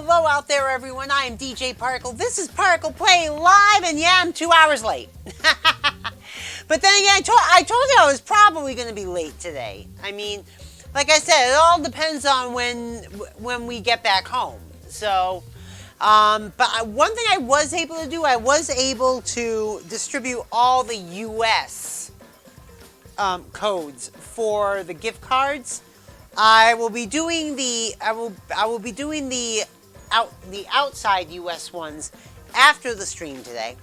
Hello out there, everyone. I am DJ Particle. This is ParticlePlay live, and yeah, I'm 2 hours late. But then again, I told you I was probably going to be late today. I mean, like I said, it all depends on when we get back home. So, but one thing I was able to do, I was able to distribute all the U.S. Codes for the gift cards. I will be doing the outside US ones after the stream today.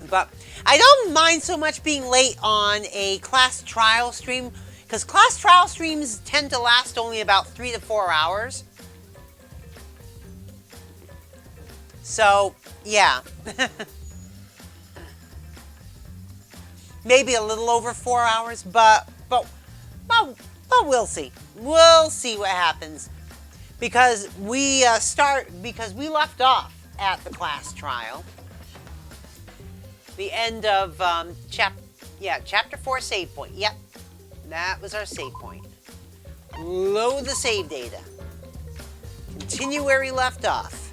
But I don't mind so much being late on a class trial stream, because class trial streams tend to last only about 3 to 4 hours. So, yeah. Maybe a little over 4 hours, but we'll see. We'll see what happens, because we left off at the class trial. The end of chapter 4 save point. Yep, that was our save point. Load the save data. Continue where we left off.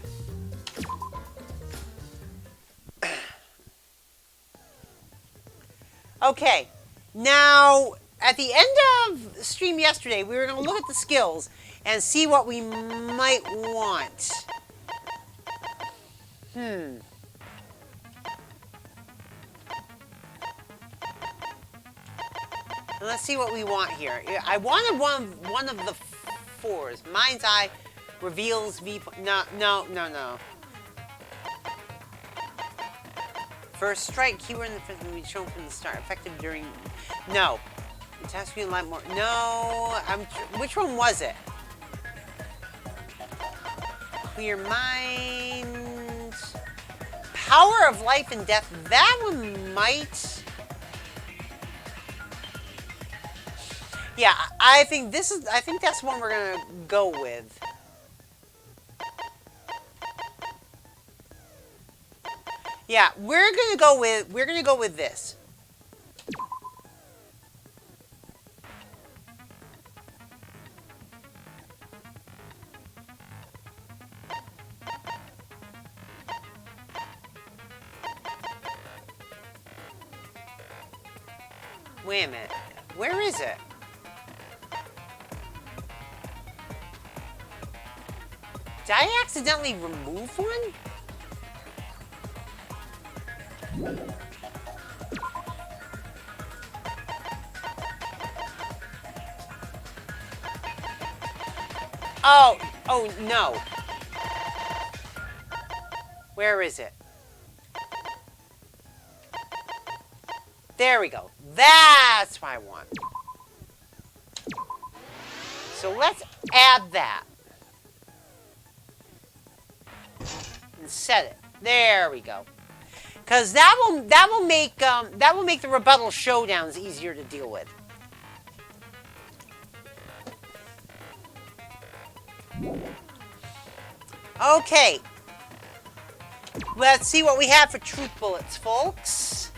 Okay, now, at the end of the stream yesterday, we were going to look at the skills and see what we might want. Let's see what we want here. I wanted one of the 4s. Mind's Eye reveals viewpoint. No. First strike, keyword in the first will be shown from the start. Effective during... No. It has to be a lot more... No. Which one was it? Clear mind... Power of life and death. That one might... Yeah, I think that's the one we're gonna go with. Yeah, we're gonna go with this. Wait a minute. Where is it? Did I accidentally remove one? Oh no. Where is it? There we go. That's what I want. So let's add that. And set it. There we go. Because that will make the rebuttal showdowns easier to deal with. Okay. Let's see what we have for truth bullets, folks.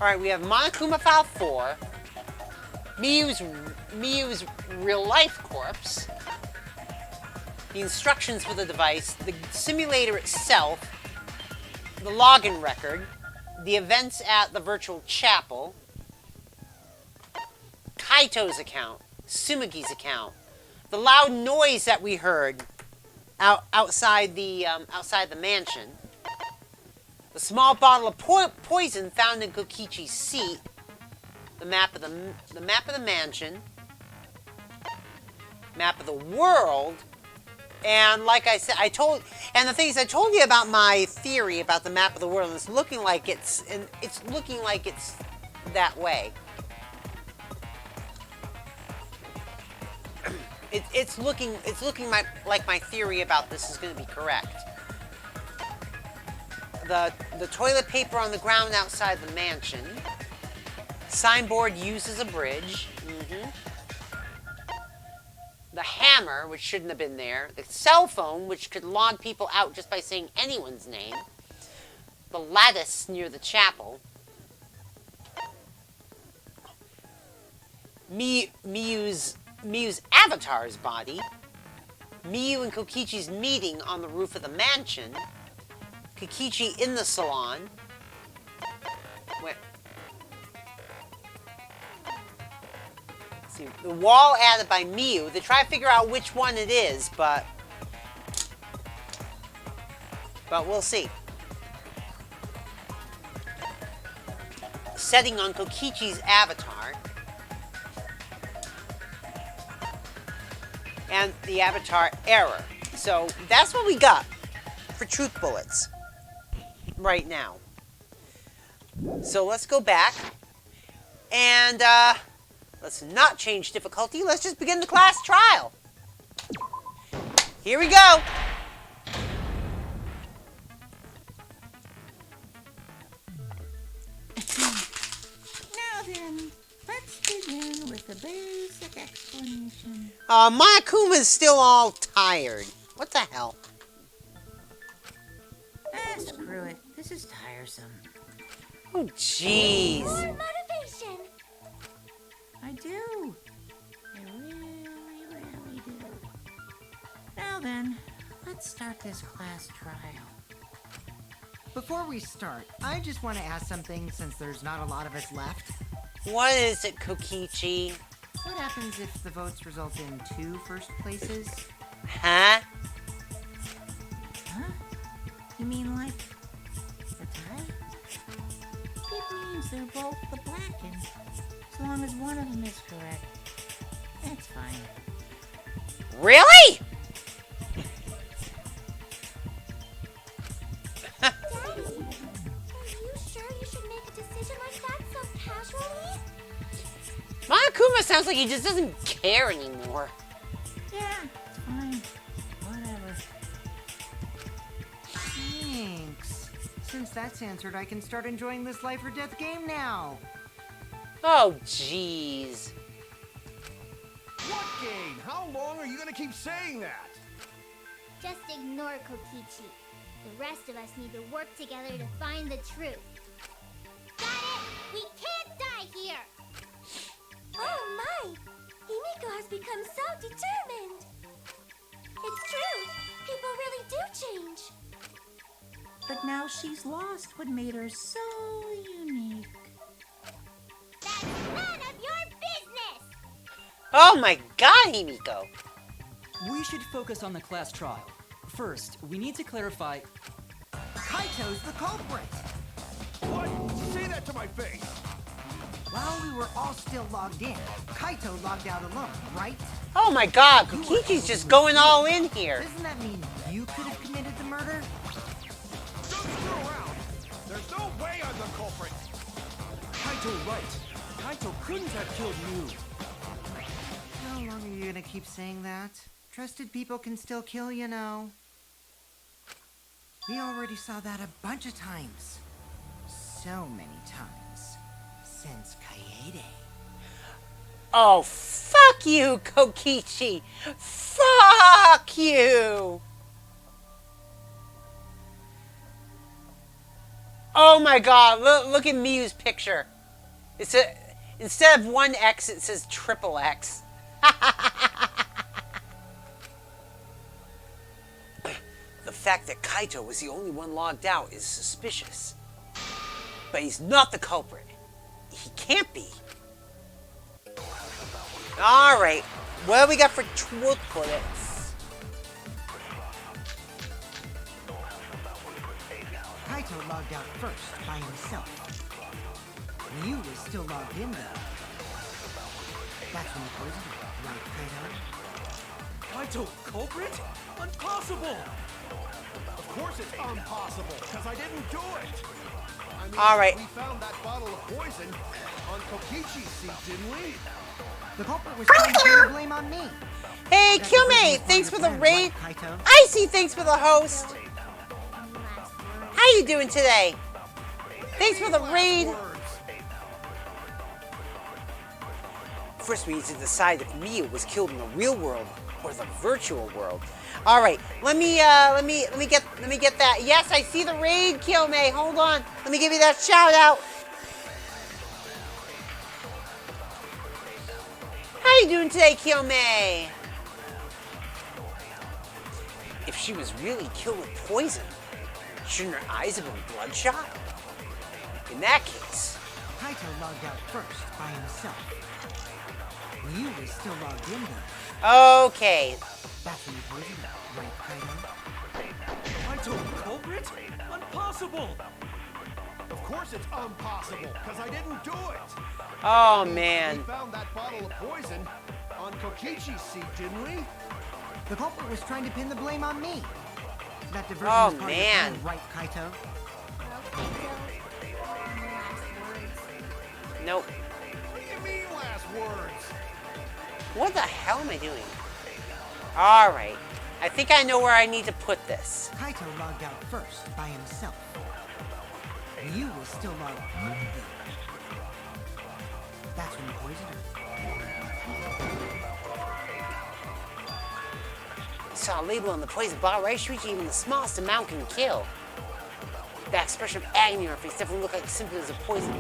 Alright, we have Monokuma File 4, Miyu's real life corpse, the instructions for the device, the simulator itself, the login record, the events at the virtual chapel, Kaito's account, Sumigi's account, the loud noise that we heard outside the mansion, the small bottle of poison found in Kokichi's seat, the map of the mansion, map of the world, and like I said, the things I told you about my theory about the map of the world. It's looking like it's that way. It's looking like my theory about this is going to be correct. The toilet paper on the ground outside the mansion. Signboard used as a bridge. The hammer, which shouldn't have been there. The cell phone, which could log people out just by saying anyone's name. The lattice near the chapel. Miyu's avatar's body. Miyu and Kokichi's meeting on the roof of the mansion. Kokichi in the salon. Wait. Let's see, the wall added by Miyu. They try to figure out which one it is, but we'll see. Setting on Kokichi's avatar. And the avatar error. So that's what we got for truth bullets right now. So let's go back and let's not change difficulty. Let's just begin the class trial. Here we go. Now then, let's begin with the basic explanation. Monokuma's still all tired. What the hell? Screw it. This is tiresome. Oh, jeez. More motivation. I do. I really do. Now then, let's start this class trial. Before we start, I just want to ask something since there's not a lot of us left. What is it, Kokichi? What happens if the votes result in 2 first places? Huh? Huh? You mean like a tie? It means they're both the blacken. As long as one of them is correct. That's fine. Really? Daddy, are you sure you should make a decision like that so casually? Monokuma sounds like he just doesn't care anymore. Yeah, it's fine. Whatever. Thanks. Since that's answered, I can start enjoying this life or death game now. Oh, jeez. What game? How long are you gonna keep saying that? Just ignore Kokichi. The rest of us need to work together to find the truth. Got it! We can't die here! Oh my! Himiko has become so determined! It's true! People really do change! But now she's lost what made her so unique. That's none of your business! Oh my god, Himiko. We should focus on the class trial. First, we need to clarify... Kaito's the culprit! What? Say that to my face! While we were all still logged in, Kaito logged out alone, right? Oh my god, Kokichi's just going all in here. Doesn't that mean you could have committed the murder? Don't screw around! There's no way I'm the culprit! Kaito right. Kaito couldn't have killed you. How long are you gonna keep saying that? Trusted people can still kill, you know. We already saw that a bunch of times. So many times. Since Kaede. Oh, fuck you, Kokichi. Fuck you. Oh my god, look at Miyu's picture. It's instead of 1X, it says triple X. The fact that Kaito was the only one logged out is suspicious. But he's not the culprit. He can't be. Alright, what do we got for truth bullets? Kaito logged out first, by himself. You was still logged in, though. That's when you poisoned him, right, Kaito? Kaito culprit? Impossible! Of course it's impossible, because I didn't do it! I mean, All right. we found that bottle of poison on Kokichi's seat, didn't we? The culprit was trying to put the blame on me. Hey, That's Kyume, originally thanks for the part of raid. plan, right, Kaito? Icy, thanks for the host. How you doing today? Thanks for the raid. Words. First, we need to decide if Miyu was killed in the real world or the virtual world. All right, let me get that. Yes, I see the raid, Kyume. Hold on, let me give you that shout out. you doing today, Kiyome? If she was really killed with poison, shouldn't her eyes have been bloodshot? In that case... Kaito logged out first by himself. You were still logged in though. Okay. That's when you poisoned her, right, Kaito? I told Culprit? Impossible! Of course it's impossible, because I didn't do it! Oh, We man. found that bottle of poison on Kokichi's seat, didn't we? The culprit was trying to pin the blame on me. That diversion Oh, was part man. of the plan, right, Kaito? Well, Kaito, any last words? Nope. What do you mean last words? What the hell am I doing? Alright. I think I know where I need to put this. Kaito logged out first by himself. You were still logged in. That's when you poisoned her. Saw a label on the poison bottle, right? Shuichi, even the smallest amount can kill. That expression of agony on her face definitely looked like symptoms of poison.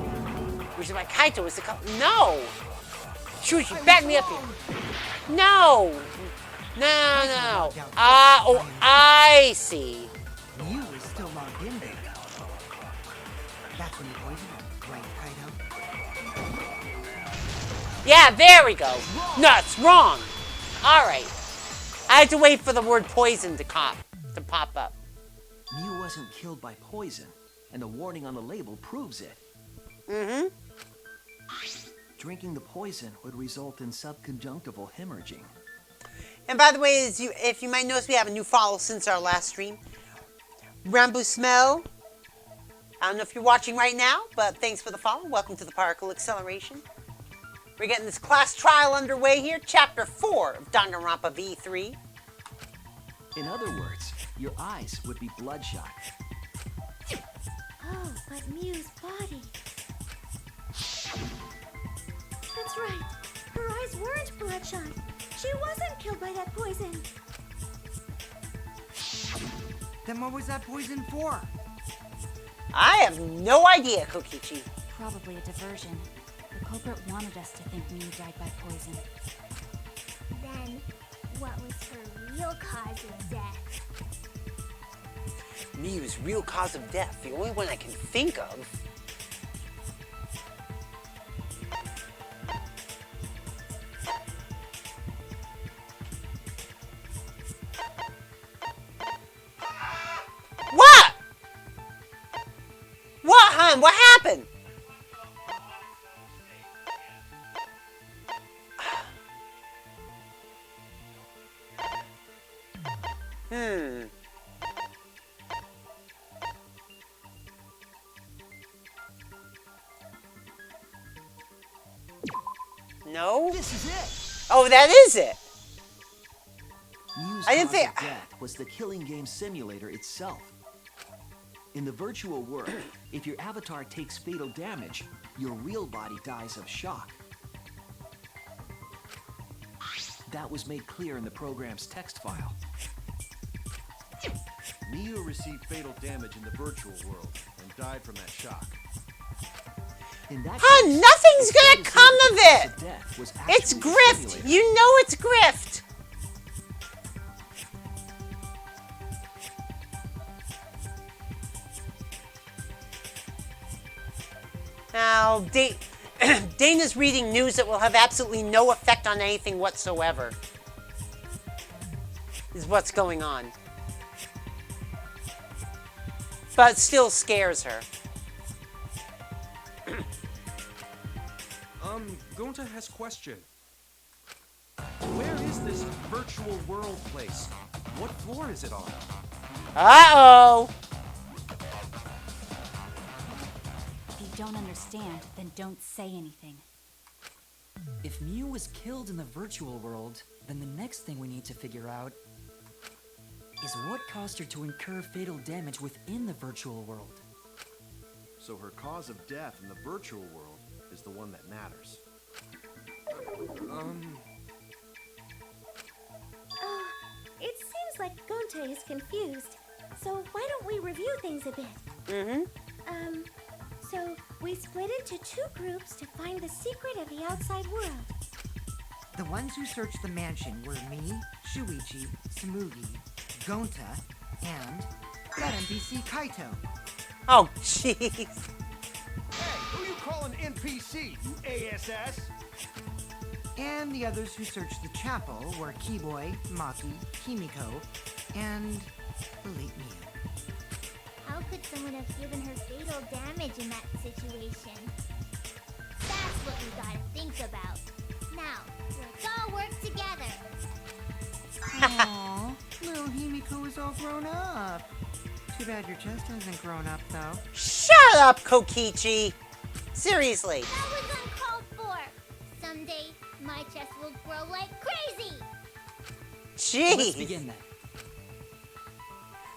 Which is why Kaito was the No! Shuichi, back me up here. No! No. Oh, I see. You were still logged in there. That's when you poisoned her, right, Kaito? Yeah, there we go. No, it's wrong. Alright. I had to wait for the word poison to pop up. Mew wasn't killed by poison, and the warning on the label proves it. Mm-hmm. Drinking the poison would result in subconjunctival hemorrhaging. And by the way, if you might notice, we have a new follow since our last stream. Rambo Smell. I don't know if you're watching right now, but thanks for the follow. Welcome to the Particle Acceleration. We're getting this class trial underway here. Chapter 4 of Danganronpa V3. In other words, your eyes would be bloodshot. Oh, but Mew's body. That's right. Her eyes weren't bloodshot. She wasn't killed by that poison. Then what was that poison for? I have no idea, Kokichi. Probably a diversion. The culprit wanted us to think Mew died by poison. Then, what was her real cause of death? Mew's real cause of death, the only one I can think of. What? What, hon? What happened? No? This is it! Oh, that is it. Mew's I didn't cause think- of death was the killing game simulator itself. In the virtual world, if your avatar takes fatal damage, your real body dies of shock. That was made clear in the program's text file. Mew received fatal damage in the virtual world and died from that shock. In that Hun, case, nothing's it's fair gonna to say come that of the cause it. of death was It's actually the grift. simulator. You know it's grift. Now, Dana's reading news that will have absolutely no effect on anything whatsoever. Is what's going on. But still scares her. Gonta has question. Where is this virtual world place? What floor is it on? Uh-oh. If you don't understand, then don't say anything. If Mew was killed in the virtual world, then the next thing we need to figure out is what caused her to incur fatal damage within the virtual world. So her cause of death in the virtual world is the one that matters. It seems like Gonta is confused. So why don't we review things a bit? Mm-hmm. So we split into two groups to find the secret of the outside world. The ones who searched the mansion were me, Shuichi, Samugi, Gonta, and that NPC Kaito. Oh, jeez. Hey, who you calling NPC, you ASS? And the others who searched the chapel were Keyboy, Maki, Kimiko, and the late Miu. How could someone have given her fatal damage in that situation? That's what we gotta think about. Now, let's all work together. Aww, little Himiko is all grown up. Too bad your chest hasn't grown up, though. Shut up, Kokichi. Seriously. That was uncalled for. Someday, my chest will grow like crazy. Jeez. Let's begin then.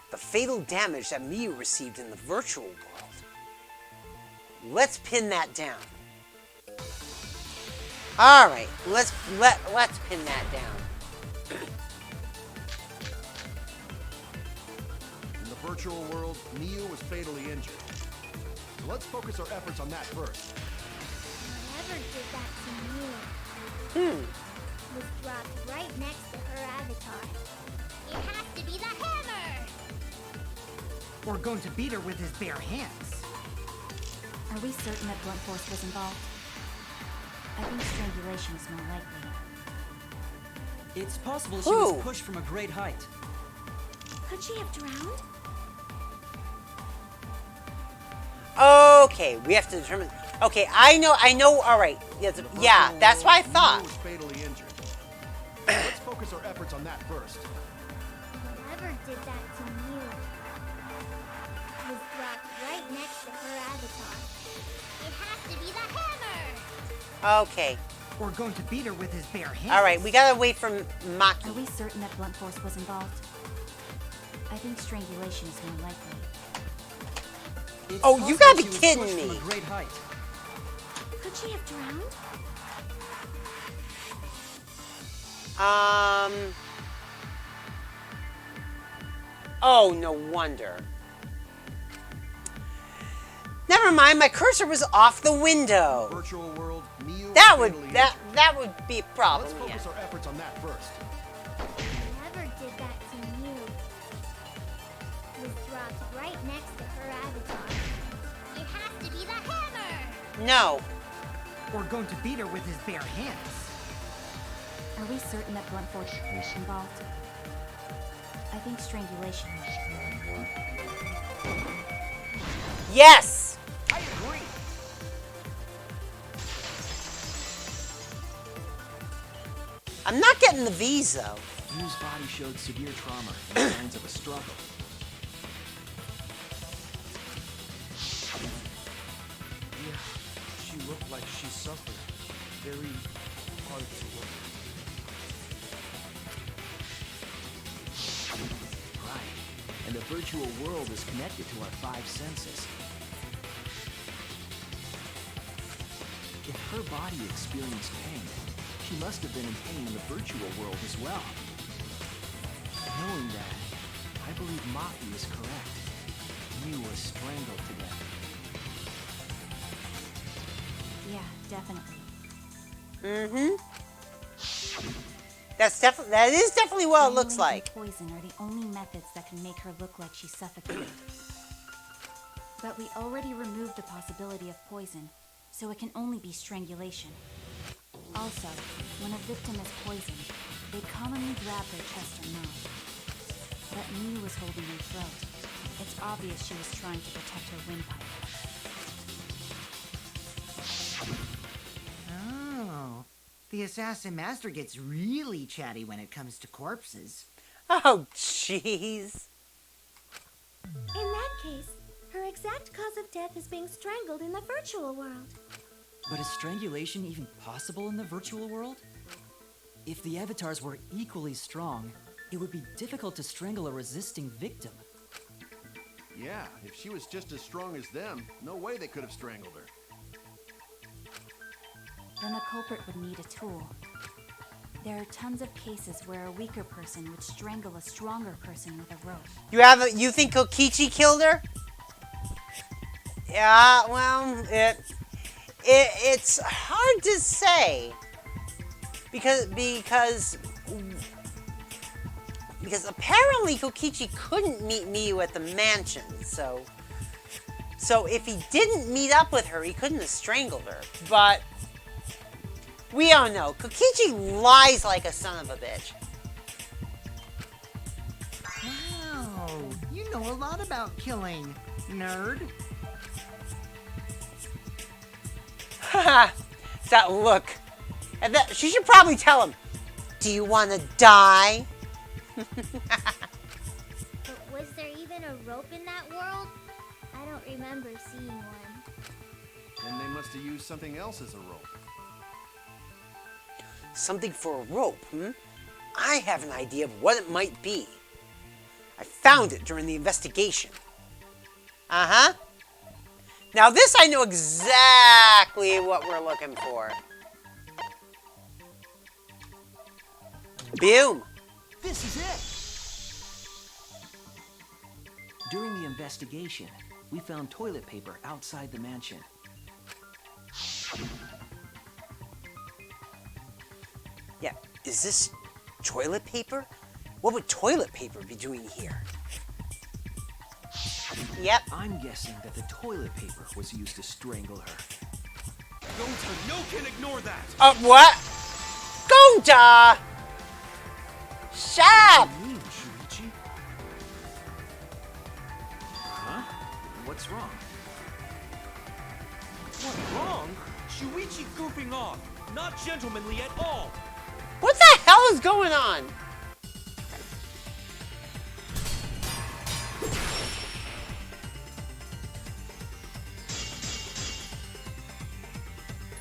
The fatal damage that Miu received in the virtual world. Let's pin that down. All right, let's pin that down. In the virtual world, Miu was fatally injured. So let's focus our efforts on that first. Whoever did that to Miu was dropped right next to her avatar. It has to be the hammer! We're going to beat her with his bare hands. Are we certain that blunt force was involved? I think strangulation is more likely. It's possible she Who? was pushed from a great height. Could she have drowned? Okay, we have to determine. Okay, I know. All right, yeah, that's what I thought. Miu was fatally injured. Let's focus our efforts on that first. Whoever did that to Miu was dropped right next to her avatar. It has to be the hammer! Okay, We're going to beat her with his bare hands. all right, we gotta wait for Are Maki. we certain that blunt force was involved? I think strangulation is more likely. It's Oh, you possible gotta be she was kidding pushed me. From a great height. Could she have drowned? Oh, no wonder. Never mind, my cursor was off the window. Virtual world, Miu That was would fatally that would be a problem. Let's Yeah. focus our efforts on that first. Whoever did that to Miu was dropped right next to her avatar. It has to be the hammer! No. We're going to beat her with his bare hands. Are we certain that blunt force was involved? I think strangulation. Yes. I agree. I'm not getting the V's though. Miu's body showed severe trauma and signs of a struggle. Yeah, she looked like she suffered. Very hard to look at. Right. And the virtual world is connected to our 5 senses. If her body experienced pain, she must have been in pain in the virtual world as well. Knowing that, I believe Maki is correct. Miu was strangled to death. Yeah, definitely. That is definitely what it looks Strangling like. and poison are the only methods that can make her look like she's suffocated. But we already removed the possibility of poison, so it can only be strangulation. Also, when a victim is poisoned, they commonly grab their chest or mouth. But Miu was holding her throat. It's obvious she was trying to protect her windpipe. Oh, the assassin master gets really chatty when it comes to corpses. Oh, jeez. In that case, her exact cause of death is being strangled in the virtual world. But is strangulation even possible in the virtual world? If the avatars were equally strong, it would be difficult to strangle a resisting victim. Yeah, if she was just as strong as them, no way they could have strangled her. Then the culprit would need a tool. There are tons of cases where a weaker person would strangle a stronger person with a rope. You think Kokichi killed her? Yeah, well, it's hard to say. because apparently Kokichi couldn't meet Miyu at the mansion, so if he didn't meet up with her, he couldn't have strangled her. But we don't know. Kokichi lies like a son of a bitch. Wow, you know a lot about killing, nerd. Haha, that look. And that she should probably tell him, "Do you want to die?" But was there even a rope in that world? I don't remember seeing one. Then they must have used something else as a rope. Something for a rope, I have an idea of what it might be. I found it during the investigation. Uh-huh. Now this I know exactly what we're looking for. Boom. This is it! During the investigation, we found toilet paper outside the mansion. Yeah, is this toilet paper? What would toilet paper be doing here? Yep. I'm guessing that the toilet paper was used to strangle her. Gonta, no can ignore that! What? Gonta! Shut up! What do you mean, Shuichi? Huh? What's wrong? What's wrong? Shuichi goofing off. Not gentlemanly at all. What the hell is going on?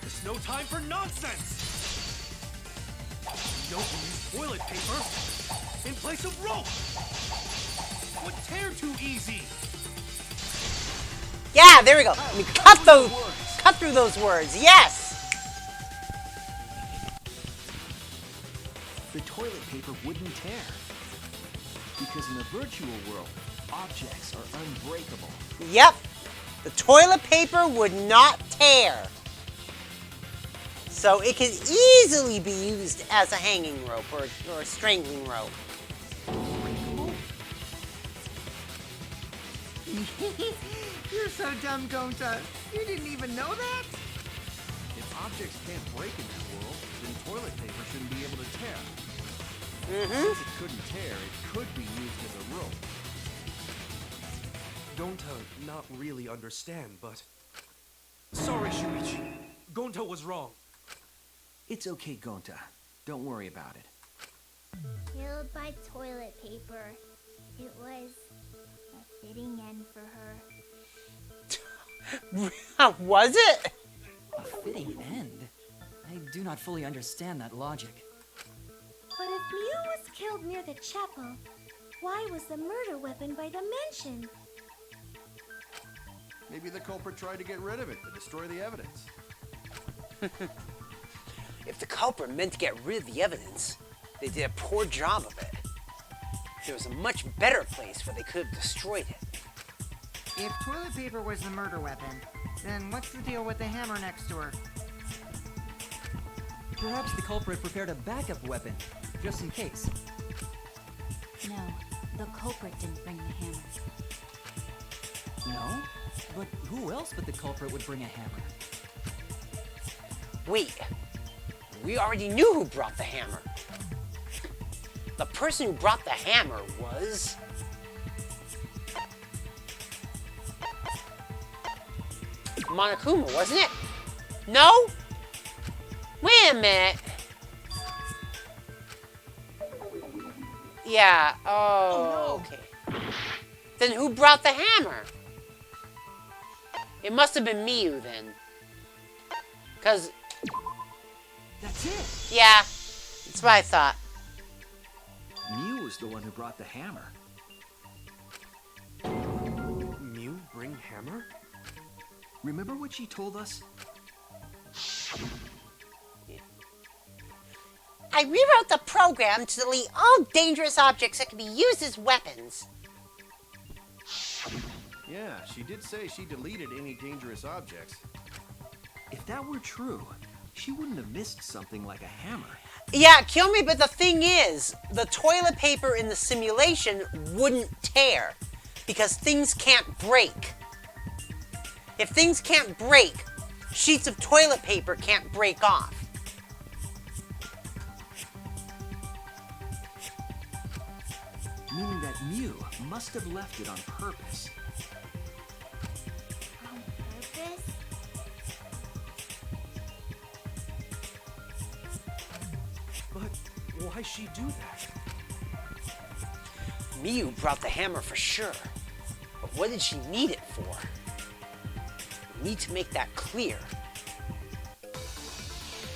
There's no time for nonsense. No one use toilet paper in place of rope. Would tear too easy. Yeah, there we go. Let me cut through those words. Yes. The toilet paper wouldn't tear. Because in the virtual world, objects are unbreakable. Yep. The toilet paper would not tear. So it could easily be used as a hanging rope or a strangling rope. You're so dumb, Gonta. You didn't even know that? If objects can't break in that world, then toilet paper shouldn't be able to tear. Since it couldn't tear, it could be used as a rope. Gonta not really understand, but... Sorry, Shuichi. Gonta was wrong. It's okay, Gonta. Don't worry about it. Killed by toilet paper. It was a fitting end for her. Was it? A fitting end? I do not fully understand that logic. But if Mew was killed near the chapel, why was the murder weapon by the mansion? Maybe the culprit tried to get rid of it to destroy the evidence. If the culprit meant to get rid of the evidence, they did a poor job of it. There was a much better place where they could have destroyed it. If toilet paper was the murder weapon, then what's the deal with the hammer next to her? Perhaps the culprit prepared a backup weapon, just in case. No, the culprit didn't bring the hammer. No? But who else but the culprit would bring a hammer? Wait, we already knew who brought the hammer. The person who brought the hammer was... Monokuma, wasn't it? No? Wait a minute. Yeah, oh, okay. Then who brought the hammer? It must have been Miyu then. Because... That's it! Yeah, that's what I thought. Mew was the one who brought the hammer. Mew bring hammer? Remember what she told us? I rewrote the program to delete all dangerous objects that can be used as weapons. Yeah, she did say she deleted any dangerous objects. If that were true, She wouldn't have missed something like a hammer. Yeah, kill me, but the thing is, the toilet paper in the simulation wouldn't tear because things can't break. If things can't break, sheets of toilet paper can't break off. Meaning that Mew must have left it on purpose. On purpose? But why'd she do that? Mew brought the hammer for sure. But what did she need it for? We need to make that clear.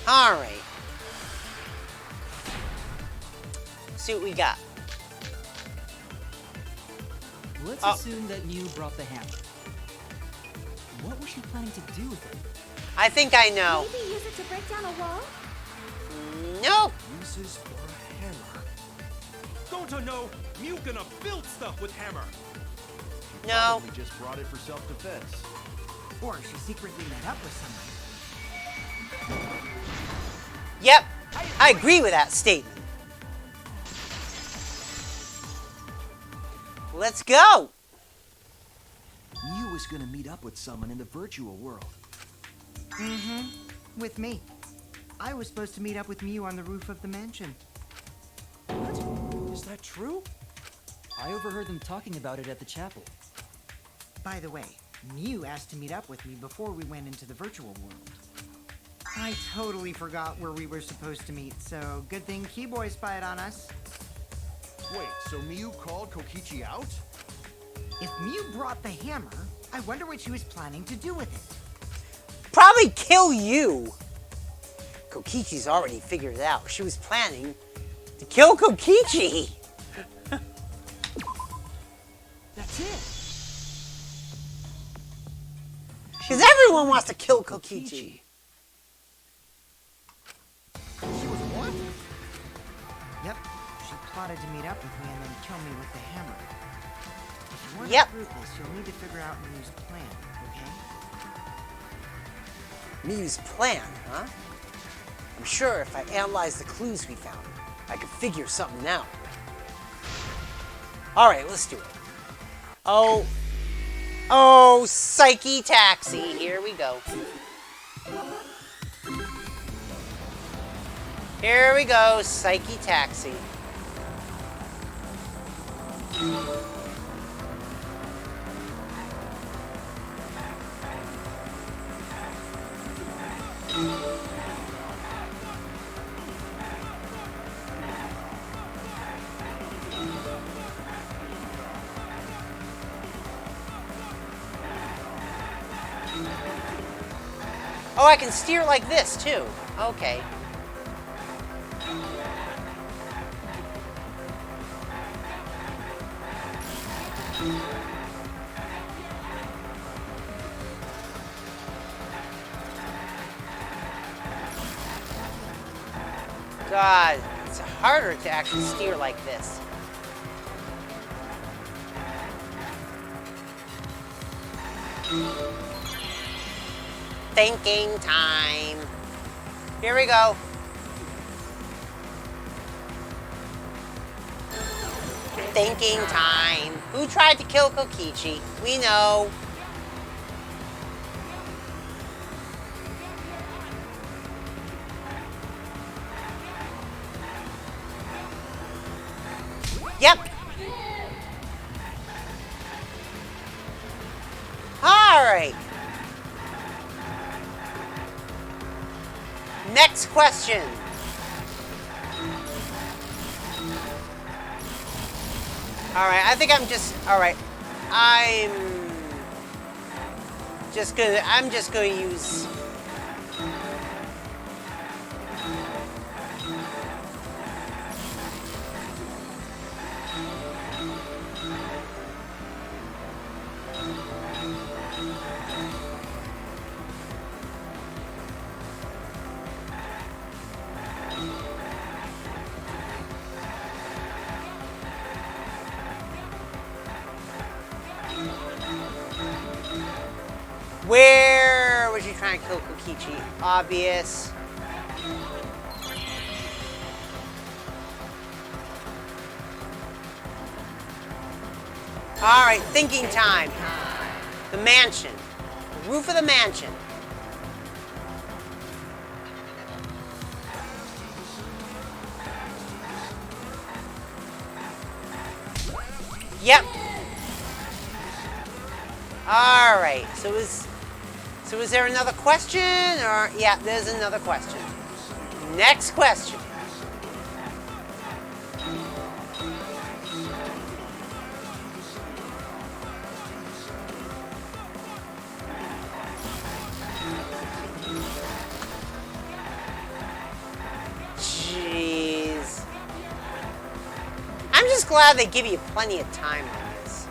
Alright. See what we got. Let's Oh. assume that Mew brought the hammer. What was she planning to do with it? I think I know. Maybe use it to break down a wall? Nope. Uses for a hammer. Don't I know? Mew gonna build stuff with hammer. No. Probably just brought it for self-defense. Or she secretly met up with someone. Yep. I agree with that statement. Let's go. Mew was gonna meet up with someone in the virtual world. With me. I was supposed to meet up with Mew on the roof of the mansion. What? Is that true? I overheard them talking about it at the chapel. By the way, Mew asked to meet up with me before we went into the virtual world. I totally forgot where we were supposed to meet, so good thing Keyboy spied on us. Wait, so Miyu called Kokichi out? If Mew brought the hammer, I wonder what she was planning to do with it. Probably kill you. Kokichi's already figured it out. She was planning to kill Kokichi. That's it. Because everyone wants to kill Kokichi. She was what? Yep, she plotted to meet up with me and then kill me with the hammer. If you want Yep. to prove this, you'll need to figure out Mew's plan, okay? Mew's plan, huh? I'm sure if I analyze the clues we found, I could figure something out. Alright, let's do it. Oh, Psyche Taxi. Here we go. Here we go, Psyche Taxi. Oh, I can steer like this, too. Okay. God, it's harder to actually steer like this. Thinking time. Here we go. Thinking time. Who tried to kill Kokichi? We know. Yep. All right. Next question. All right, I think I'm just, all right. I'm just gonna use Where was you trying to kill Kokichi? Obvious. All right, thinking time. The mansion. The roof of the mansion. Yep. All right. So is there another question, or yeah, there's another question. Next question. Jeez. I'm just glad they give you plenty of time on this.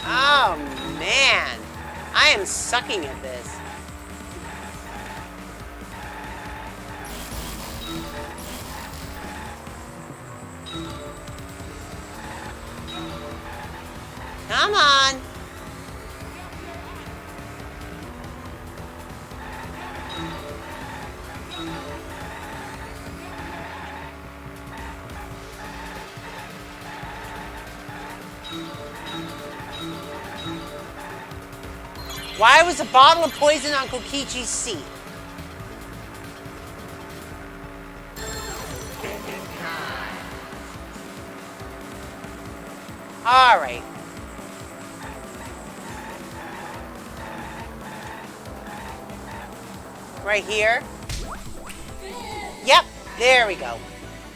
Oh man, I am sucking at this. Come on. Why was a bottle of poison on Kokichi's seat? All right. Right here. Yep, there we go.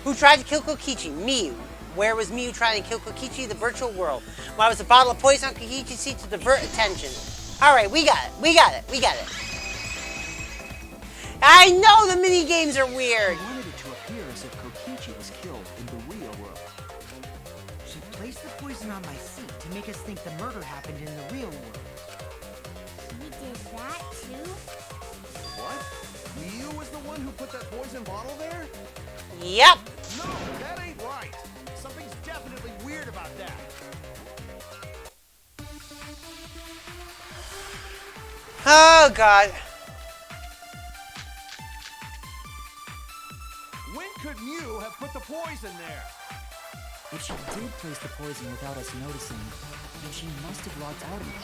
Who tried to kill Kokichi? Miyu. Where was Miyu trying to kill Kokichi? The virtual world. Why was a bottle of poison on Kokichi's seat to divert attention? All right, we got it. We got it. We got it. I know the mini games are weird. I wanted it to appear as if Kokichi was killed in the real world. She placed the poison on my seat to make us think the murder happened in the real world. He did that too? What? Miyu was the one who put that poison bottle there? Yep. No, that ain't right. Something's definitely weird about that. Oh, God. When could Miyu have put the poison there? If she did place the poison without us noticing, then she must have logged out of it.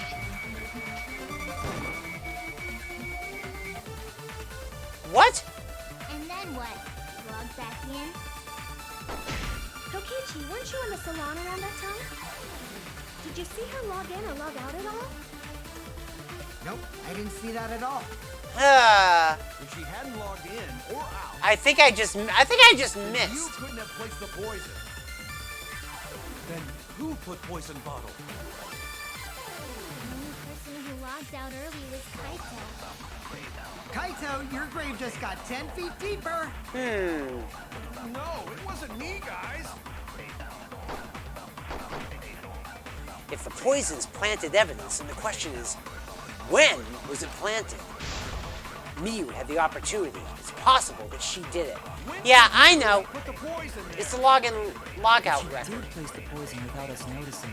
What? And then what? Log back in? Kokichi, weren't you in the salon around that time? Did you see her log in or log out at all? Nope, I didn't see that at all. If she hadn't logged in or out, I think I just you missed. couldn't have placed the poison. Then who put poison bottle? The only person who logged out early was Kaito. Kaito, your grave just got 10 feet deeper. No, it wasn't me, guys. If the poison's planted evidence, then the question is, when was it planted? Miyu had the opportunity. It's possible that she did it. Yeah, I know. Put the poison there. It's the log in, log out If she record. did place the poison without us noticing,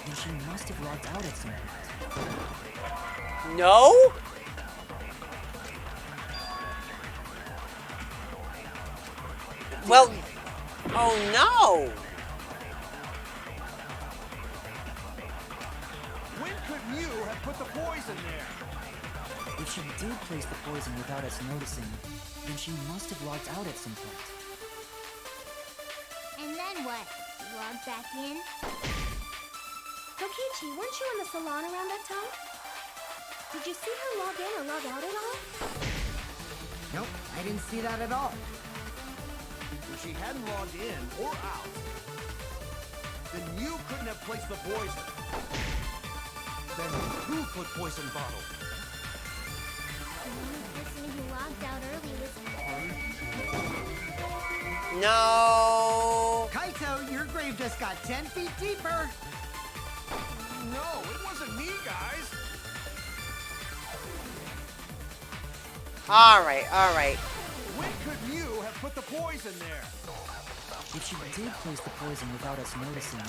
then she must have logged out at some point. No? Well, oh no. When could Miyu have put the poison there? If she did place the poison without us noticing, then she must have logged out at some point. And then what? Log back in? Kokichi, weren't you in the salon around that time? Did you see her log in or log out at all? Nope, I didn't see that at all. If she hadn't logged in or out, then you couldn't have placed the poison. Then who put poison bottle? The only person who logged out early was No. Kaito, your grave just got 10 feet deeper. No, it wasn't me, guys. All right, all right. When could Miyu have put the poison there? If she did place the poison without us noticing,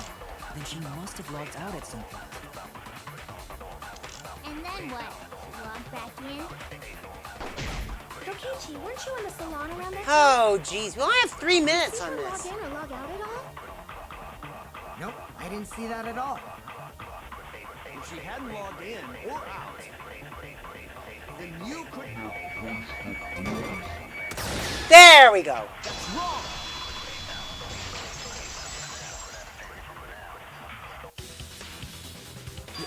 then she must have logged out at some point. And then what? Log back in? Kokichi, weren't you in the salon around that time? Oh, jeez. We only have 3 minutes Did on you log this. in or log out at all? Nope, I didn't see that at all. If she hadn't logged in or out, then you couldn't. There we go. That's wrong.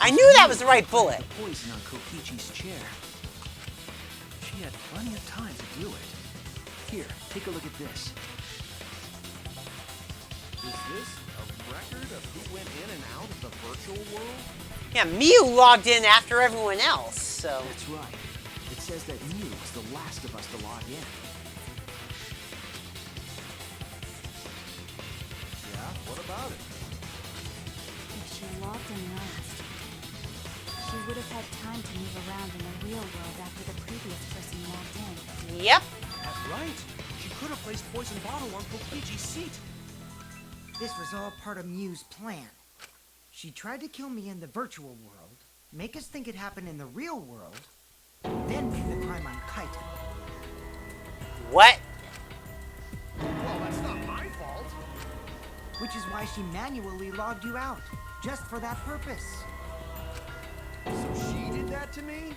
I knew that was the right bullet. Poison on Kokichi's chair. She had plenty of time to do it. Here, take a look at this. Is this a record of who went in and out of the virtual world? Yeah, Mew logged in after everyone else, so... That's right. It says that Mew was the last of us to log in. Yeah, what about it? If she logged in last, she would have had time to move around in the real world after the previous person logged in. Yep. That's right. She could have placed poison bottle on Kokichi's seat. This was all part of Mew's plan. She tried to kill me in the virtual world, make us think it happened in the real world, then pin the crime on Kaito. What? Well, that's not my fault. Which is why she manually logged you out, just for that purpose. So she did that to me?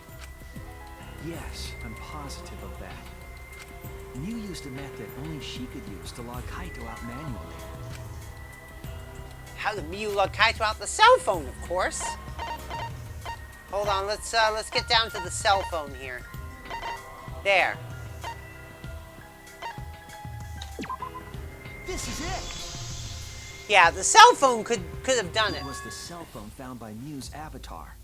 Yes, I'm positive of that. Mew used a method only she could use to log Kaito out manually. How did Mew log Kaito out? The cell phone, of course. Hold on, let's get down to the cell phone here. There. This is it! Yeah, the cell phone could have done it. It was the cell phone found by Mew's avatar.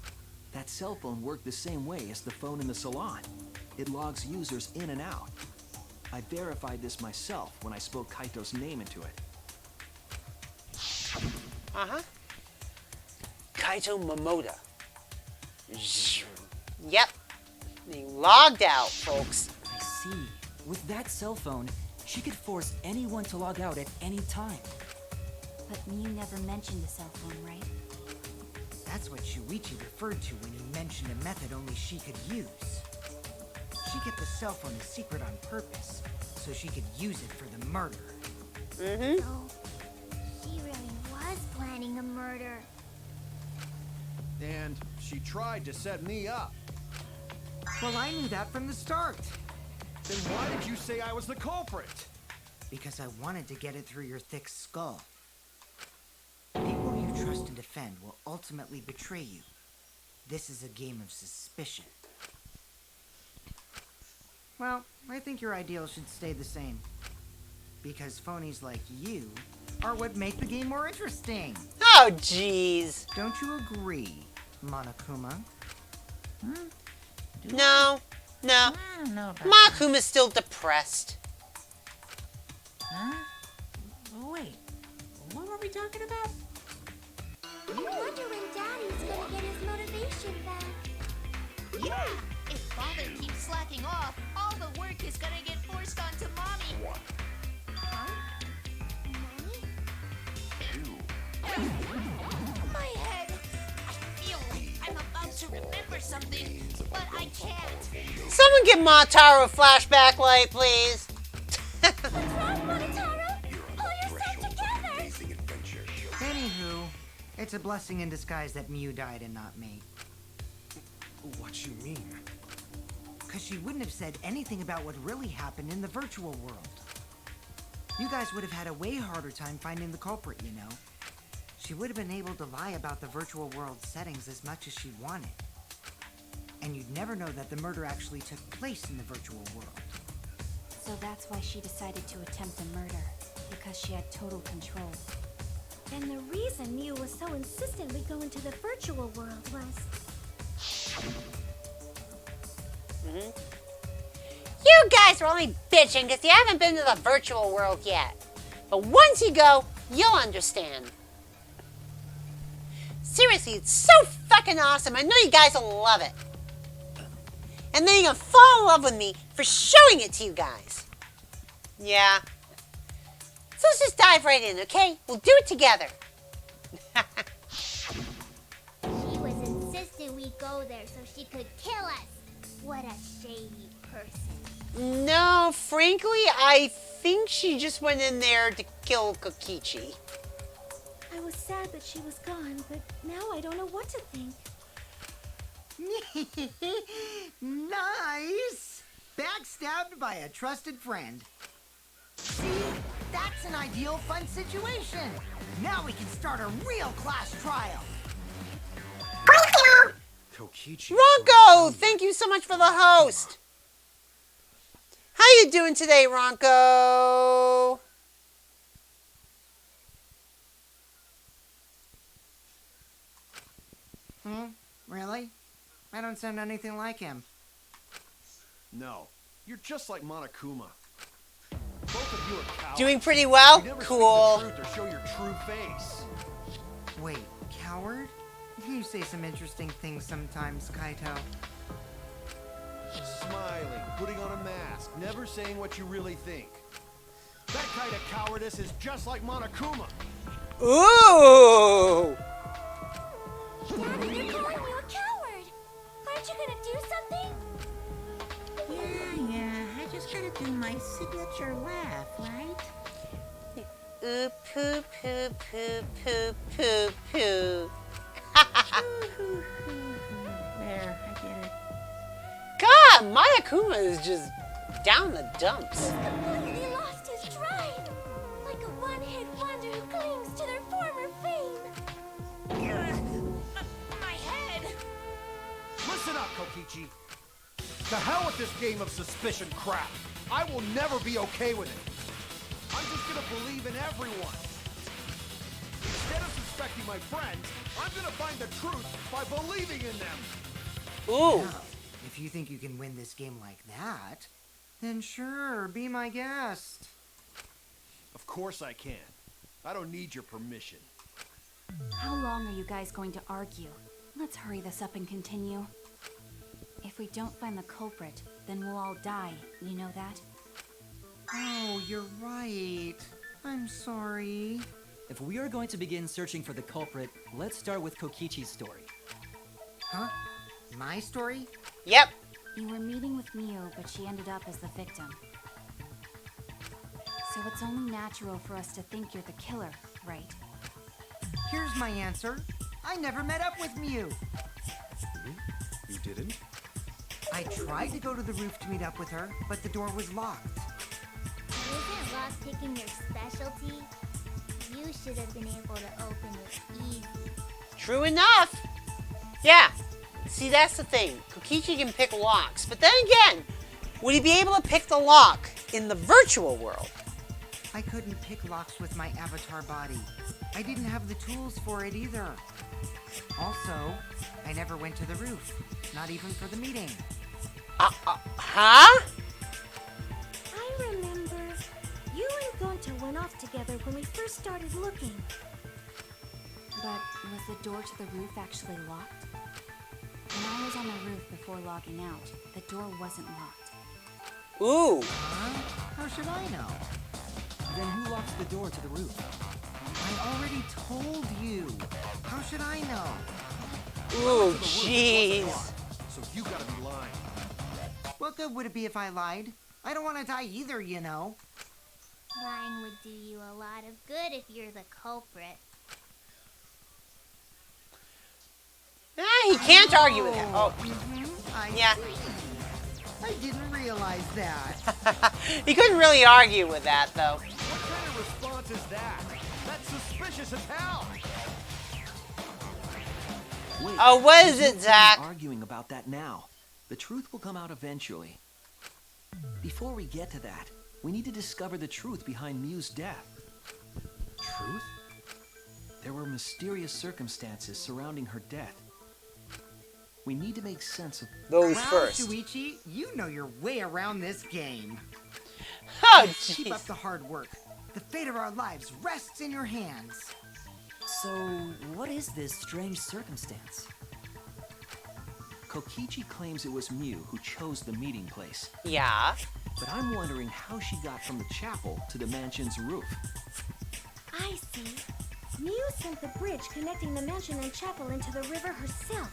That cell phone worked the same way as the phone in the salon. It logs users in and out. I verified this myself when I spoke Kaito's name into it. Uh-huh. Kaito Momoda. Yep. He logged out, folks. I see. With that cell phone, she could force anyone to log out at any time. But Mew never mentioned the cell phone, right? That's what Shuichi referred to when he mentioned a method only she could use. She kept the cell phone a secret on purpose, so she could use it for the murder. Mm-hmm. So, she really was planning a murder. And she tried to set me up. Well, I knew that from the start. Then why did you say I was the culprit? Because I wanted to get it through your thick skull. People you trust and defend will ultimately betray you. This is a game of suspicion. Well, I think your ideals should stay the same. Because phonies like you are what make the game more interesting. Oh, jeez. Don't you agree, Monokuma? No. No. I don't know about Makuma's still depressed. Huh? Oh, wait. What were we talking about? I wonder when Daddy's gonna get his motivation back. Yeah! If Father keeps slacking off, all the work is gonna get forced onto Mommy. Huh? Mommy? My head! I feel like I'm about to remember something, but I can't. Someone give Mataro a flashback light, please. What's wrong, Monotaro? Pull yourself together! Anywho, it's a blessing in disguise that Mew died and not me. What you mean? Because she wouldn't have said anything about what really happened in the virtual world. You guys would have had a way harder time finding the culprit, you know. She would have been able to lie about the virtual world settings as much as she wanted. And you'd never know that the murder actually took place in the virtual world. So that's why she decided to attempt a murder, because she had total control. And the reason Mew was so insistent we go into the virtual world was... You guys are only bitching because you haven't been to the virtual world yet. But once you go, you'll understand. Seriously, it's so fucking awesome. I know you guys will love it. And then you're gonna fall in love with me for showing it to you guys. Yeah. So let's just dive right in, okay? We'll do it together. She was insistent we go there so she could kill us. What a shady person. No, frankly, I think she just went in there to kill Kokichi. I was sad that she was gone, but now I don't know what to think. Nice! Backstabbed by a trusted friend. See? That's an ideal fun situation. Now we can start a real class trial. Kokichi. Ronco, thank you so much for the host. How you doing today, Ronco? Really? I don't sound anything like him. No, you're just like Monokuma. Both of you are cowards. Doing pretty well? You never Cool. speak the truth or show your true face. Wait, coward? You say some interesting things sometimes, Kaito. Smiling, putting on a mask, never saying what you really think. That kind of cowardice is just like Monokuma. Ooh! Daddy, you're calling you a coward. Aren't you gonna do something? Yeah, I just gotta do my signature laugh, right? Ooh, poo, poo, poo, poo, poo, poo. There, I get it. God, Monokuma is just down the dumps. Completely lost his stride. Like a one-hit wonder who clings to their former fame. My head! Listen up, Kokichi. To hell with this game of suspicion crap. I will never be okay with it. I'm just gonna believe in everyone. Instead of suspecting my friends, I'm gonna find the truth by believing in them. Ooh. Now, if you think you can win this game like that, then sure, be my guest. Of course I can. I don't need your permission. How long are you guys going to argue? Let's hurry this up and continue. If we don't find the culprit, then we'll all die. You know that? Oh, you're right. I'm sorry. If we are going to begin searching for the culprit, let's start with Kokichi's story. Huh? My story? Yep. You were meeting with Miu, but she ended up as the victim. So it's only natural for us to think you're the killer, right? Here's my answer. I never met up with Miu. You didn't? I tried to go to the roof to meet up with her, but the door was locked. Isn't lockpicking your specialty? You should have been able to open it easy. True enough. Yeah. See, that's the thing. Kokichi can pick locks. But then again, would he be able to pick the lock in the virtual world? I couldn't pick locks with my avatar body. I didn't have the tools for it either. Also, I never went to the roof. Not even for the meeting. Huh? I remember you and Gonta went off together when we first started looking. But was the door to the roof actually locked? When I was on the roof before logging out, the door wasn't locked. Ooh. Huh? How should I know? Then who locked the door to the roof? I already told you. How should I know? Ooh, The roof jeez. wasn't locked, so you gotta be lying. What good would it be if I lied? I don't want to die either, you know. Lying would do you a lot of good if you're the culprit. He can't argue with that. Oh, I yeah. see. I didn't realize that. He couldn't really argue with that, though. What kind of response is that? That's suspicious as hell. Wait, Oh, what is there's it, no point in Zach? arguing about that now. The truth will come out eventually. Before we get to that, we need to discover the truth behind Miu's death. Truth? There were mysterious circumstances surrounding her death. We need to make sense of... Those Wow, first. Shuichi, you know your way around this game. Oh, Keep up jeez. the hard work. The fate of our lives rests in your hands. So, what is this strange circumstance? Kokichi claims it was Miu who chose the meeting place. Yeah. But I'm wondering how she got from the chapel to the mansion's roof. I see. Mew sent the bridge connecting the mansion and chapel into the river herself.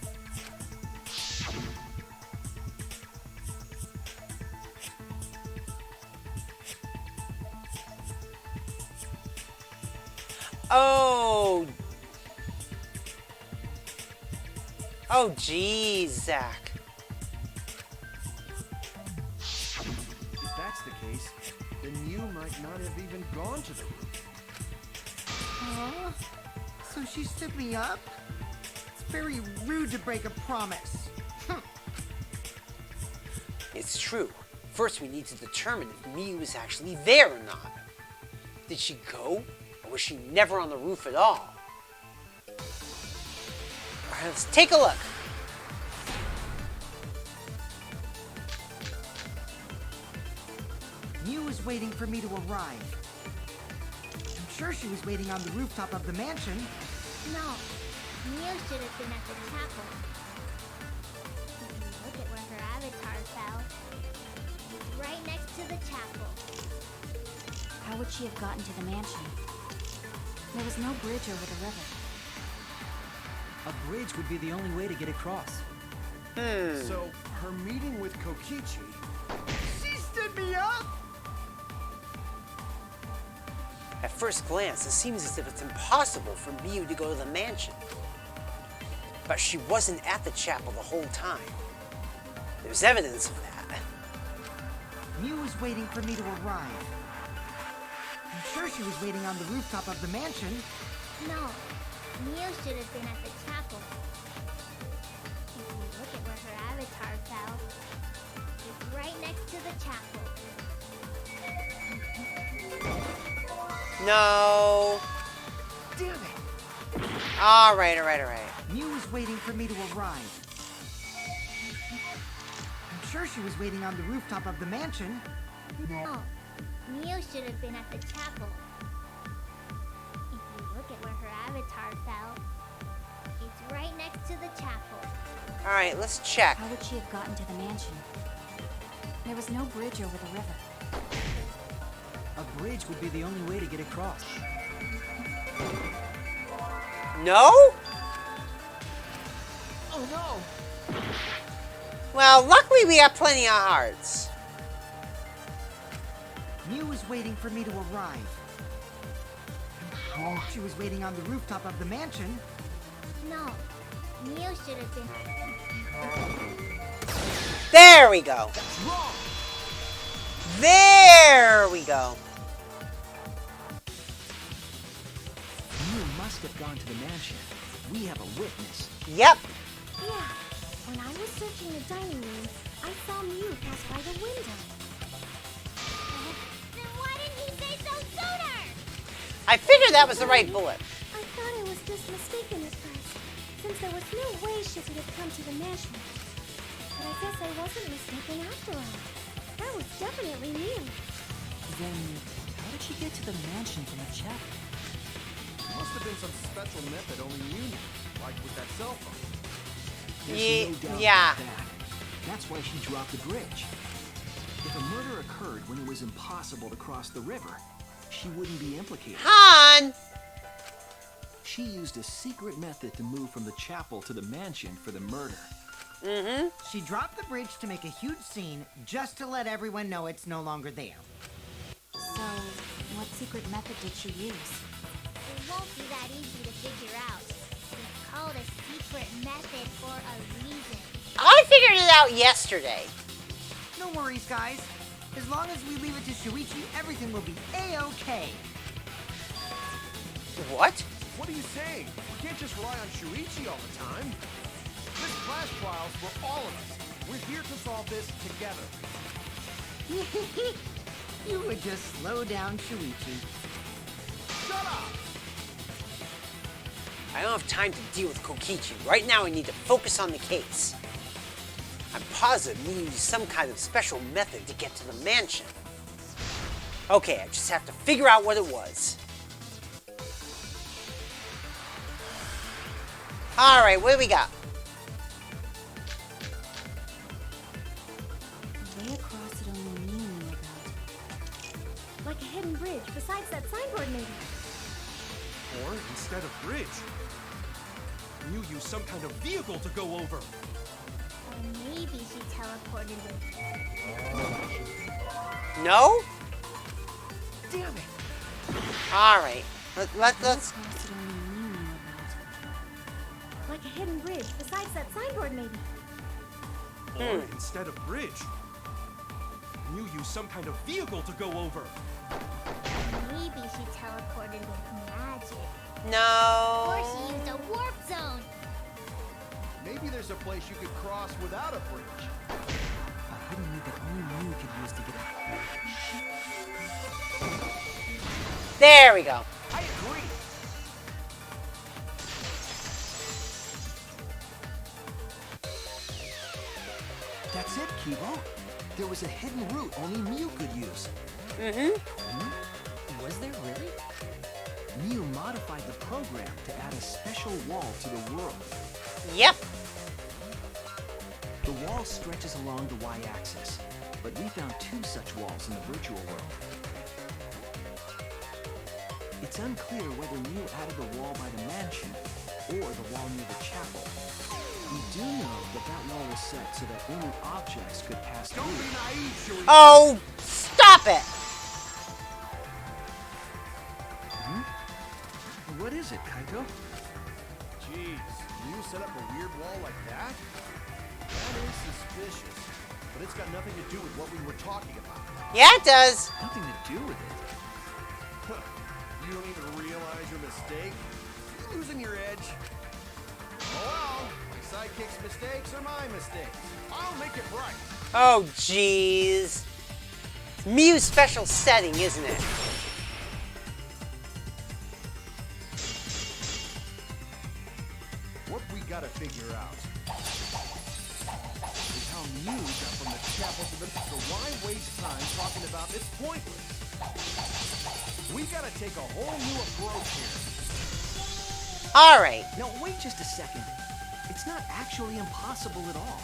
Oh. Oh, geez, Zach. If that's the case, then Mew might not have even gone to the roof. Aw, so she stood me up? It's very rude to break a promise. It's true. First, we need to determine if Mew is actually there or not. Did she go, or was she never on the roof at all? All right, let's take a look. Mew was waiting for me to arrive. I'm sure she was waiting on the rooftop of the mansion. No, Mew should have been at the chapel. If you look at where her avatar fell, it's right next to the chapel. How would she have gotten to the mansion? There was no bridge over the river. A bridge would be the only way to get across. So, her meeting with Kokichi... She stood me up! At first glance, it seems as if it's impossible for Mew to go to the mansion. But she wasn't at the chapel the whole time. There's evidence of that. Mew was waiting for me to arrive. I'm sure she was waiting on the rooftop of the mansion. No, Mew should have been at the chapel. If you look at where her avatar fell, it's right next to the chapel. No. Damn it! All right. Mew was waiting for me to arrive. I'm sure she was waiting on the rooftop of the mansion. No, Mew should have been at the chapel. If you look at where her avatar fell, it's right next to the chapel. All right, let's check. How would she have gotten to the mansion? There was no bridge over the river. A bridge would be the only way to get across. No? Oh no! Well, luckily we have plenty of hearts. Mew was waiting for me to arrive. I'm sure she was waiting on the rooftop of the mansion. No, Mew should have been. There we go. That's wrong! There we go. Mew must have gone to the mansion. We have a witness. Yep. Yeah, when I was searching the dining room, I saw Mew pass by the window. Then why didn't he say so sooner? I figured that was the right bullet. I thought I was just mistaken at first, since there was no way she could have come to the mansion. But I guess I wasn't mistaken after all. That was definitely Mew. Then, how did she get to the mansion from the chapel? Must have been some special method only you knew, like with that cell phone. There's no doubt Yeah. about that. That's why she dropped the bridge. If a murder occurred when it was impossible to cross the river, she wouldn't be implicated. Han! She used a secret method to move from the chapel to the mansion for the murder. Mm-hmm. She dropped the bridge to make a huge scene just to let everyone know it's no longer there. So, what secret method did she use? It won't be that easy to figure out. It's called a secret method for a reason. I figured it out yesterday. No worries, guys. As long as we leave it to Shuichi, everything will be A-OK. What? What are you saying? We can't just rely on Shuichi all the time. This class trial's for all of us. We're here to solve this together. You would just slow down Shuichi. Shut up! I don't have time to deal with Kokichi. Right now I need to focus on the case. I'm positive we use some kind of special method to get to the mansion. Okay, I just have to figure out what it was. Alright, what do we got? The way across it only Mew knew hidden bridge besides that signboard, maybe. Or instead of bridge, you use some kind of vehicle to go over. Or maybe she teleported with... No? Damn it! Alright. Let's... Cost only you knew about. Like a hidden bridge besides that signboard, maybe. Or instead of bridge, you use some kind of vehicle to go over. Maybe she teleported with magic. No. Or she used a warp zone. Maybe there's a place you could cross without a bridge. A hidden route that only you could use to get out. There we go. I agree. That's it, Kibo. There was a hidden route only Mew could use. Was there really? Mew modified the program to add a special wall to the world. Yep. The wall stretches along the y-axis, but we found 2 such walls in the virtual world. It's unclear whether Mew added the wall by the mansion or the wall near the chapel. We do know that that wall was set so that only objects could pass through. Don't be naive, Shuichi. Oh, stop it. What is it, Kaito? Jeez, you set up a weird wall like that? That is suspicious. But it's got nothing to do with what we were talking about. Yeah, it does. Nothing to do with it. You don't even realize your mistake? You're losing your edge. Oh well, my sidekick's mistakes are my mistakes. I'll make it right. Oh, jeez. It's Mew's special setting, isn't it? What we gotta figure out is how Mew got from the chapel to the... So why waste time talking about it's pointless? We gotta take a whole new approach here. All right. Now, wait just a second. It's not actually impossible at all.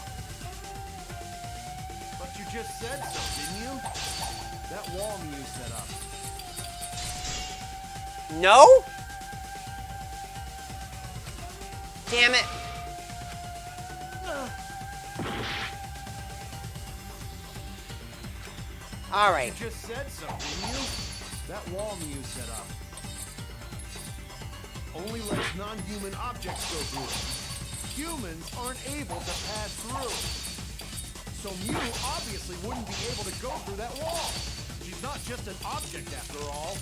But you just said so, didn't you? That wall Mew set up. No? Damn it. All right. You just said so, didn't you? That wall Mew set up only lets non-human objects go through it. Humans aren't able to pass through. So Mew obviously wouldn't be able to go through that wall. She's not just an object after all.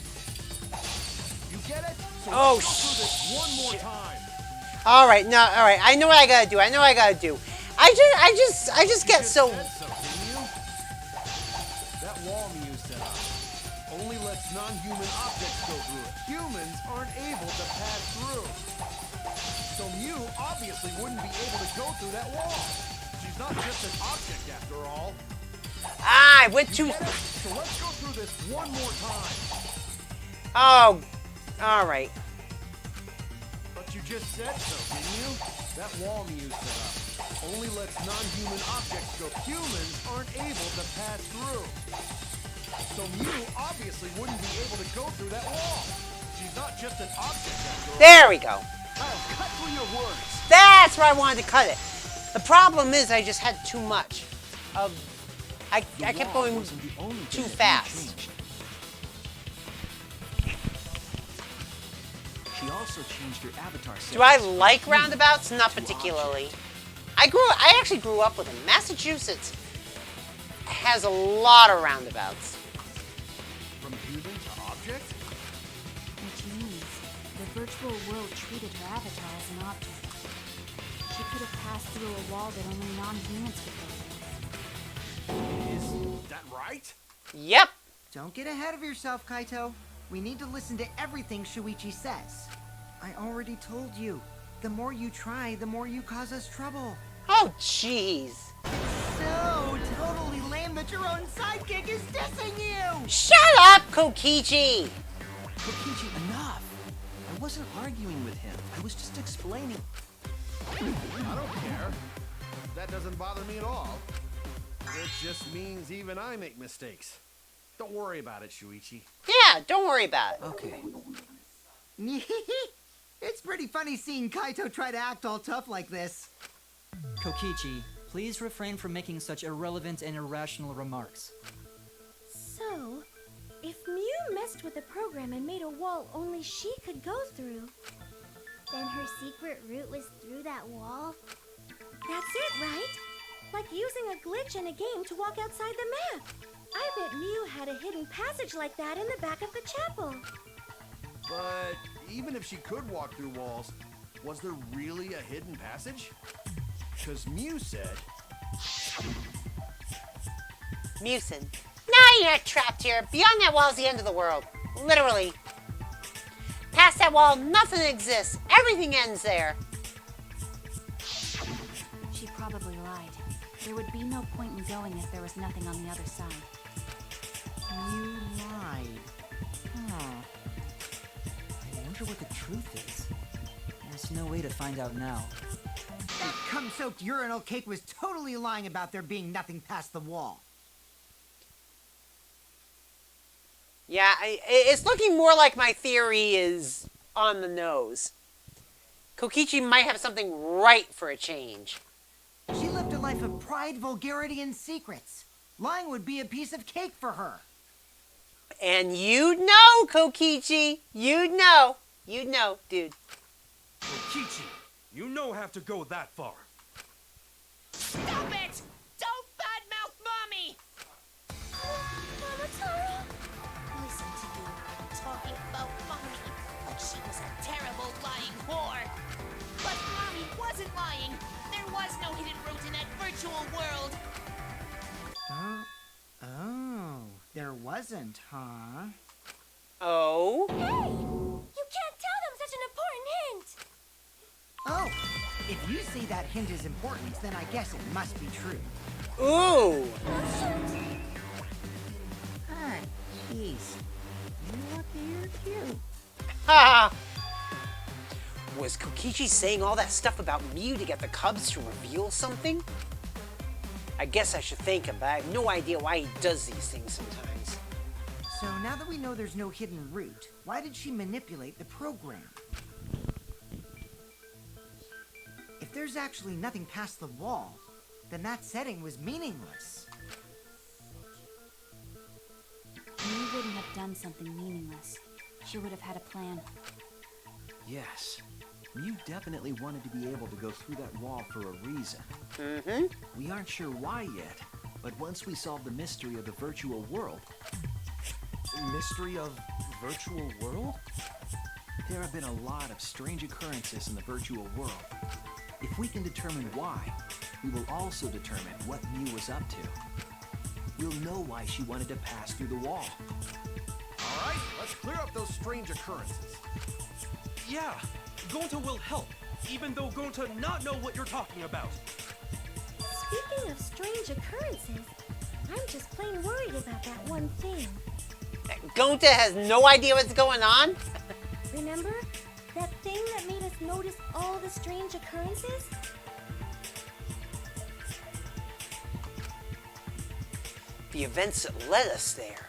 You get it? So Oh, let's go through this one more time. All right. No. All right. I know what I gotta do. I just get so. Said so, didn't you? That wall Mew set up only lets non-human objects go through it. Humans aren't able to pass through. So Mew obviously wouldn't be able to go through that wall. She's not just an object after all. Ah, I went too. Get it? So let's go through this one more time. Oh. All right. But you just said so, didn't you? That wall Mew set up only lets non-human objects go. Humans aren't able to pass through. So Mew obviously wouldn't be able to go through that wall. She's not just an object after all. There we go. Kyle, cut through your words. That's where I wanted to cut it. The problem is I just had too much of. I kept wall going wasn't the only too thing that Mew fast. changed. She also changed her avatar settings. Do I like roundabouts? Not particularly. I actually grew up with them. Massachusetts has a lot of roundabouts. From human to object? Which means the virtual world treated her avatar as an object. She could have passed through a wall that only non-humans could go through. Is that right? Yep. Don't get ahead of yourself, Kaito. We need to listen to everything Shuichi says. I already told you. The more you try, the more you cause us trouble. Oh, jeez. So totally lame that your own sidekick is dissing you! Shut up, Kokichi. Kokichi, enough! I wasn't arguing with him. I was just explaining. I don't care. That doesn't bother me at all. It just means even I make mistakes. Don't worry about it, Shuichi. Yeah, don't worry about it. Okay. It's pretty funny seeing Kaito try to act all tough like this. Kokichi, please refrain from making such irrelevant and irrational remarks. So, if Mew messed with the program and made a wall only she could go through, Then her secret route was through that wall? that's it, right? Like using a glitch in a game to walk outside the map. I bet Mew had a hidden passage like that in the back of the chapel. But even if she could walk through walls, was there really a hidden passage? Because Mew said... Musin. No, you're not trapped here. Beyond that wall is the end of the world. Literally. Past that wall, nothing exists. Everything ends there. She probably lied. There would be no point in going if there was nothing on the other side. You lied. Huh. I wonder what the truth is. There's no way to find out now. That cum-soaked urinal cake was totally lying about there being nothing past the wall. Yeah, it's looking more like my theory is on the nose. Kokichi might have something right for a change. She lived a life of pride, vulgarity, and secrets. Lying would be a piece of cake for her. And you'd know, Kokichi. You'd know. You'd know, dude. Kokichi, you know have to go that far. Stop it! Don't badmouth Mommy! Mama Taro? Listen to you, talking about Mommy like she was a terrible lying whore. But Mommy wasn't lying. There was no hidden route in that virtual world. Oh, there wasn't, huh? Oh? Hey! You can't tell them such an important hint! Oh, if you say that hint is important, then I guess it must be true. Ooh! Ah, jeez. You're lucky you're cute. Ha! Was Kokichi saying all that stuff about Mew to get the Cubs to reveal something? I guess I should thank him, but I have no idea why he does these things sometimes. So now that we know there's no hidden route, why did she manipulate the program? If there's actually nothing past the wall, then that setting was meaningless. Mew wouldn't have done something meaningless. She would have had a plan. Yes. Mew definitely wanted to be able to go through that wall for a reason. Mm-hmm. We aren't sure why yet, but once we solve the mystery of the virtual world, Mystery of virtual world? there have been a lot of strange occurrences in the virtual world. If we can determine why, we will also determine what Mew was up to. We'll know why she wanted to pass through the wall. All right, let's clear up those strange occurrences. Yeah, Gonta will help, even though Gonta not know what you're talking about. Speaking of strange occurrences, I'm just plain worried about that one thing. Gonta has no idea what's going on? Remember? That thing that made us notice all the strange occurrences? The events that led us there.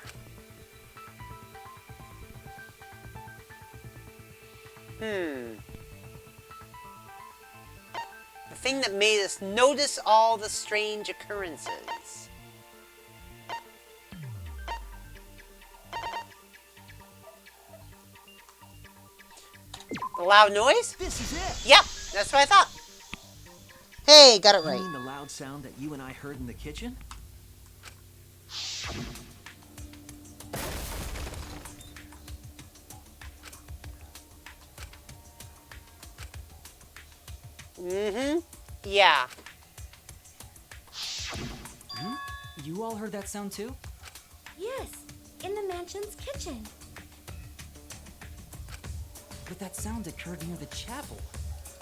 The thing that made us notice all the strange occurrences. The loud noise? This is it! Yep, that's what I thought. Hey, got it You right. mean the loud sound that you and I heard in the kitchen? Mm-hmm. Yeah. You all heard that sound too? Yes, in the mansion's kitchen. But that sound occurred near the chapel.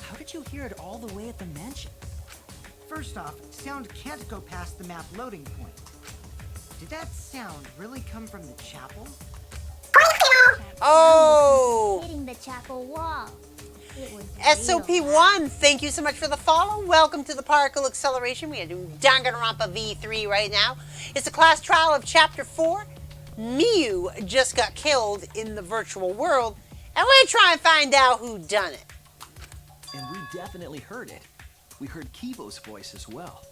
How did you hear it all the way at the mansion? First off, sound can't go past the map loading point. Did that sound really come from the chapel? Oh! Hitting the chapel wall. It was SOP1, thank you so much for the follow. Welcome to the Particle Acceleration. We are doing Danganronpa V3 right now. It's a class trial of Chapter 4. Mew just got killed in the virtual world, and we're trying to find out who done it. And we definitely heard it. We heard Kibo's voice as well.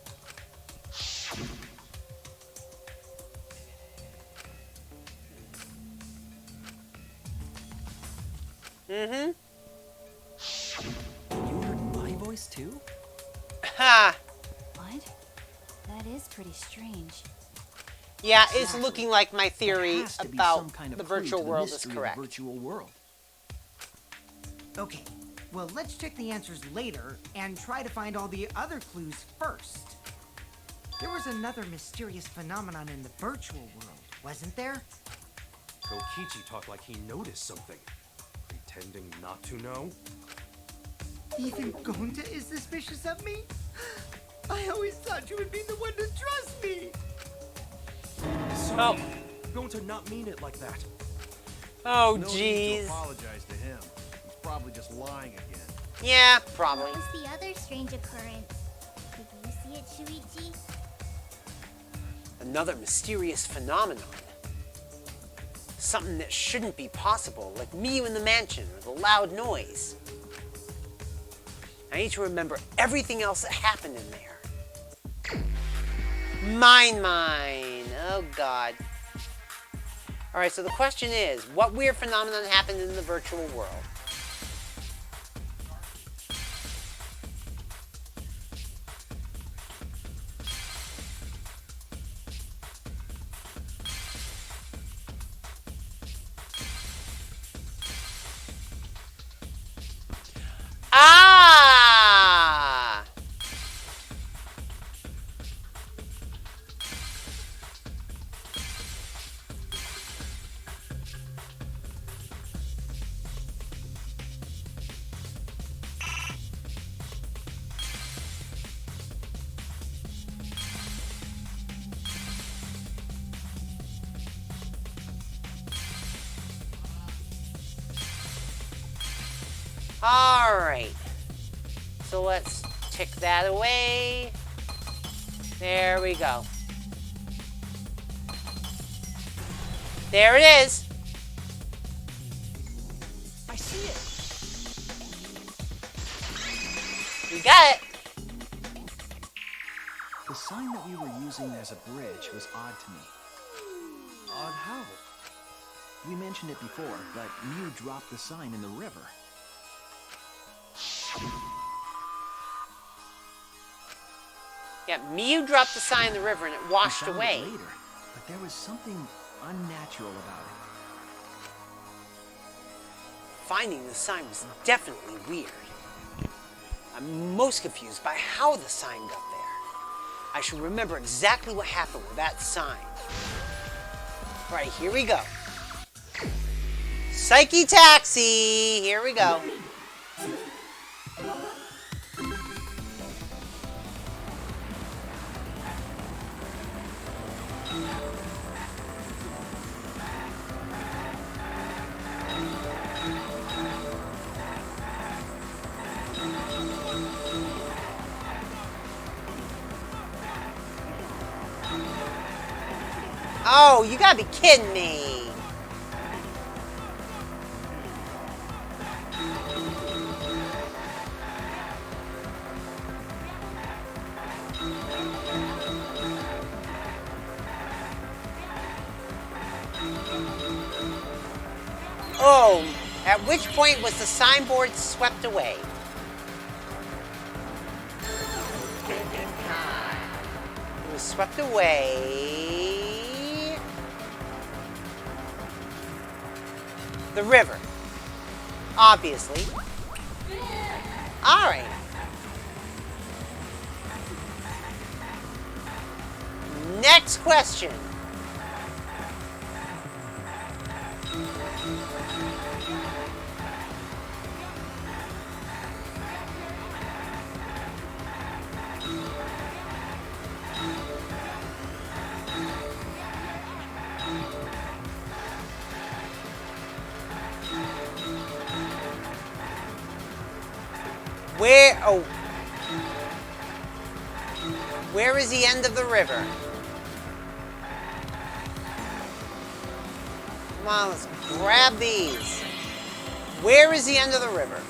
Mm-hmm. You heard my voice too? Ha! What? That is pretty strange. Yeah, it's Exactly. looking like my There theory has to be about some kind of the clue virtual to the world is mystery of the correct. virtual world. Okay, well, let's check the answers later and try to find all the other clues first. There was another mysterious phenomenon in the virtual world, wasn't there? Kokichi talked like he noticed something. Pretending not to know? Even Gonta is suspicious of me? I always thought you would be the one to trust me! Sorry. Going to not mean it like that. Oh, No need jeez. to apologize to him. He's probably just lying again. Yeah, probably. What was the other strange occurrence? Did you see it, Shuichi? Another mysterious phenomenon. Something that shouldn't be possible, like Mew in the mansion or the loud noise. I need to remember everything else that happened in there. Mine. Oh, God. Alright, so the question is, what weird phenomenon happened in the virtual world? Ah! Alright. So let's tick that away. There we go. There it is. I see it! We got it. The sign that we were using as a bridge was odd to me. Odd how? We mentioned it before, but Mew dropped the sign in the river. Yeah, Mew dropped the sign in the river and it washed We found away. it later, but there was something unnatural about it. Finding the sign was definitely weird. I'm most confused by how the sign got there. I should remember exactly what happened with that sign. Alright, here we go. Psyche Taxi! Here we go. Oh, you gotta be kidding me. Oh, at which point was the signboard swept away? It was swept away. The river. Obviously. Alright. Next question. Where is the end of the river? Come on, let's grab these. Where is the end of the river?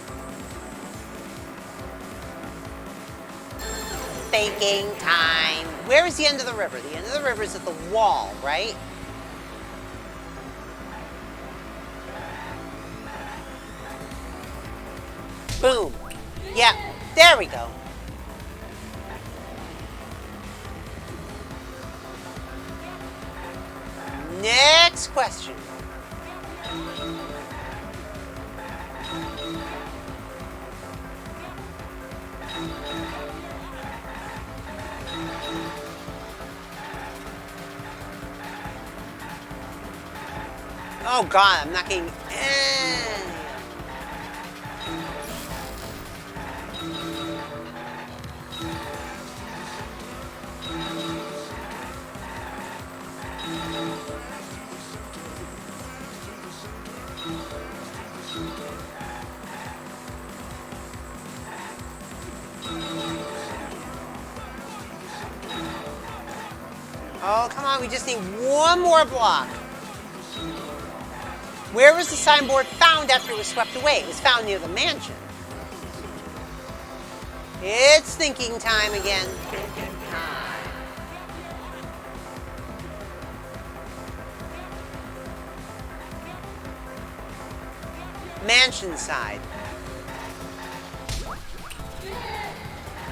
Thinking time. Where is the end of the river? The end of the river is at the wall, right? Boom. Yeah, there we go. Next question. Oh God, I'm not getting any. Oh, come on, we just need one more block. Where was the signboard found after it was swept away? It was found near the mansion. It's thinking time again. Mansion side.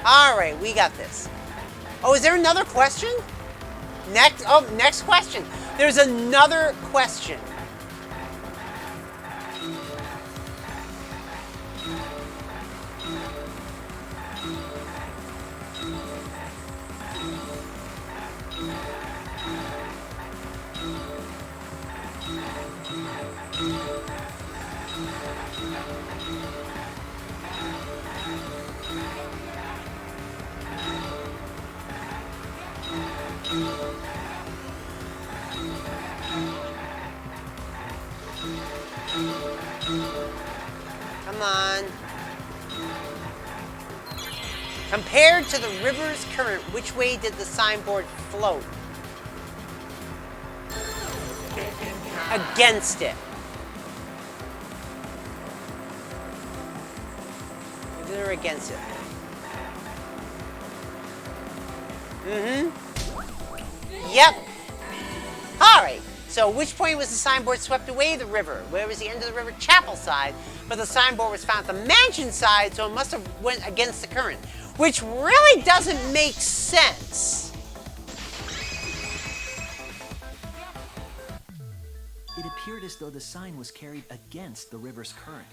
All right, we got this. Oh, is there another question? Next question. There's another question. Come on. Compared to the river's current, which way did the signboard float? Against it. With it or against it? Yep. Alright. So which point was the signboard swept away? The river. Where was the end of the river? Chapel side. But the signboard was found at the mansion side, so it must have went against the current. Which really doesn't make sense. It appeared as though the sign was carried against the river's current.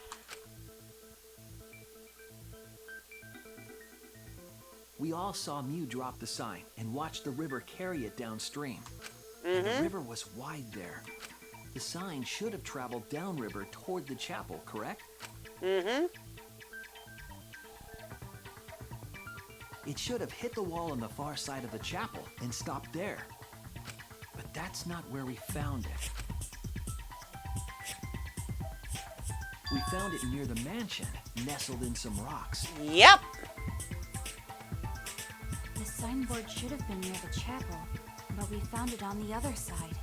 We all saw Mew drop the sign and watched the river carry it downstream. The river was wide there. The sign should have traveled downriver toward the chapel, correct? It should have hit the wall on the far side of the chapel and stopped there. But that's not where we found it. We found it near the mansion, nestled in some rocks. Yep. The signboard should have been near the chapel, but we found it on the other side.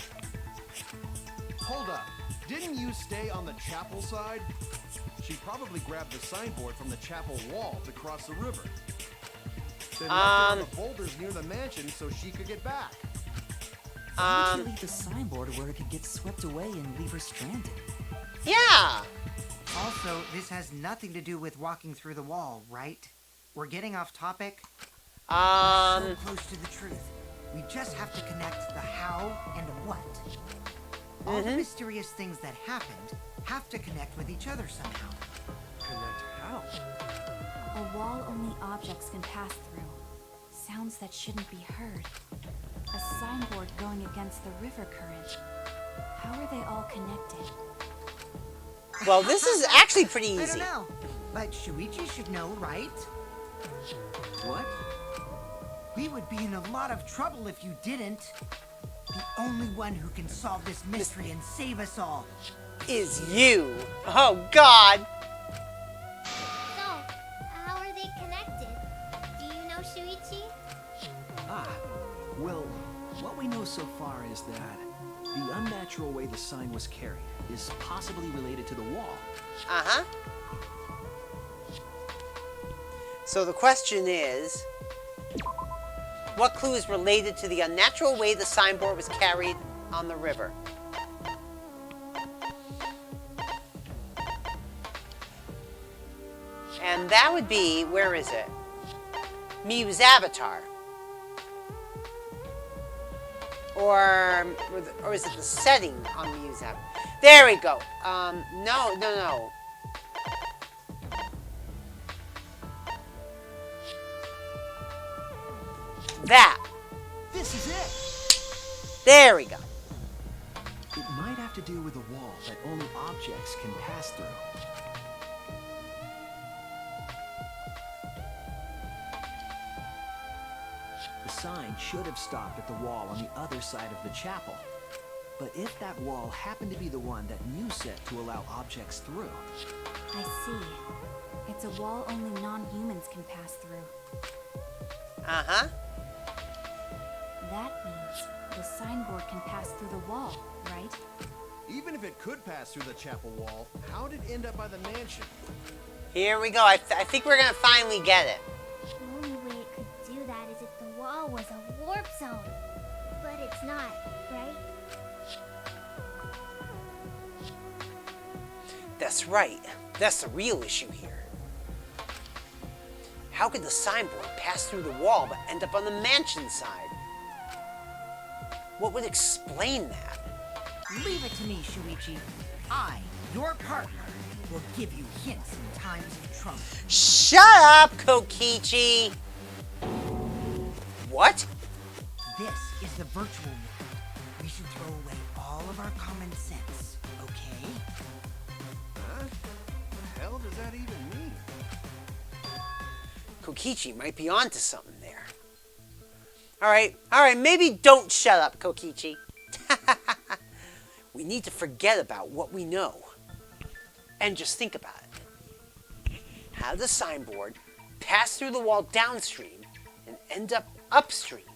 Hold up. Didn't you stay on the chapel side? She probably grabbed the signboard from the chapel wall to cross the river. Then left it on the boulders near the mansion so she could get back. Why would she leave the signboard where it could get swept away and leave her stranded? Yeah. Also, this has nothing to do with walking through the wall, right? We're getting off topic. So close to the truth. We just have to connect the how and the what. All the mysterious things that happened have to connect with each other somehow. Connect how? A wall only objects can pass through. Sounds that shouldn't be heard. A signboard going against the river current. How are they all connected? Well, this is actually pretty I easy. don't know, but Shuichi should know, right? What? We would be in a lot of trouble if you didn't. The only one who can solve this mystery and save us all Is you. Oh, God. So, how are they connected? Do you know, Shuichi? Well, what we know so far is that The unnatural way the sign was carried is possibly related to the wall. Uh-huh. So the question is, what clue is related to the unnatural way the signboard was carried on the river? And that would be, where is it? Miu's avatar. Or is it the setting on Miu's avatar? There we go. No. That. This is it! There we go. It might have to do with a wall that only objects can pass through. The sign should have stopped at the wall on the other side of the chapel. But if that wall happened to be the one that Mew set to allow objects through... I see. It's a wall only non-humans can pass through. Uh-huh. That means the signboard can pass through the wall, right? Even if it could pass through the chapel wall, how did it end up by the mansion? Here we go. I think we're going to finally get it. The only way it could do that is if the wall was a warp zone. But it's not, right? That's right. That's the real issue here. How could the signboard pass through the wall but end up on the mansion side? What would explain that? Leave it to me, Shuichi. I, your partner, will give you hints in times of trouble. Shut up, Kokichi! What? This is the virtual world. We should throw away all of our common sense, okay? Huh? What the hell does that even mean? Kokichi might be onto something there. Alright, maybe don't shut up, Kokichi. We need to forget about what we know. And just think about it. How does the signboard pass through the wall downstream and end up upstream?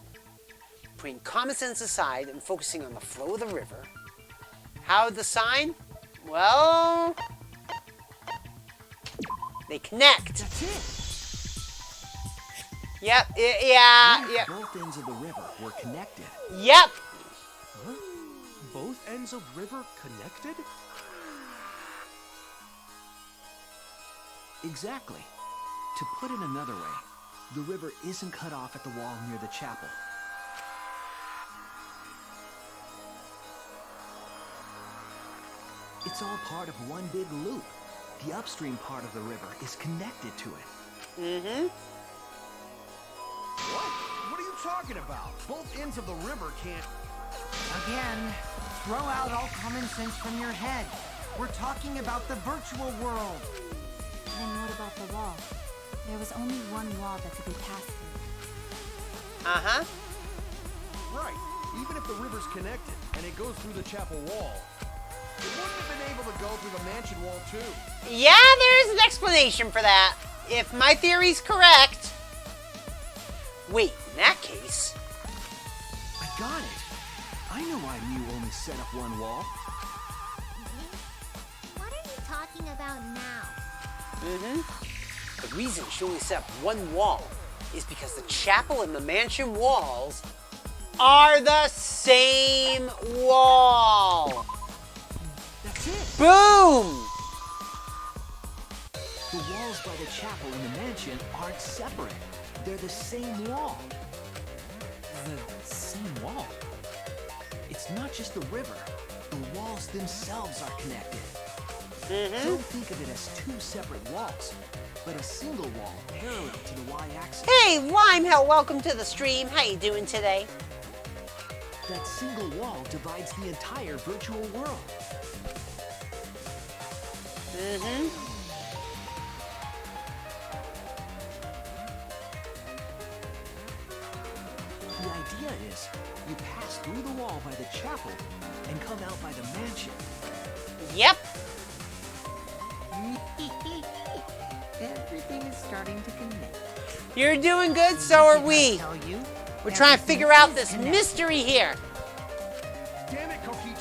Putting common sense aside and focusing on the flow of the river. How the sign? Well... they connect. That's it! Yep, yeah. Both ends of the river were connected. Yep. Huh? Both ends of river connected? Exactly. To put it another way, the river isn't cut off at the wall near the chapel. It's all part of one big loop. The upstream part of the river is connected to it. Mm-hmm. What? What are you talking about? Both ends of the river can't... Again, throw out all common sense from your head. We're talking about the virtual world. Then what about the wall? There was only one wall that could be passed through. Uh-huh. Right. Even if the river's connected and it goes through the chapel wall, it wouldn't have been able to go through the mansion wall too. Yeah, there's an explanation for that. If my theory's correct. Wait, in that case... I got it. I know why Mew only set up one wall. What are you talking about now? Mm-hmm. The reason she only set up one wall is because the chapel and the mansion walls are the same wall. That's it. Boom! The walls by the chapel and the mansion aren't separate. They're the same wall. The same wall? It's not just the river. The walls themselves are connected. Mm-hmm. Don't think of it as two separate walls, but a single wall parallel to the y-axis. Hey, Limehell, welcome to the stream. How you doing today? That single wall divides the entire virtual world. Mm-hmm. The idea is, you pass through the wall by the chapel and come out by the mansion. Yep. Everything is starting to connect. You're doing good, so are we. Tell you, We're trying to figure out this mystery here. Damn it, Kokichi!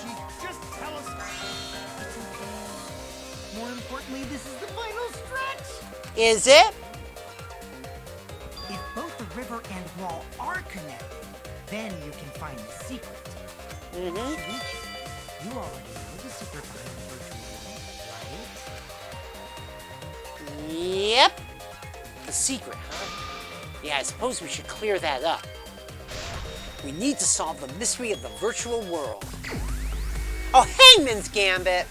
Is it? If both the river and wall are connected, then you can find the secret. Mm-hmm. Shuichi, you already know the secret behind the virtual world, right? Yep. The secret, huh? Yeah, I suppose we should clear that up. We need to solve the mystery of the virtual world. Oh, Hangman's Gambit!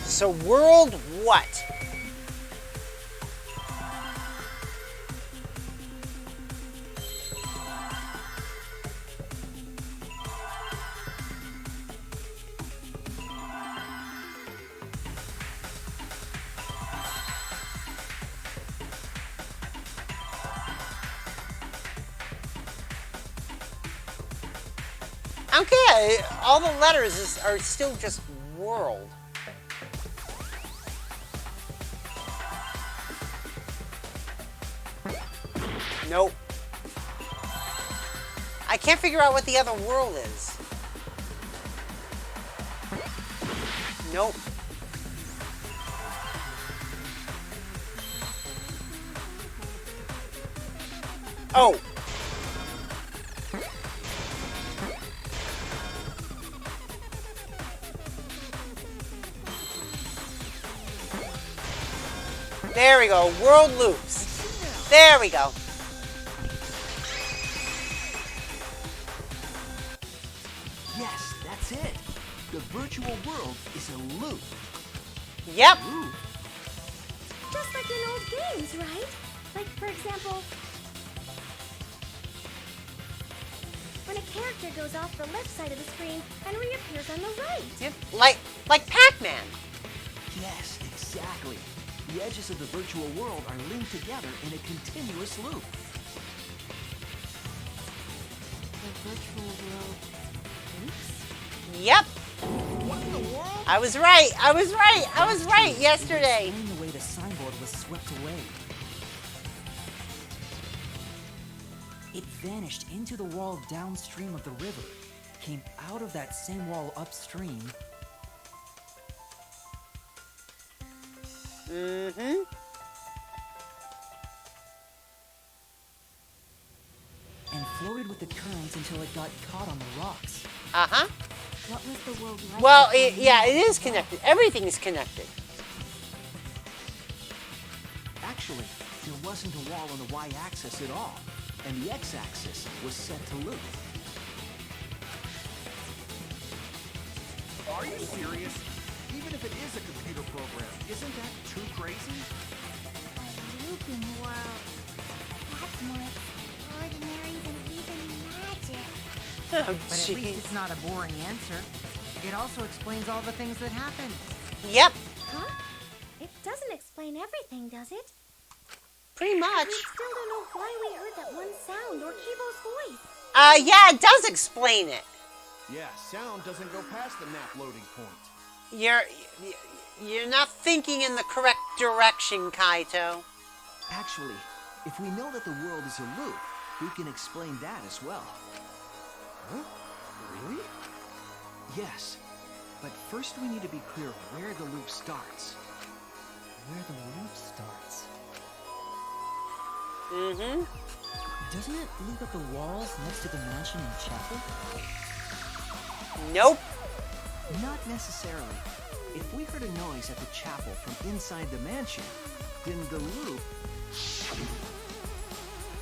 So world what? Okay, all the letters are still just world. Nope. I can't figure out what the other world is. Nope. Oh. There we go. World loops. There we go. Yes, that's it. The virtual world is a loop. Yep. Loop? Just like in old games, right? Like, for example, when a character goes off the left side of the screen and reappears on the right. Yep. Like Pac-Man. Yes, exactly. The edges of the virtual world are linked together in a continuous loop. The virtual world loops? Yep. What in the world? I was right. I was right. I was right yesterday. Explain the way the signboard was swept away. It vanished into the wall downstream of the river, came out of that same wall upstream, Mm-hmm. and floated with the currents until it got caught on the rocks. Uh-huh. What was the world like? Well, before yeah, it is connected. Everything is connected. Actually, there wasn't a wall on the y-axis at all, and the x-axis was set to loop. Are you serious? Even if it is a computer program, isn't that too crazy? A looping world. That's more extraordinary than even magic. Oh, But at least jeez. it's not a boring answer. It also explains all the things that happen. Yep. Huh? It doesn't explain everything, does it? Pretty much. We still don't know why we heard that one sound or Kibo's voice. Yeah, it does explain it. Yeah, sound doesn't go past the map loading point. You're not thinking in the correct direction, Kaito. Actually, if we know that the world is a loop, we can explain that as well. Huh? Really? Yes, but first we need to be clear where the loop starts. Where the loop starts. Mm-hmm. Doesn't it loop at the walls next to the mansion and chapel? Nope. Not necessarily. If we heard a noise at the chapel from inside the mansion, then the loop...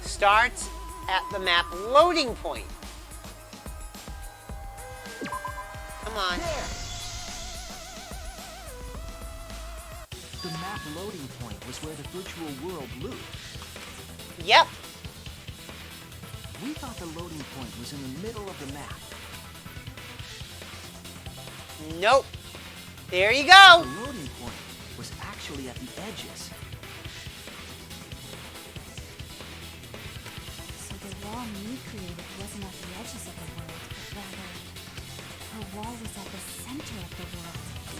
Starts at the map loading point. Come on. There! The map loading point was where the virtual world looped. Yep. We thought the loading point was in the middle of the map. Nope. There you The go. loading point was actually at the edges. So wall Mew created wasn't at the edges of the world, but rather, her wall was at the center of the world.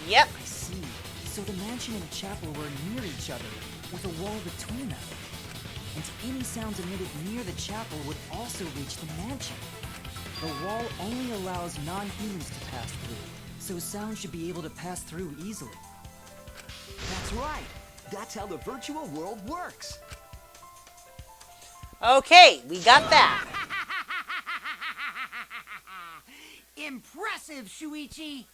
Yep. I see. So the mansion and chapel were near each other, with a wall between them. And any sounds emitted near the chapel would also reach the mansion. The wall only allows non-humans to pass through, so sound should be able to pass through easily. That's right. That's how the virtual world works. Okay, we got that. Impressive, Shuichi!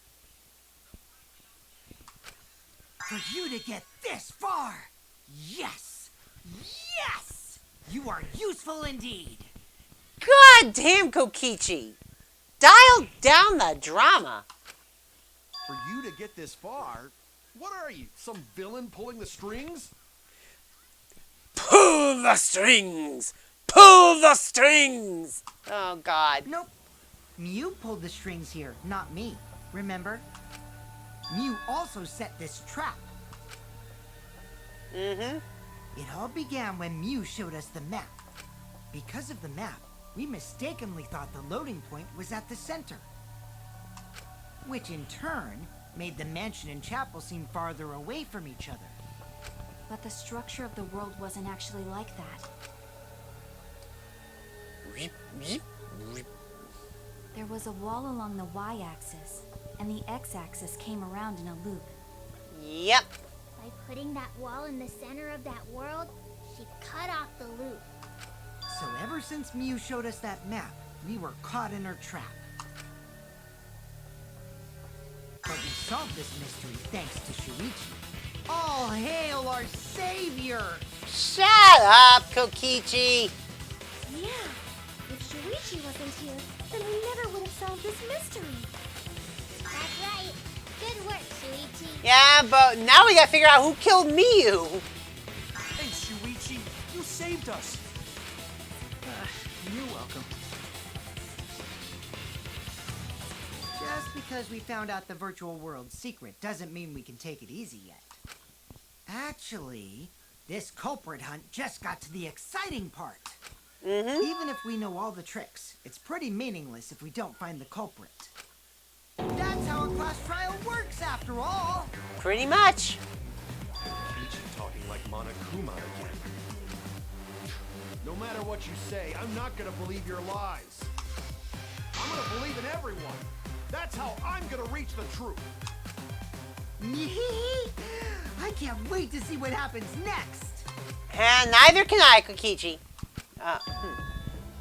For you to get this far! Yes! Yes! You are useful indeed! God damn, Kokichi. Dial down the drama. For you to get this far? What are you, some villain pulling the strings? Pull the strings! Pull the strings! Oh, God. Nope. Mew pulled the strings here, not me. Remember? Mew also set this trap. Mm-hmm. It all began when Mew showed us the map. Because of the map, we mistakenly thought the loading point was at the center. Which in turn made the mansion and chapel seem farther away from each other. But the structure of the world wasn't actually like that. There was a wall along the y-axis, and the x-axis came around in a loop. Yep. By putting that wall in the center of that world, she cut off the loop. So ever since Mew showed us that map, we were caught in her trap. But we solved this mystery thanks to Shuichi. All hail our savior! Shut up, Kokichi. Yeah, if Shuichi wasn't here, then we never would have solved this mystery. That's right. Good work, Shuichi. Yeah, but now we gotta figure out who killed Miyu. Thanks, Shuichi. You saved us. You're welcome. Just because we found out the virtual world's secret doesn't mean we can take it easy yet. Actually, this culprit hunt just got to the exciting part. Mm-hmm. Even if we know all the tricks, it's pretty meaningless if we don't find the culprit. That's how a class trial works, after all! Pretty much. Kokichi talking like Monokuma again. No matter what you say, I'm not gonna believe your lies. I'm gonna believe in everyone. That's how I'm gonna reach the truth. I can't wait to see what happens next! And neither can I, Kokichi.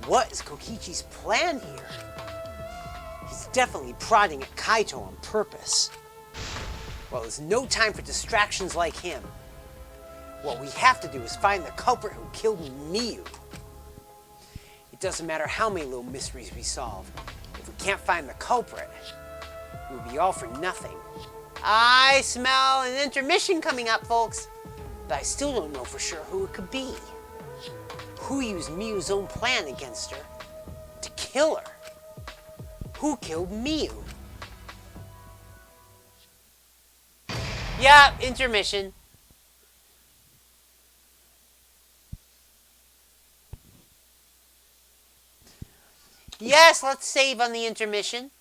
What is Kokichi's plan here? He's definitely prodding at Kaito on purpose. Well, there's no time for distractions like him. What we have to do is find the culprit who killed Miyu. It doesn't matter how many little mysteries we solve. If we can't find the culprit, we'll be all for nothing. I smell an intermission coming up, folks. But I still don't know for sure who it could be. Who used Miyu's own plan against her to kill her? Who killed Miyu? Yeah, intermission. Yes, let's save on the intermission.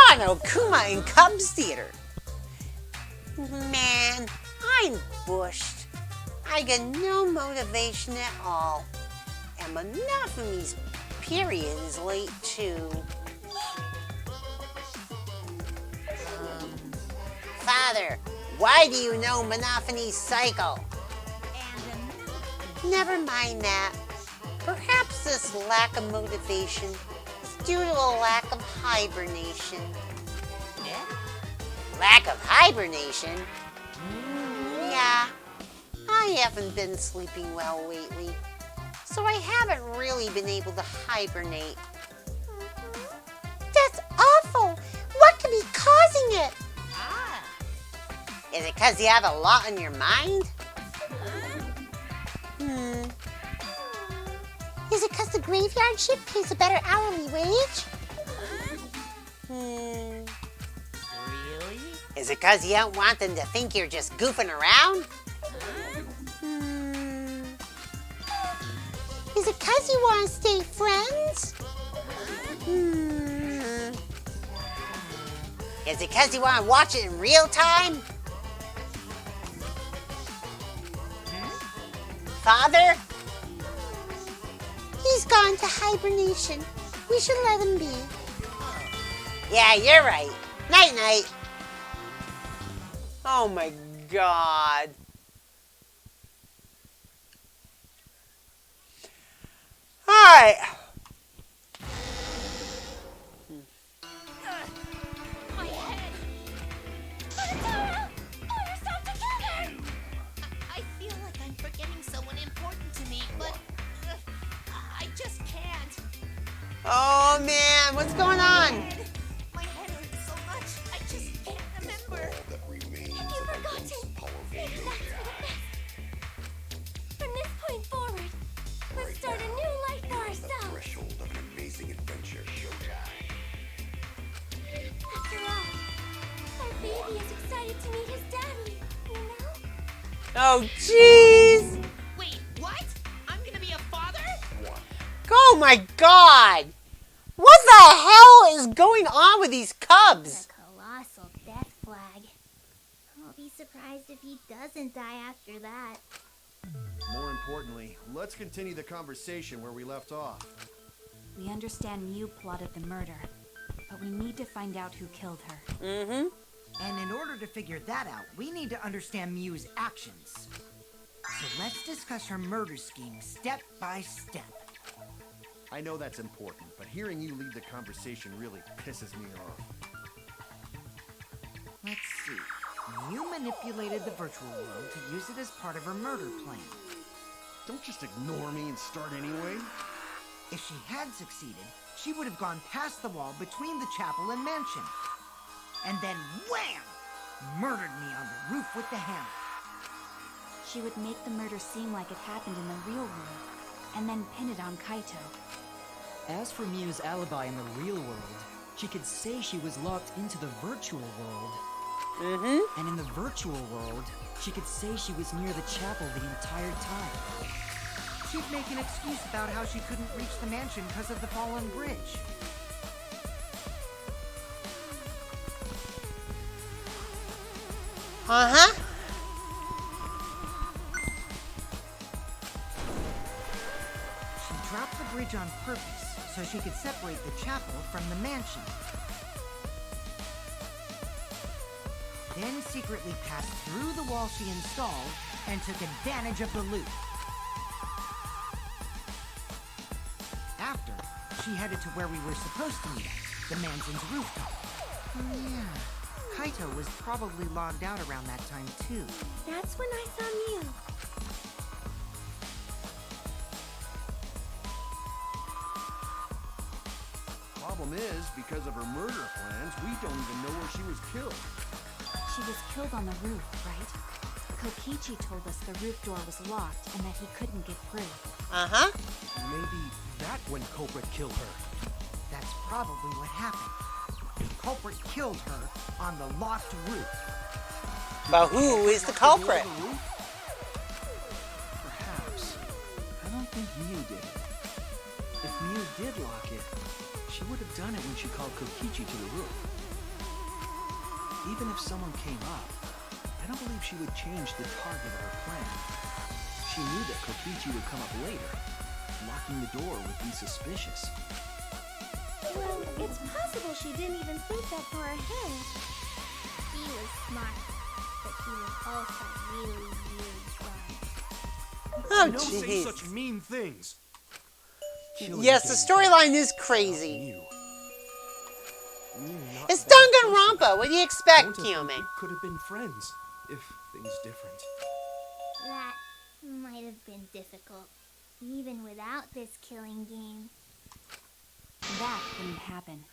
Monokuma in Cubs Theater. Man, I'm bushed. I got no motivation at all. And Monofumi's period is late too. Father, why do you know Monofumi's cycle? Never mind that. Perhaps this lack of motivation is due to a lack of hibernation. Lack of hibernation? Yeah, I haven't been sleeping well lately, so I haven't really been able to hibernate. That's awful! What could be causing it? Is it because you have a lot on your mind? Is it because the graveyard shift pays a better hourly wage? Hmm. Really? Is it because you don't want them to think you're just goofing around? Is it because you want to stay friends? Is it because you want to watch it in real time? Father? He's gone to hibernation. We should let him be. Yeah, you're right. Night-night. Oh my God. Alright. My head! Pull yourself together! I feel like I'm forgetting someone important to me, but I just can't. Oh man, what's going on? My head hurts so much, I just can't remember. You've forgotten. Maybe that's for the best. From this point forward, let's start a new life for ourselves. Threshold of an amazing adventure showtime. After all, our baby is excited to meet his daddy, you know? Oh jeez. Wait, what? I'm gonna be a father? Oh my God. What the hell is going on with these cubs? The colossal death flag. I'll be surprised if he doesn't die after that. More importantly, let's continue the conversation where we left off. We understand Mew plotted the murder, but we need to find out who killed her. Mm-hmm. And in order to figure that out, we need to understand Mew's actions. So let's discuss her murder scheme step by step. I know that's important, but hearing you lead the conversation really pisses me off. Let's see. Mew manipulated the virtual world to use it as part of her murder plan. Don't just ignore me and start anyway. If she had succeeded, she would have gone past the wall between the chapel and mansion. And then wham! Murdered me on the roof with the hammer. She would make the murder seem like it happened in the real world, and then pin it on Kaito. As for Mew's alibi in the real world, she could say she was locked into the virtual world. Mm-hmm. And in the virtual world, she could say she was near the chapel the entire time. She'd make an excuse about how she couldn't reach the mansion because of the fallen bridge. Uh-huh. She dropped the bridge on purpose so she could separate the chapel from the mansion. Then secretly passed through the wall she installed and took advantage of the loop. After, she headed to where we were supposed to meet at, the mansion's rooftop. Oh yeah, Kaito was probably logged out around that time too. That's when I saw Mew. Problem is, because of her murder plans, we don't even know where she was killed. She was killed on the roof, right? Kokichi told us the roof door was locked and that he couldn't get through. Uh-huh. Maybe that's when Culprit killed her. That's probably what happened. Culprit killed her on the locked roof. But who is the culprit? Perhaps. I don't think Mew did it. If Mew did lock it, she would have done it when she called Kokichi to the roof. Even if someone came up, I don't believe she would change the target of her plan. She knew that Kokichi would come up later. Locking the door would be suspicious. Well, it's possible she didn't even think that far ahead. He was smart, but he was also really, really smart. Oh, Don't say jeez. such mean things. Yes, the storyline is crazy. Mew. Mew not It's that person. Danganronpa. What do you expect, Don't you think Kiyome? we could have been friends if things different. That might have been difficult, even without this killing game. That couldn't happen.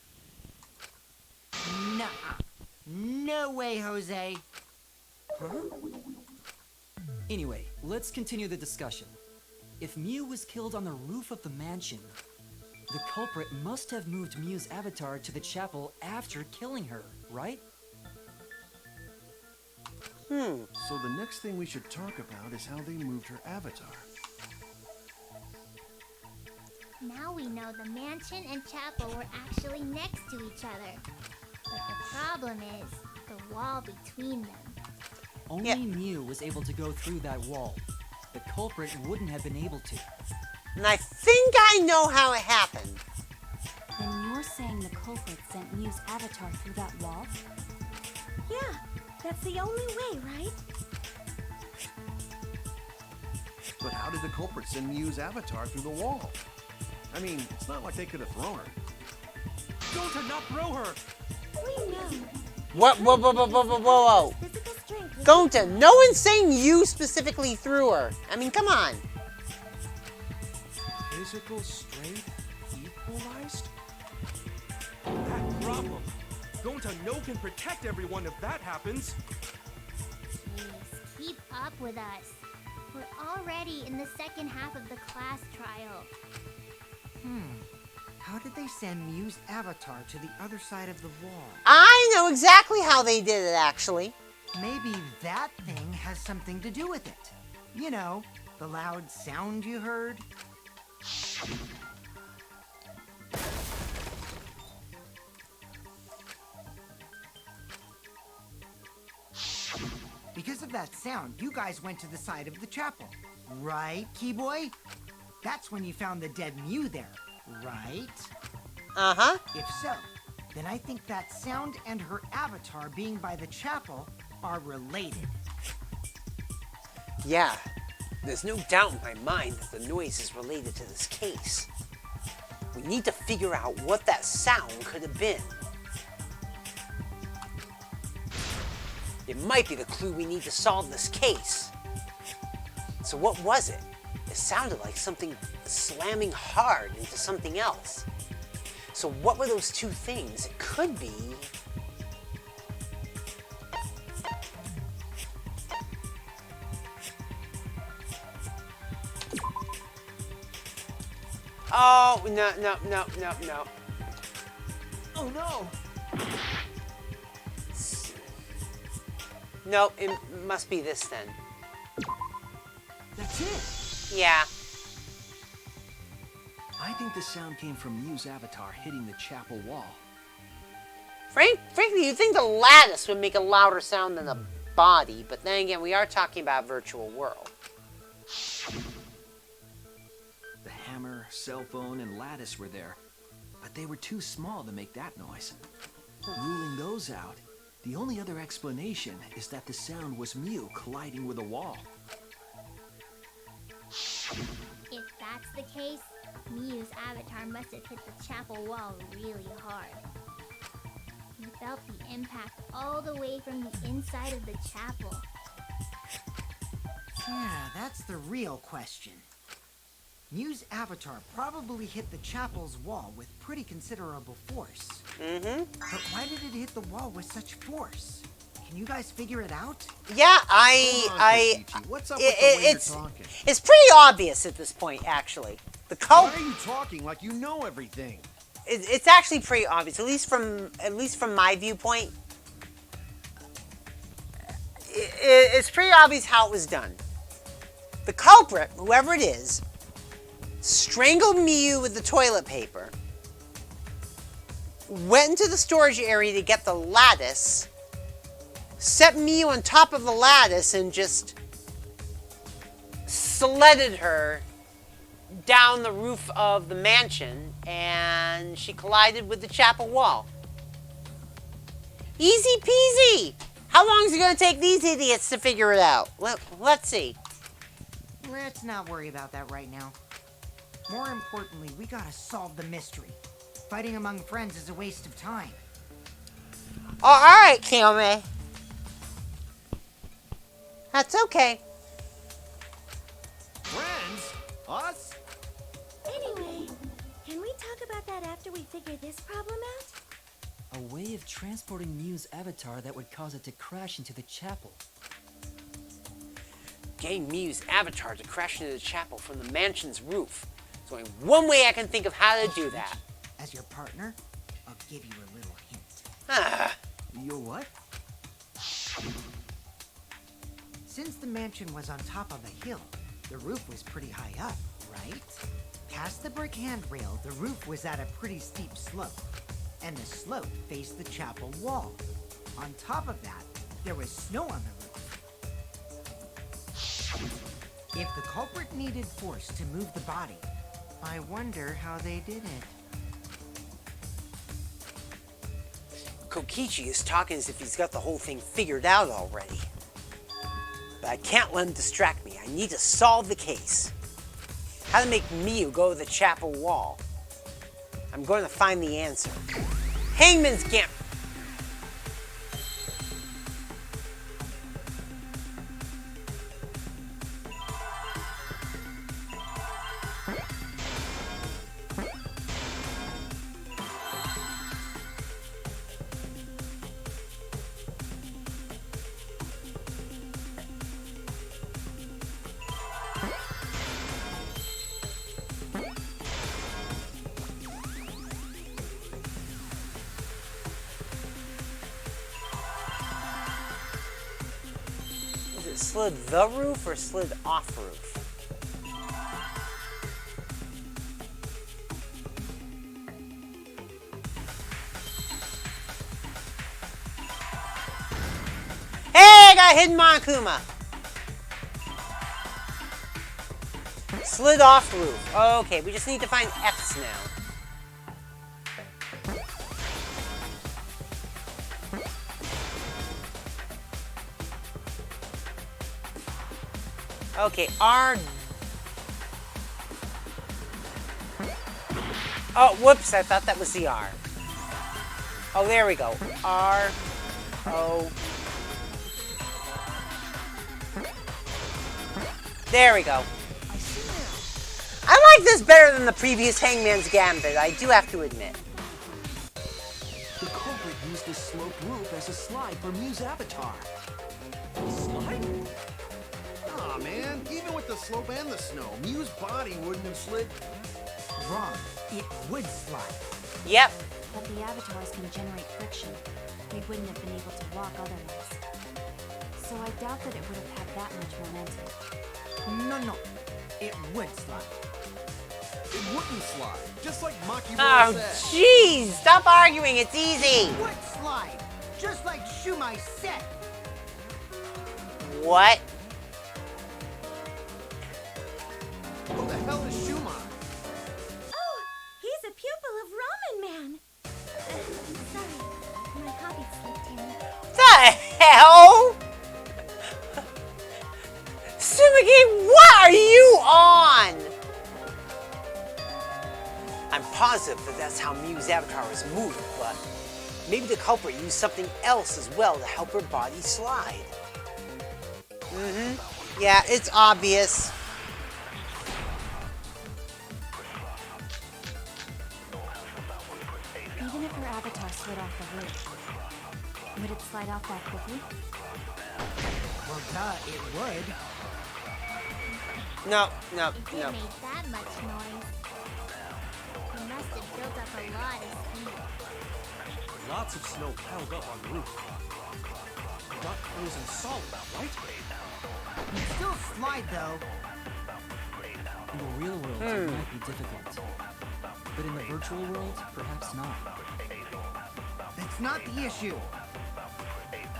Nuh-uh. No way, Jose. Anyway, let's continue the discussion. If Mew was killed on the roof of the mansion, The culprit must have moved Mew's avatar to the chapel after killing her, right? So the next thing we should talk about is how they moved her avatar. Now we know the mansion and chapel were actually next to each other. But the problem is the wall between them. Only Mew was able to go through that wall. The culprit wouldn't have been able to. And I think I know how it happened. Then you're saying the culprit sent Mew's avatar through that wall? Yeah, that's the only way, right? But how did the culprit send Mew's avatar through the wall? I mean, it's not like they could have thrown her. Don't not throw her! We know. What? Whoa. Physical strength. Gonta, no one's saying you specifically threw her. I mean, come on. Physical strength equalized? That problem. Gonta no can protect everyone if that happens. Jeez, keep up with us. We're already in the second half of the class trial. How did they send Mew's avatar to the other side of the wall? I know exactly how they did it, actually. Maybe that thing has something to do with it. You know, the loud sound you heard. Because of that sound, you guys went to the side of the chapel. Right, Keyboy? That's when you found the dead Mew there, right? Uh-huh. If so, then I think that sound and her avatar being by the chapel are related. Yeah, there's no doubt in my mind that the noise is related to this case. We need to figure out what that sound could have been. It might be the clue we need to solve this case. So what was it? It sounded like something slamming hard into something else. So what were those two things? It could be... Oh, no. Oh no! No, it must be this then. That's it! Yeah. I think the sound came from Mew's avatar hitting the chapel wall. Frankly, you'd think the lattice would make a louder sound than the body, but then again, we are talking about virtual world. The hammer, cell phone, and lattice were there, but they were too small to make that noise. Ruling those out, the only other explanation is that the sound was Mew colliding with a wall. If that's the case, Mew's avatar must have hit the chapel wall really hard. You felt the impact all the way from the inside of the chapel. Yeah, that's the real question. Mew's avatar probably hit the chapel's wall with pretty considerable force. Mm-hmm. But why did it hit the wall with such force? Can you guys figure it out? Yeah, Hold on, Kokichi. What's up with the way you're talking? It's pretty obvious at this point, actually. The Why are you talking like you know everything? It's actually pretty obvious, at least from my viewpoint. It's pretty obvious how it was done. The culprit, whoever it is, strangled Mew with the toilet paper, went into the storage area to get the lattice, set Mew on top of the lattice, and just sledded her down the roof of the mansion, and she collided with the chapel wall. Easy peasy! How long is it going to take these idiots to figure it out? Let's see. Let's not worry about that right now. More importantly, we gotta solve the mystery. Fighting among friends is a waste of time. Oh, alright, Kiyomi. That's okay. Friends? Us? Anyway, can we talk about that after we figure this problem out? A way of transporting Mew's avatar that would cause it to crash into the chapel. Getting Mew's avatar to crash into the chapel from the mansion's roof. There's only one way I can think of how to do that. As your partner, I'll give you a little hint. Ah, Your what? Since the mansion was on top of a hill, the roof was pretty high up, right? Past the brick handrail, the roof was at a pretty steep slope, and the slope faced the chapel wall. On top of that, there was snow on the roof. If the culprit needed force to move the body, I wonder how they did it. Kokichi is talking as if he's got the whole thing figured out already. But I can't let him distract me. I need to solve the case. How to make Miyu go to the chapel wall. I'm going to find the answer. Hangman's Gambit. Slid the roof or slid off roof? Hey, I got hidden Monokuma! Slid off roof. Okay, we just need to find F's now. Okay, R. Oh, whoops, I thought that was the R. Oh, there we go. R. O. There we go. I like this better than the previous Hangman's Gambit, I do have to admit. The culprit used this sloped roof as a slide for Mew's avatar. Slide? Aw, man. Even with the slope and the snow, Mew's body wouldn't have slid. Wrong. It would slide. Yep. But the avatars can generate friction. They wouldn't have been able to walk otherwise. So I doubt that it would have had that much momentum. No. It would slide. It wouldn't slide. Just like Makimura Oh, said. jeez! Stop arguing, it's easy! It would slide. Just like Shumai said. What? Who the hell is Shumai? Oh, he's a pupil of Ramen Man. Sorry, my hobby slipped in. The hell? Sumiki, what are you on? I'm positive that that's how Mew's avatar was moved, but maybe the culprit used something else as well to help her body slide. Yeah, it's obvious. Even if her avatar slid off the roof, would it slide off that quickly? Well, duh, it would. No. It didn't make that much noise. He must have built up a lot of speed. Lots of snow piled up on the roof. Not frozen solid, right? You'd still slide, though. In the real world, it might be difficult. But in the virtual world, perhaps not. That's not the issue.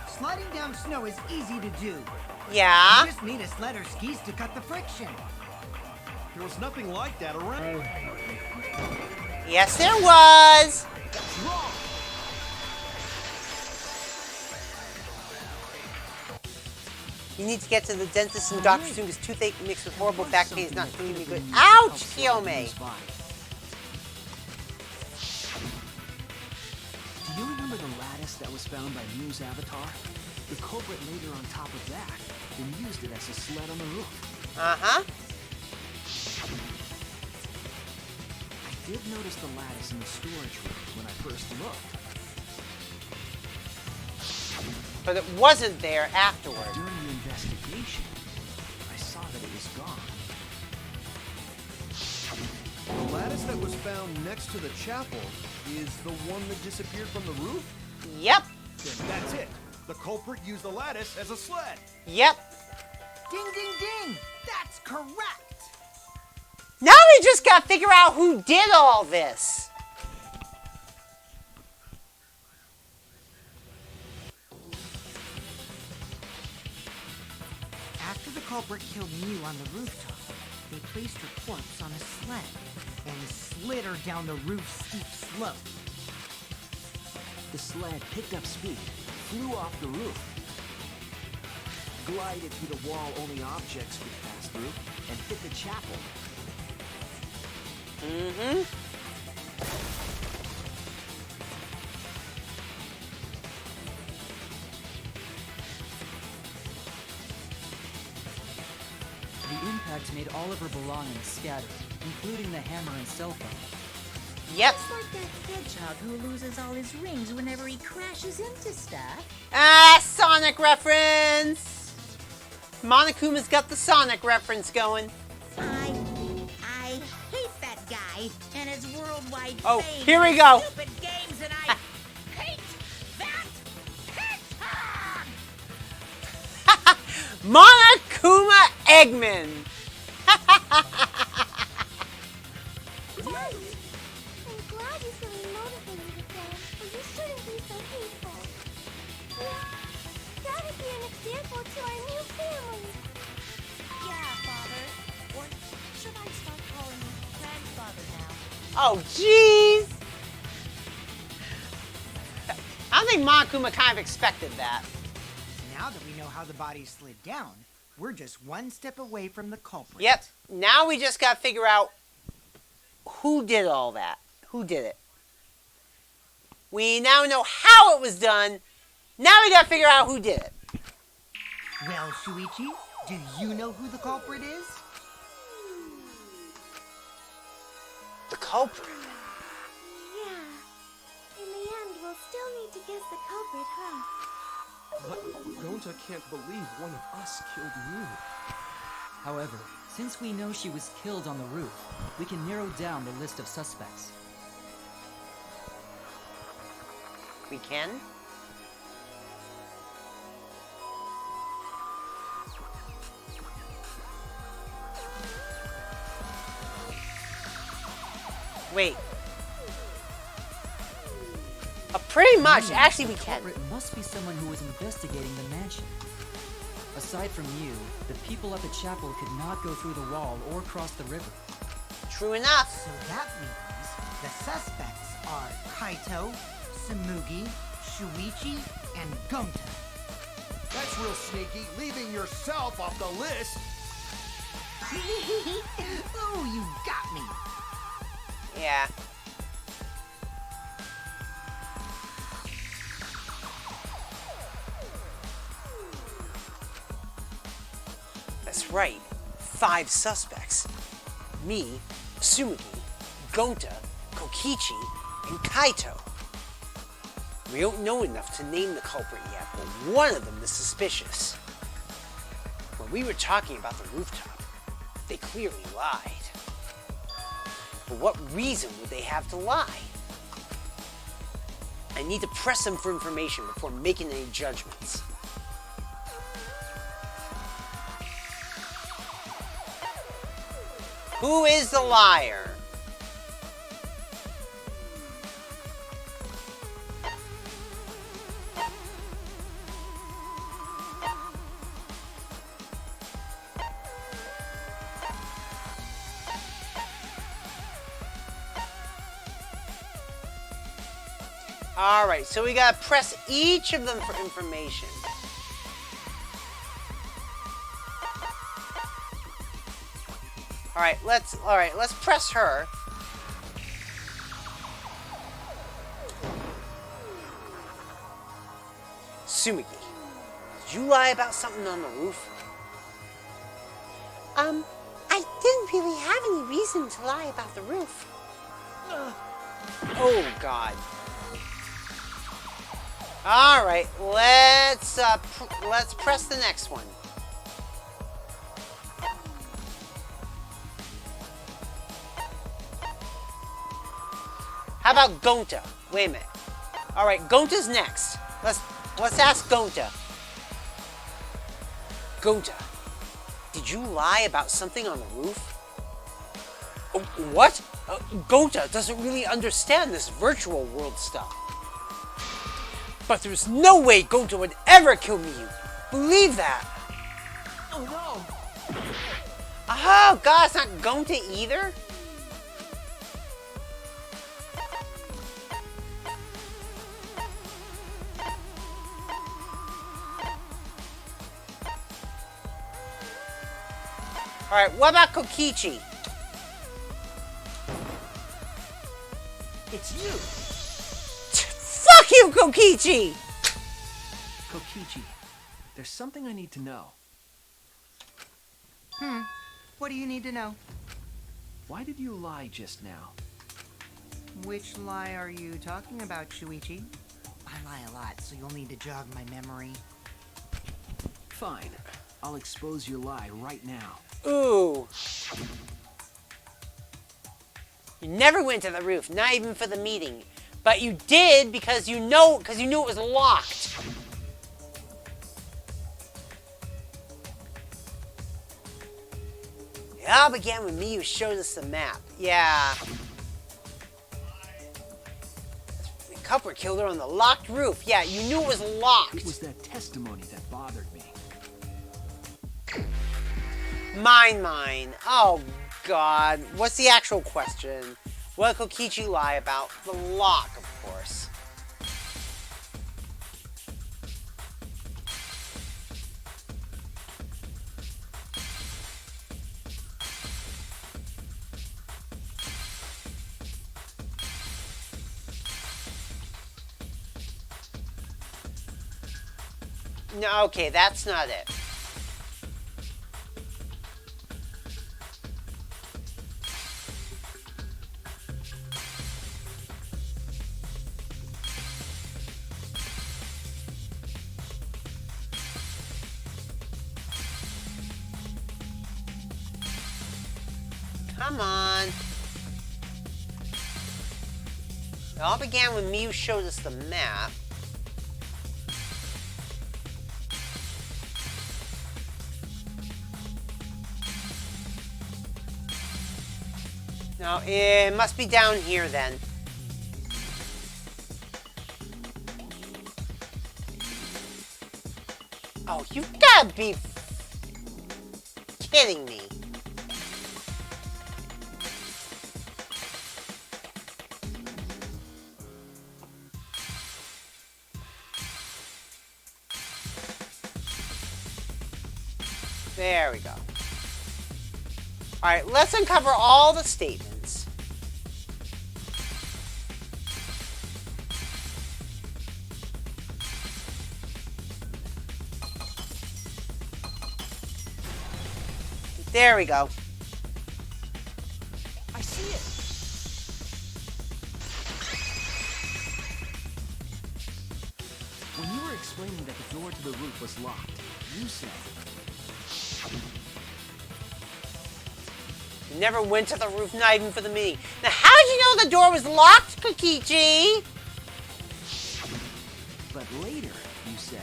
Sliding down snow is easy to do. Yeah? You just need a sled or skis to cut the friction. There was nothing like that around. Yes, there was. Wrong. You need to get to the dentist and doctor soon because toothache mixed with horrible back pain is not doing me good. Ouch, Kiyome! Do you remember the lattice that was found by Mew's avatar? The culprit laid her on top of that, then used it as a sled on the roof. Uh-huh. I did notice the lattice in the storage room when I first looked. But it wasn't there afterward. During the investigation, I saw that it was gone. lattice that was found next to the chapel is the one that disappeared from the roof? Yep. Then that's it. The culprit used the lattice as a sled. Yep. Ding, ding, ding! That's correct! Now we just got to figure out who did all this. After the culprit killed Mew on the rooftop, they placed her corpse on a sled and slid her down the roof's steep slope. The sled picked up speed, flew off the roof, glided through the wall only objects could pass through, and hit the chapel. Mm-hmm. The impact made all of her belongings scattered, including the hammer and cell phone. Yep. It's like that hedgehog who loses all his rings whenever he crashes into stuff. Ah, Sonic reference. Monokuma's got the Sonic reference going. I hate that guy and his worldwide Oh, fame here we and go. stupid games, and I hate that hedgehog! Monokuma Eggman. Right. I'm glad you're feeling motivated again, but you shouldn't be so hateful. Yeah, that'd be an example to our new family. Yeah, Father. Or should I start calling you grandfather now? Oh, jeez. I think Monokuma kind of expected that. Now that we know how the body slid down, we're just one step away from the culprit. Yep. Now we just got to figure out who did all that. Who did it? We now know how it was done. Now we got to figure out who did it. Well, Shuichi, do you know who the culprit is? The culprit. Yeah. In the end, we'll still need to guess the culprit, huh? But Gonta can't believe one of us killed Mew. However, since we know she was killed on the roof, we can narrow down the list of suspects. We can? Wait. Pretty much. Actually, we The can. culprit must be someone who was investigating the mansion. Aside from you, the people at the chapel could not go through the wall or cross the river. True enough. So that means the suspects are Kaito, Samugi, Shuichi, and Gonta. That's real sneaky, leaving yourself off the list. Oh, you got me. Yeah. That's right. 5 suspects. Me, Sumugi, Gonta, Kokichi, and Kaito. We don't know enough to name the culprit yet, but one of them is suspicious. When we were talking about the rooftop, they clearly lied. For what reason would they have to lie? I need to press them for information before making any judgments. Who is the liar? Alright, so we gotta press each of them for information. Alright, let's press her. Sumugi, did you lie about something on the roof? I didn't really have any reason to lie about the roof. Oh, God. Alright, let's press the next one. How about Gonta? Wait a minute. All right, Gonta's next. Let's ask Gonta. Gonta, did you lie about something on the roof? Oh, what? Gonta doesn't really understand this virtual world stuff. But there's no way Gonta would ever kill Miyu. Believe that. Oh no! Oh God, it's not Gonta either? Alright, what about Kokichi? It's you! Fuck you, Kokichi! Kokichi, there's something I need to know. What do you need to know? Why did you lie just now? Which lie are you talking about, Shuichi? I lie a lot, so you'll need to jog my memory. Fine. I'll expose your lie right now. Ooh. You never went to the roof, not even for the meeting. But you did because you knew it was locked. It all began when Miyu showed us the map. Yeah. The Culprit killed her on the locked roof. Yeah, you knew it was locked. It was that testimony that bothered me. Mine. Oh, God. What's the actual question? What did Kokichi lie about? The lock, of course. No, okay, that's not it. Come on. It all began when Miyu showed us the map. No, it must be down here then. Oh, you've got to be kidding me. There we go. Alright, let's uncover all the statements. There we go. I see it! When you were explaining that the door to the roof was locked, you said... You never went to the roof, not even for the meeting. Now, how did you know the door was locked, Kokichi? But later, you said...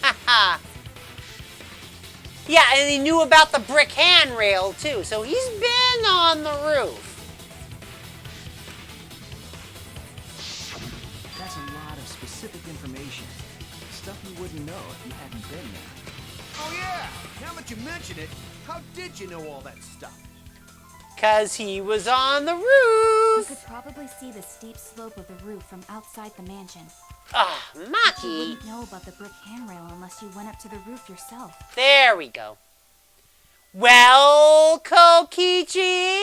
Haha. Yeah, and he knew about the brick handrail, too. So he's been on the roof. That's a lot of specific information. Stuff you wouldn't know if you hadn't been there. Oh yeah! Now that you mention it, how did you know all that stuff? 'Cause he was on the You roof. could probably see the steep slope of the roof from outside the mansion. Ah, You Maki. wouldn't know about the brick handrail unless you went up to the roof yourself. There we go. Well, Kokichi?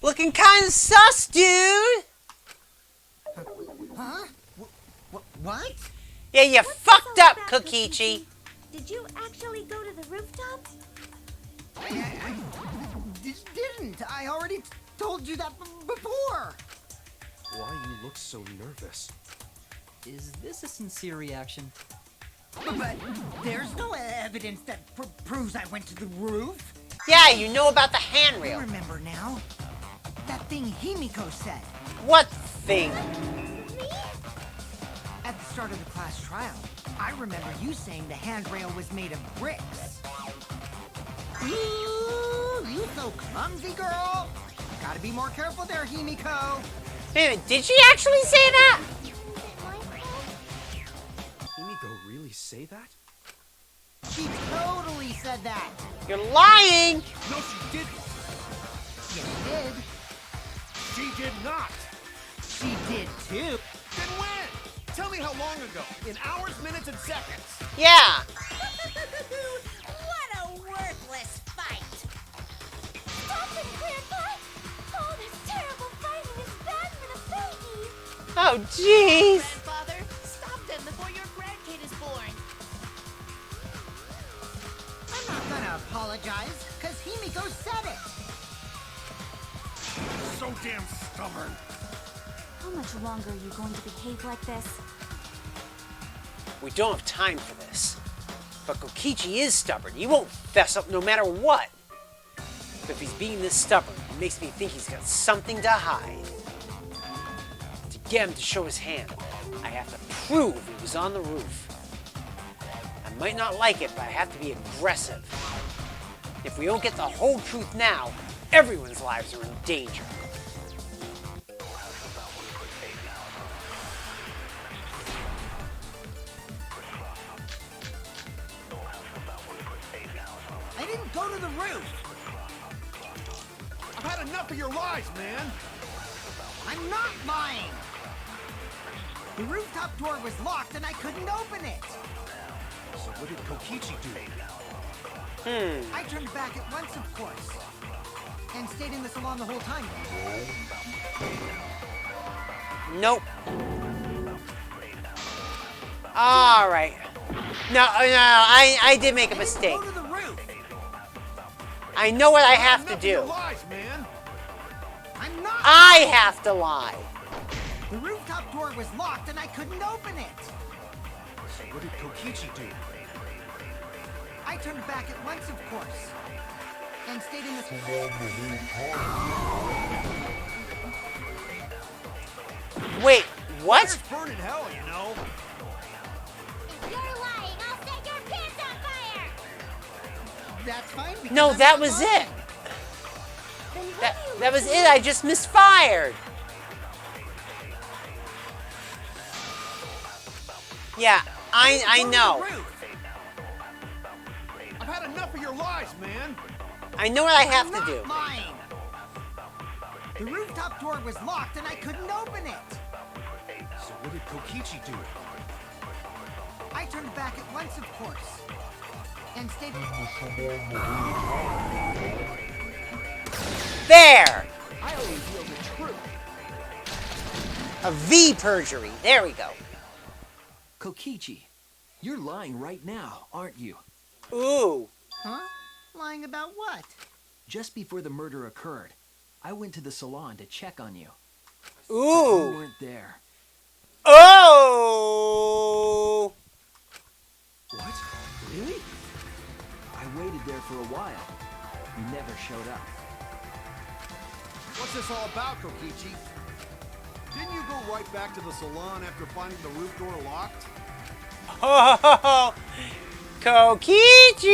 Looking kind of sus, dude. Huh? What? Yeah, you fucked up, Kokichi. Did you actually go to the rooftop? I didn't. I already told you that before. Why you look so nervous? Is this a sincere reaction? But there's no evidence that proves I went to the roof. Yeah, you know about the I handrail. remember now. That thing Himiko said. What thing? At the start of the class trial, I remember you saying the handrail was made of bricks. Ooh, you so clumsy, girl. Gotta be more careful there, Himiko. Wait a minute, did she actually say that? Himiko really say that? She totally said that. You're lying! No, she didn't. Yes, she did. She did not. She did too. Then when? Tell me how long ago. In hours, minutes, and seconds. Yeah. What a worthless fight! Stop it, Grandpa! All this terrible fighting is bad for the baby! Oh, jeez. Grandfather, stop them before your grandkid is born. I'm not gonna apologize, because Himiko said it. So damn stubborn. How much longer are you going to behave like this? We don't have time for this. But Kokichi is stubborn. He won't fess up no matter what. But if he's being this stubborn, it makes me think he's got something to hide. To get him to show his hand, I have to prove he was on the roof. I might not like it, but I have to be aggressive. If we don't get the whole truth now, everyone's lives are in danger. I didn't go to the roof. I've had enough of your lies, man. I'm not lying. The rooftop door was locked and I couldn't open it. So what did Kokichi do? I turned back at once, of course. And stayed in the salon the whole time. Nope. All right. No, I did make a mistake. Go to the roof. I know what I have to Enough of your do. lies, man. I'm not. I have to lie. The rooftop door was locked and I couldn't open it. So what did Kokichi do? I turned back at once, of course. And stayed in the... Wait, what? Fire's burning hell, you know. If you're lying, I'll set your pants on fire! That's fine. because No, I'm that not was lying. it. That was it. I just misfired. Yeah, I Go to the know. roof. I've had enough of your lies, man. I know what I have I'm to not do. lying. The rooftop door was locked and I couldn't open it. So what did Kokichi do? I turned back at once, of course. And stayed... There. I only reveal the truth. A V perjury. There we go. Kokichi, you're lying right now, aren't you? Ooh. Huh? Lying about what? Just before the murder occurred, I went to the salon to check on you. You Ooh. weren't there. Oh. What? Really? I waited there for a while. You never showed up. What's this all about, Kokichi? Didn't you go right back to the salon after finding the roof door locked? Oh. Kokichi.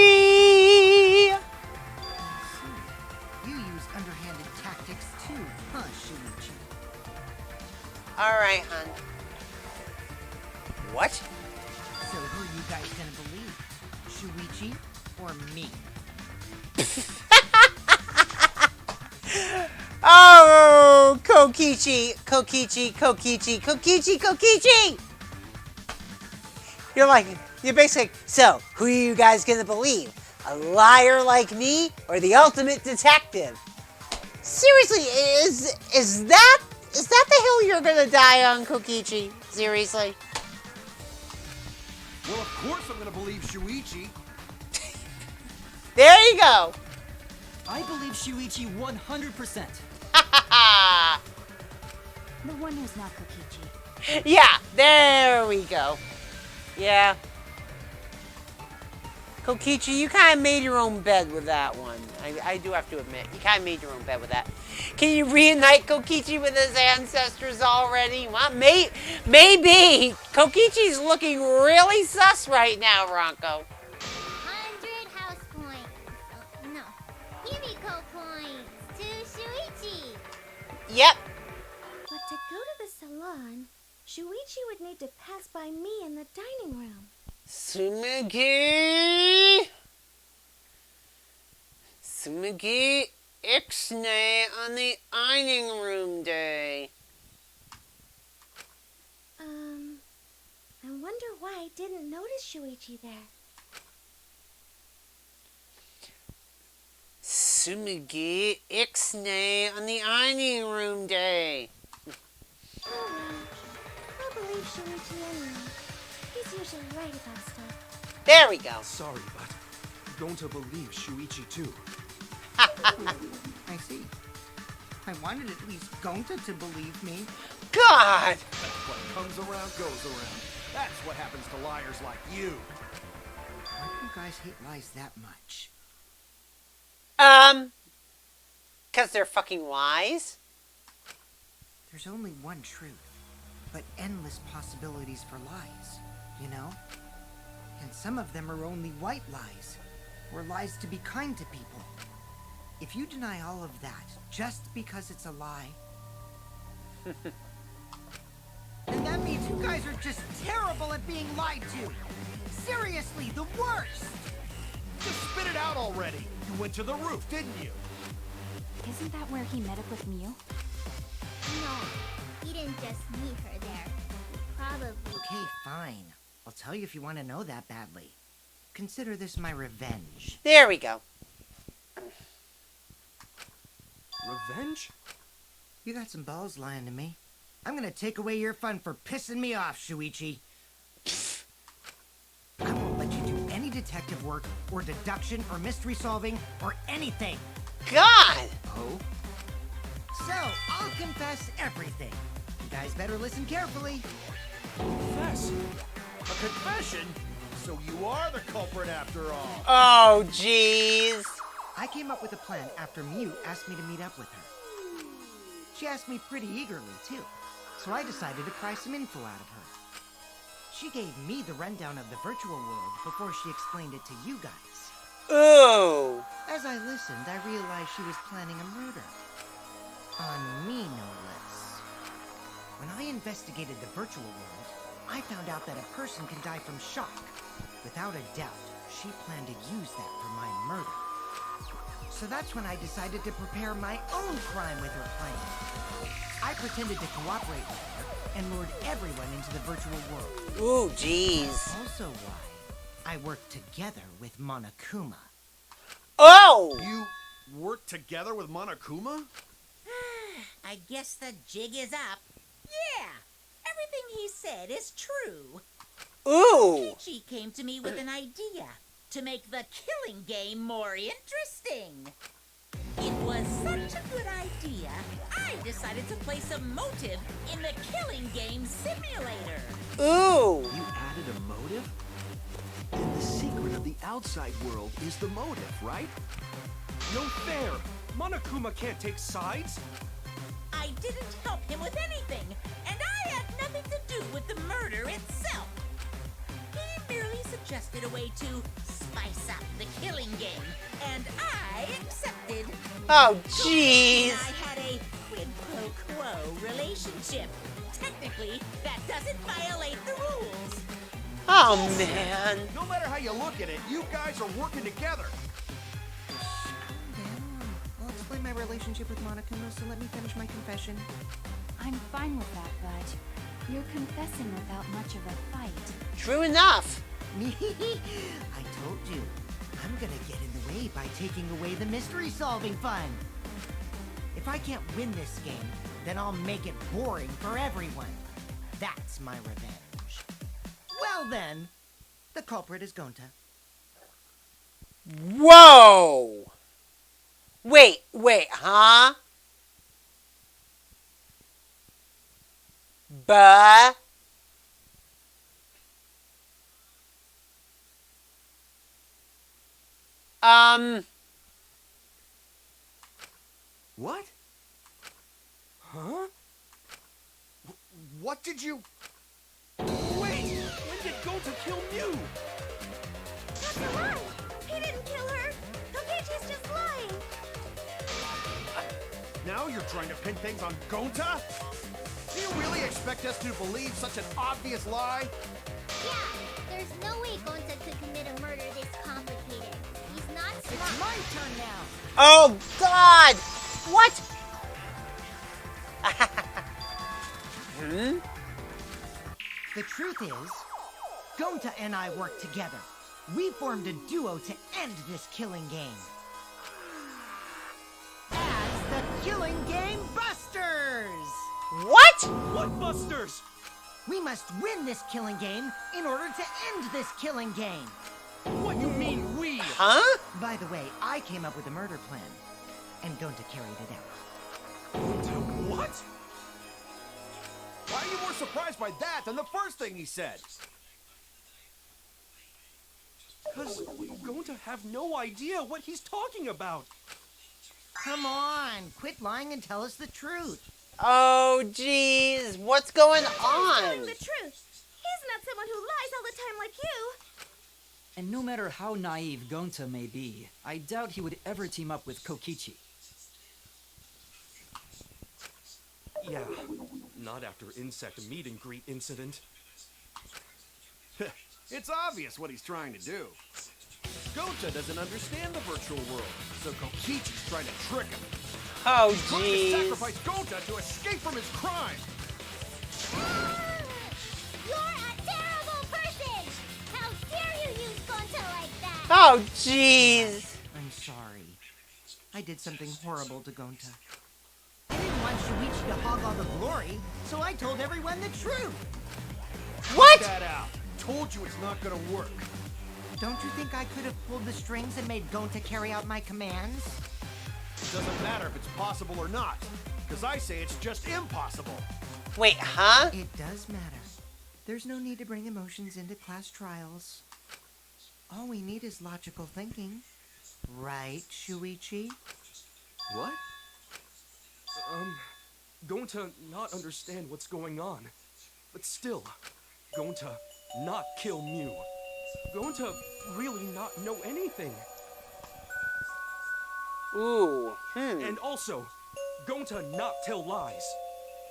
You use underhanded tactics too, huh, Shinichi? All right, hon. What? So who are you guys gonna believe? Shuichi or me? Oh, Kokichi, Kokichi, Kokichi, Kokichi, Kokichi! You're basically, so, who are you guys gonna believe? A liar like me or the ultimate detective? Seriously, is that the hill you're gonna die on, Kokichi? Seriously? Well, of course I'm gonna believe Shuichi. There you go. I believe Shuichi 100%. The one who's not Kokichi. Yeah, there we go. Yeah. Kokichi, you kind of made your own bed with that one. I do have to admit, you kind of made your own bed with that. Can you reunite Kokichi with his ancestors already? Well, maybe. Kokichi's looking really sus right now, Ronco. 100 house points. No, Himiko points to Shuichi. Yep. But to go to the salon, Shuichi would need to pass by me in the dining room. Sumugi Ixnay on the ironing room day. I wonder why I didn't notice Shuichi there. Sumugi Ixnay on the ironing room day. Oh well, I'll believe Shuichi anyway. He's usually right about stuff. There we go. Sorry, but I'm going to believe Shuichi too. I see. I wanted at least Gonta to believe me. God! What comes around goes around. That's what happens to liars like you. Why do you guys hate lies that much? 'Cause they're fucking lies? There's only one truth, but endless possibilities for lies, you know? And some of them are only white lies, or lies to be kind to people. If you deny all of that just because it's a lie, then that means you guys are just terrible at being lied to. Seriously, the worst! Just spit it out already. You went to the roof, didn't you? Isn't that where he met up with Mew? No, he didn't just meet her there. He probably... Okay, fine. I'll tell you if you want to know that badly. Consider this my revenge. There we go. Revenge? You got some balls lying to me. I'm gonna take away your fun for pissing me off, Shuichi. I won't let you do any detective work, or deduction, or mystery solving, or anything. God! Oh? So, I'll confess everything. You guys better listen carefully. Confess. A confession? So you are the culprit after all. Oh, jeez. I came up with a plan after Mew asked me to meet up with her. She asked me pretty eagerly, too, so I decided to pry some info out of her. She gave me the rundown of the virtual world before she explained it to you guys. Ooh. As I listened, I realized she was planning a murder. On me, no less. When I investigated the virtual world, I found out that a person can die from shock. Without a doubt, she planned to use that for my murder. So that's when I decided to prepare my own crime with her plan. I pretended to cooperate with her and lured everyone into the virtual world. Ooh, jeez. Also why I worked together with Monokuma. Oh! You worked together with Monokuma? I guess the jig is up. Yeah, everything he said is true. Ooh! Kichi came to me with an idea to make the killing game more interesting. It was such a good idea, I decided to place a motive in the killing game simulator. Ooh! You added a motive? And the secret of the outside world is the motive, right? No fair. Monokuma can't take sides. I didn't help him with anything, and I had nothing to do with the murder itself. He merely suggested a way to spice up the killing game, and I accepted. Oh, jeez. I had a quid pro quo relationship. Technically, that doesn't violate the rules. Oh, man. No matter how you look at it, you guys are working together. I'll explain my relationship with Monokuma, so let me finish my confession. I'm fine with that, but you're confessing without much of a fight. True enough. Me? I told you. I'm gonna get in the way by taking away the mystery solving fun. If I can't win this game, then I'll make it boring for everyone. That's my revenge. Well then, the culprit is Gonta. Whoa! Wait, huh? Buh. What? Huh? What did you... Wait! When did Gonta kill Mew? That's a lie! He didn't kill her! Kokichi's just lying! Now you're trying to pin things on Gonta? Do you really expect us to believe such an obvious lie? Yeah, there's no way Gonta could commit a murder this complicated. He's not smart. It's my turn now. Oh, God! What? The truth is, Gonta and I worked together. We formed a duo to end this killing game. As the Killing Game Busters! What? What busters? We must win this killing game in order to end this killing game. What you mean we? Huh? By the way, I came up with a murder plan, and Gonta carried it out. What? Why are you more surprised by that than the first thing he said? Because Gonta have no idea what he's talking about. Come on, quit lying and tell us the truth. Oh, jeez. What's going on? Telling the truth! He's not someone who lies all the time like you! And no matter how naive Gonta may be, I doubt he would ever team up with Kokichi. Yeah, not after insect meet and greet incident. It's obvious what he's trying to do. Gonta doesn't understand the virtual world, so Kokichi's trying to trick him. Oh, He's trying to jeez. sacrifice Gonta to escape from his crime. You're a terrible person! How dare you use Gonta like that? Oh, jeez. I'm sorry. I did something horrible to Gonta. I didn't want Shuichi to hog all the glory, so I told everyone the truth. What? Cut that out. Told you it's not gonna work. Don't you think I could have pulled the strings and made Gonta carry out my commands? It doesn't matter if it's possible or not, because I say it's just impossible. Wait, huh? It does matter. There's no need to bring emotions into class trials. All we need is logical thinking. Right, Shuichi? What? Gonta not understand what's going on. But still, Gonta not kill Mew. Gonta really not know anything. Ooh. And also, Gonta not tell lies.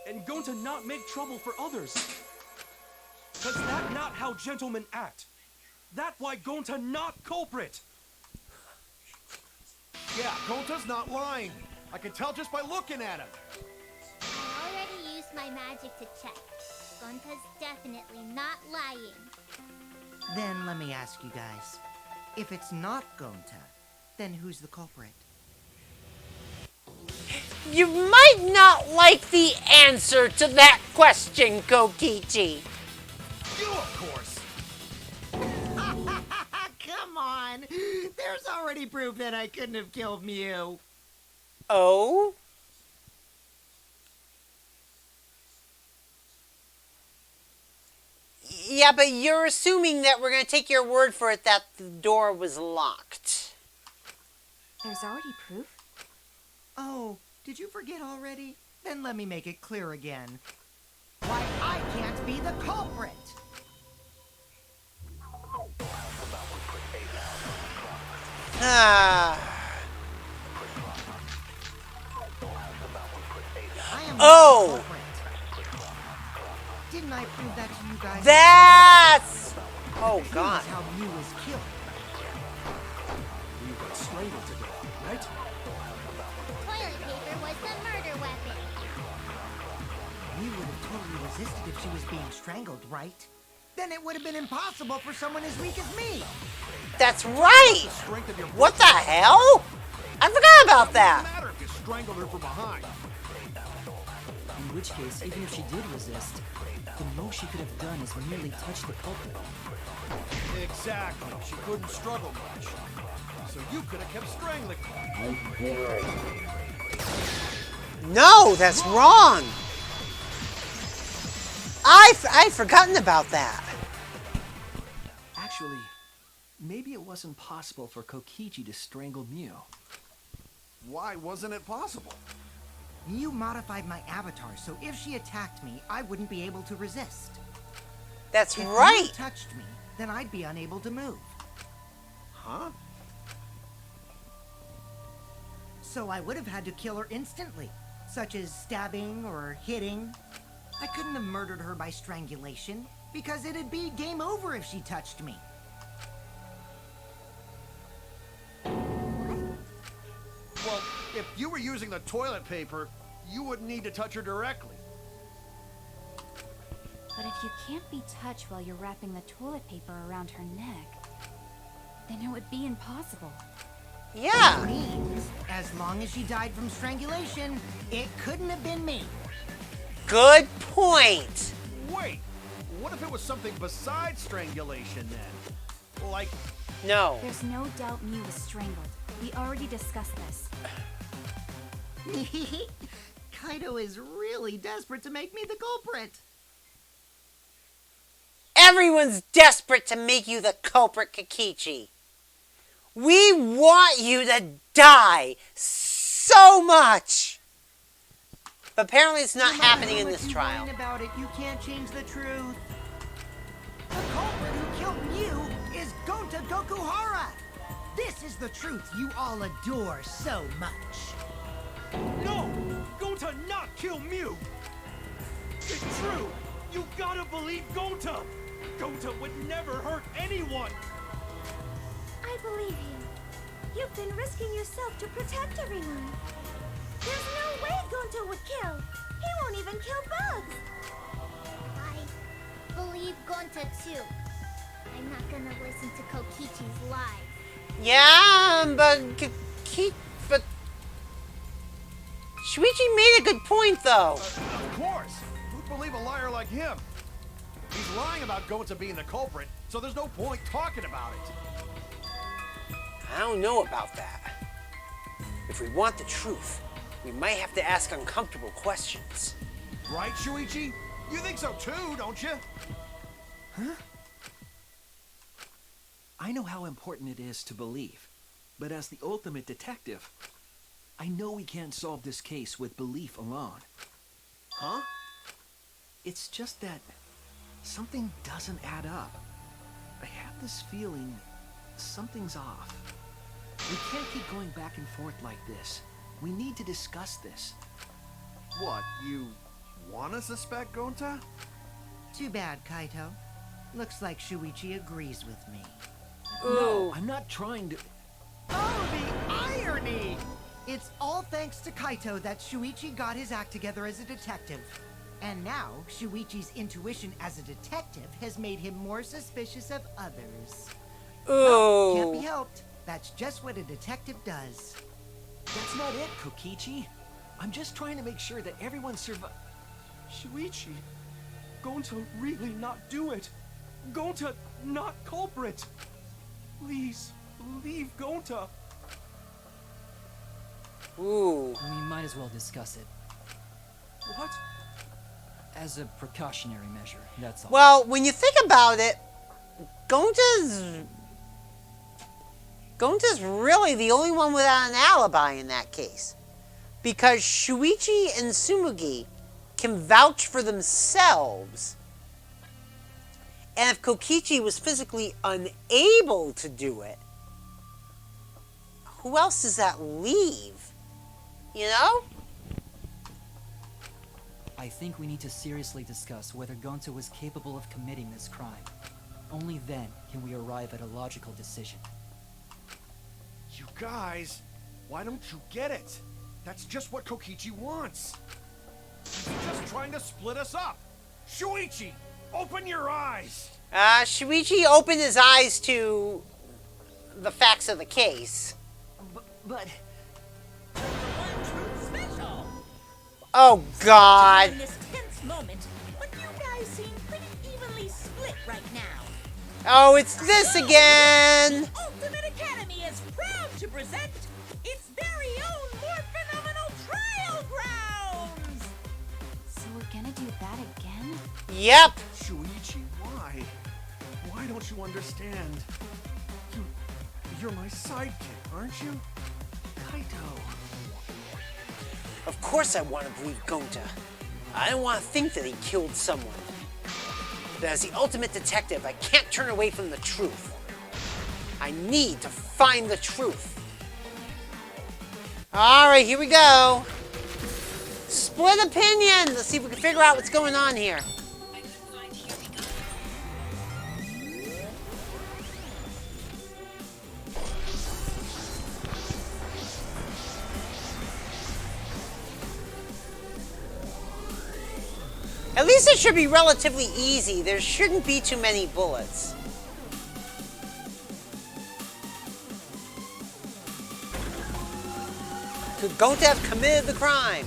And Gonta not make trouble for others. Cause that not how gentlemen act. That why Gonta not culprit. Yeah, Gonta's not lying. I can tell just by looking at him. I already used my magic to check. Gonta's definitely not lying. Then let me ask you guys. If it's not Gonta, then who's the culprit? You might not like the answer to that question, Kokichi. You, of course. Come on! There's already proof that I couldn't have killed Mew. Oh? Yeah, but you're assuming that we're going to take your word for it that the door was locked. There's already proof. Oh, did you forget already? Then let me make it clear again. Why, I can't be the culprit! Ah. I am Oh! not the culprit. Didn't I prove that to you guys? That's... Oh, Here's God. how Mew was killed. You got strangled to death, right? Toilet paper was the murder weapon. Mew would have totally resisted if she was being strangled, right? Then it would have been impossible for someone as weak as me. That's right! Strength of your What the hell? I forgot about Doesn't that. matter if you strangled her from behind. In which case, even if she did resist, the most she could have done is merely touch the culprit. Exactly. She couldn't struggle much. So you could have kept strangling her. No, that's wrong. I'd forgotten about that. Actually, maybe it wasn't possible for Kokichi to strangle Mew. Why wasn't it possible? You modified my avatar, so if she attacked me, I wouldn't be able to resist. That's If right. you touched me, then I'd be unable to move. Huh? So I would have had to kill her instantly, such as stabbing or hitting. I couldn't have murdered her by strangulation, because it'd be game over if she touched me. Well, if you were using the toilet paper, you wouldn't need to touch her directly. But if you can't be touched while you're wrapping the toilet paper around her neck, then it would be impossible. Yeah. Means, as long as she died from strangulation, it couldn't have been me. Good point. Wait, what if it was something besides strangulation then? Like, No. There's no doubt Mew was strangled. We already discussed this. Kaido is really desperate to make me the culprit. Everyone's desperate to make you the culprit, Kokichi. We want you to die so much. But apparently it's not No matter happening how in much this you trial. whine about it, you can't change the truth. The culprit who killed Mew is Gonta Gokuhara. This is the truth you all adore so much. No! Gonta not kill Mew! It's true! You gotta believe Gonta! Gonta would never hurt anyone! I believe you. You've been risking yourself to protect everyone. There's no way Gonta would kill. He won't even kill bugs. I believe Gonta too. I'm not gonna listen to Kokichi's lies. Yeah, but Shuichi made a good point, though. of course. Who'd believe a liar like him? He's lying about Gonta being the culprit, so there's no point talking about it. I don't know about that. If we want the truth, we might have to ask uncomfortable questions. Right, Shuichi? You think so too, don't you? Huh? I know how important it is to believe, but as the ultimate detective, I know we can't solve this case with belief alone. Huh? It's just that something doesn't add up. I have this feeling something's off. We can't keep going back and forth like this. We need to discuss this. What, you wanna suspect Gonta? Too bad, Kaito. Looks like Shuichi agrees with me. No, I'm not trying to... Oh, the irony! It's all thanks to Kaito that Shuichi got his act together as a detective. And now, Shuichi's intuition as a detective has made him more suspicious of others. Ooh. Can't be helped. That's just what a detective does. That's not it, Kokichi. I'm just trying to make sure that everyone survives. Shuichi, Gonta really not do it. Gonta not culprit. Please, believe Gonta. Ooh. We might as well discuss it. What? As a precautionary measure, that's all. Well, when you think about it, Gonta's really the only one without an alibi in that case. Because Shuichi and Tsumugi can vouch for themselves. And if Kokichi was physically unable to do it, who else does that leave? You know? I think we need to seriously discuss whether Gonta was capable of committing this crime. Only then can we arrive at a logical decision. You guys, why don't you get it? That's just what Kokichi wants. He's just trying to split us up. Shuichi, open your eyes. Shuichi opened his eyes to the facts of the case. But... Special. Oh, God. In this tense moment, but you guys seem pretty evenly split right now. Oh, it's this again. The Ultimate Academy is proud to present its very own more phenomenal trial grounds. So we're gonna do that again? Yep. Shuichi, why? Why don't you understand? You're my sidekick, aren't you? Kaito. Of course I want to believe Gonta. I don't want to think that he killed someone. But as the ultimate detective, I can't turn away from the truth. I need to find the truth. Alright, here we go. Split opinion! Let's see if we can figure out what's going on here. At least it should be relatively easy. There shouldn't be too many bullets. Could Gonta have committed the crime?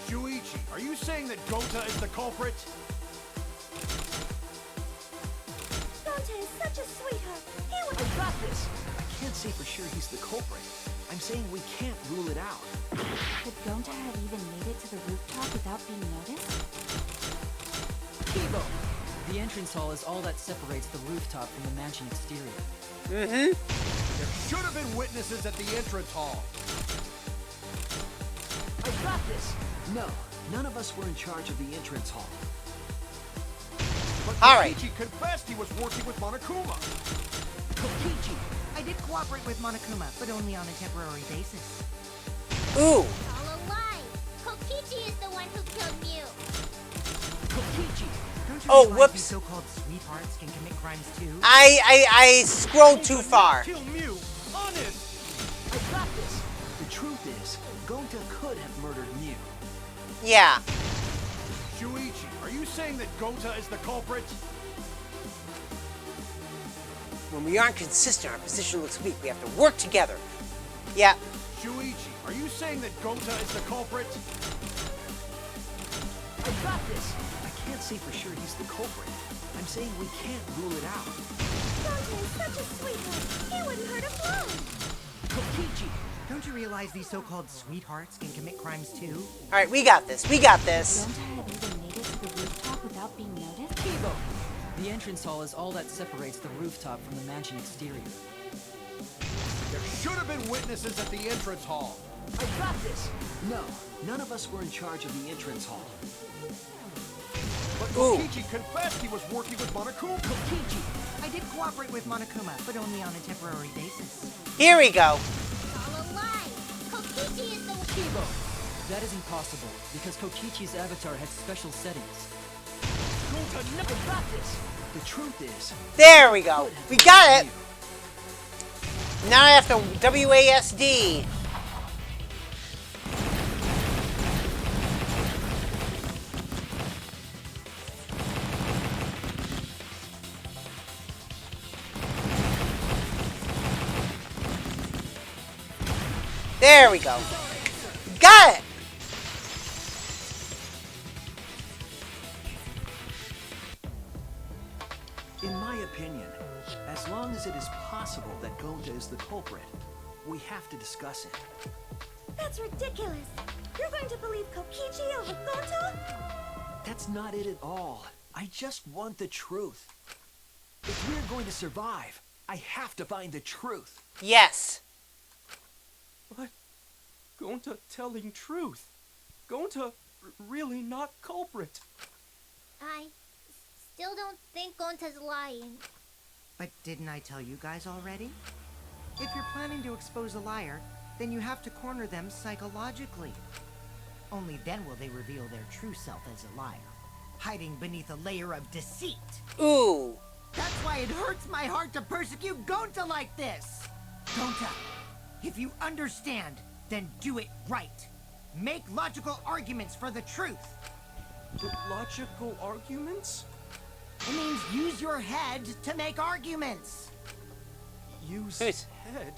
Shuichi, are you saying that Gonta is the culprit? Gonta is such a sweetheart. He would... I got this! I can't say for sure he's the culprit. I'm saying we can't rule it out. Could Gonta have even made it to the rooftop without being noticed? Kibo! The entrance hall is all that separates the rooftop from the mansion exterior. There should have been witnesses at the entrance hall. I got this! No, none of us were in charge of the entrance hall. But All right. Kokichi confessed he was working with Monokuma. Kokichi, I did cooperate with Monokuma, but only on a temporary basis. Ooh. All a lie! Kokichi is the one who killed Mew! Kokichi, don't you Oh, realize whoops. these so-called sweethearts can commit crimes too? I scrolled too far. Kill Mew! Honest! I got this! The truth is, Gonta could have murdered Mew. Yeah. Shuichi, are you saying that Gonta is the culprit? When we aren't consistent, our position looks weak. We have to work together. Yeah. Shuichi, are you saying that Gonta is the culprit? I got this! I can't say for sure he's the culprit. I'm saying we can't rule it out. Gonta is such a sweetheart. He wouldn't hurt a fly. Kokichi, don't you realize these so-called sweethearts can commit crimes too? All right, we got this. We got this. Gonta have even made it to the rooftop without being noticed? Kibo! The entrance hall is all that separates the rooftop from the mansion exterior. There should have been witnesses at the entrance hall. I got this! No, none of us were in charge of the entrance hall. But Ooh. Kokichi confessed he was working with Monokuma. Kokichi, I did cooperate with Monokuma, but only on a temporary basis. Here we go. All a lie! Kokichi is the one... Kibo! That is impossible, because Kokichi's avatar had special settings. Gonta, no! I got this! The truth is... There we go. We got it. Now I have to WASD. There we go. Got it. In my opinion, as long as it is possible that Gonta is the culprit, we have to discuss it. That's ridiculous. You're going to believe Kokichi over Gonta? That's not it at all. I just want the truth. If we're going to survive, I have to find the truth. Yes. But Gonta telling truth. Gonta really not culprit. I still don't think Gonta's lying. But didn't I tell you guys already? If you're planning to expose a liar, then you have to corner them psychologically. Only then will they reveal their true self as a liar, hiding beneath a layer of deceit. Ooh. That's why it hurts my heart to persecute Gonta like this! Gonta, if you understand, then do it right. Make logical arguments for the truth. Logical arguments? It means use your head to make arguments. Use Who's- head.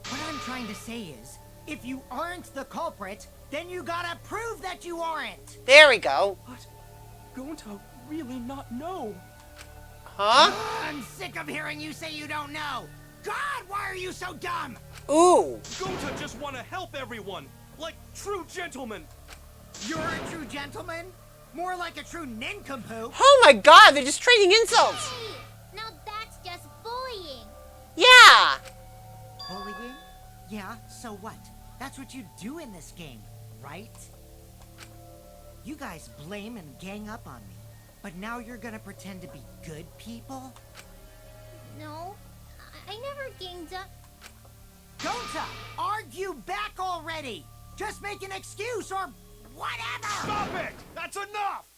What I'm trying to say is, if you aren't the culprit, then you gotta prove that you aren't. There we go. But Gonta really not know. Huh? I'm sick of hearing you say you don't know. God, why are you so dumb? Ooh. Gonta just want to help everyone. like true gentlemen. You're a true gentleman? More like a true nincompoop. Oh my god, they're just trading insults. Hey! Now that's just bullying. Yeah. Bullying? Yeah, so what? That's what you do in this game, right? You guys blame and gang up on me, but now you're gonna pretend to be good people? No, I never ganged up. Gonta, argue back already! Just make an excuse or whatever! Stop it! That's enough!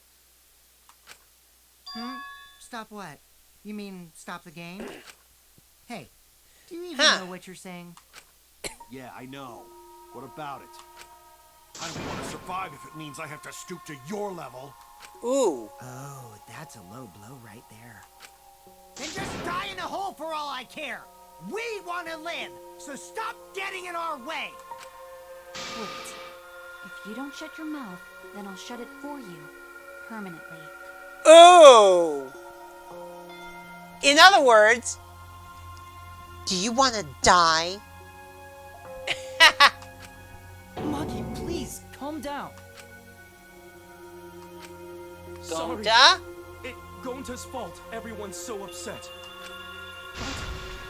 Stop what? You mean stop the game? Hey, do you even Huh. know what you're saying? Yeah, I know. What about it? I don't want to survive if it means I have to stoop to your level. Ooh. Oh, that's a low blow right there. Then just die in a hole for all I care! We want to live, so stop getting in our way! Wait. If you don't shut your mouth, then I'll shut it for you. Permanently. Ooh. In other words, do you want to die? Maki, please, calm down. Sorry. Gonta? It Gonta's fault everyone's so upset. But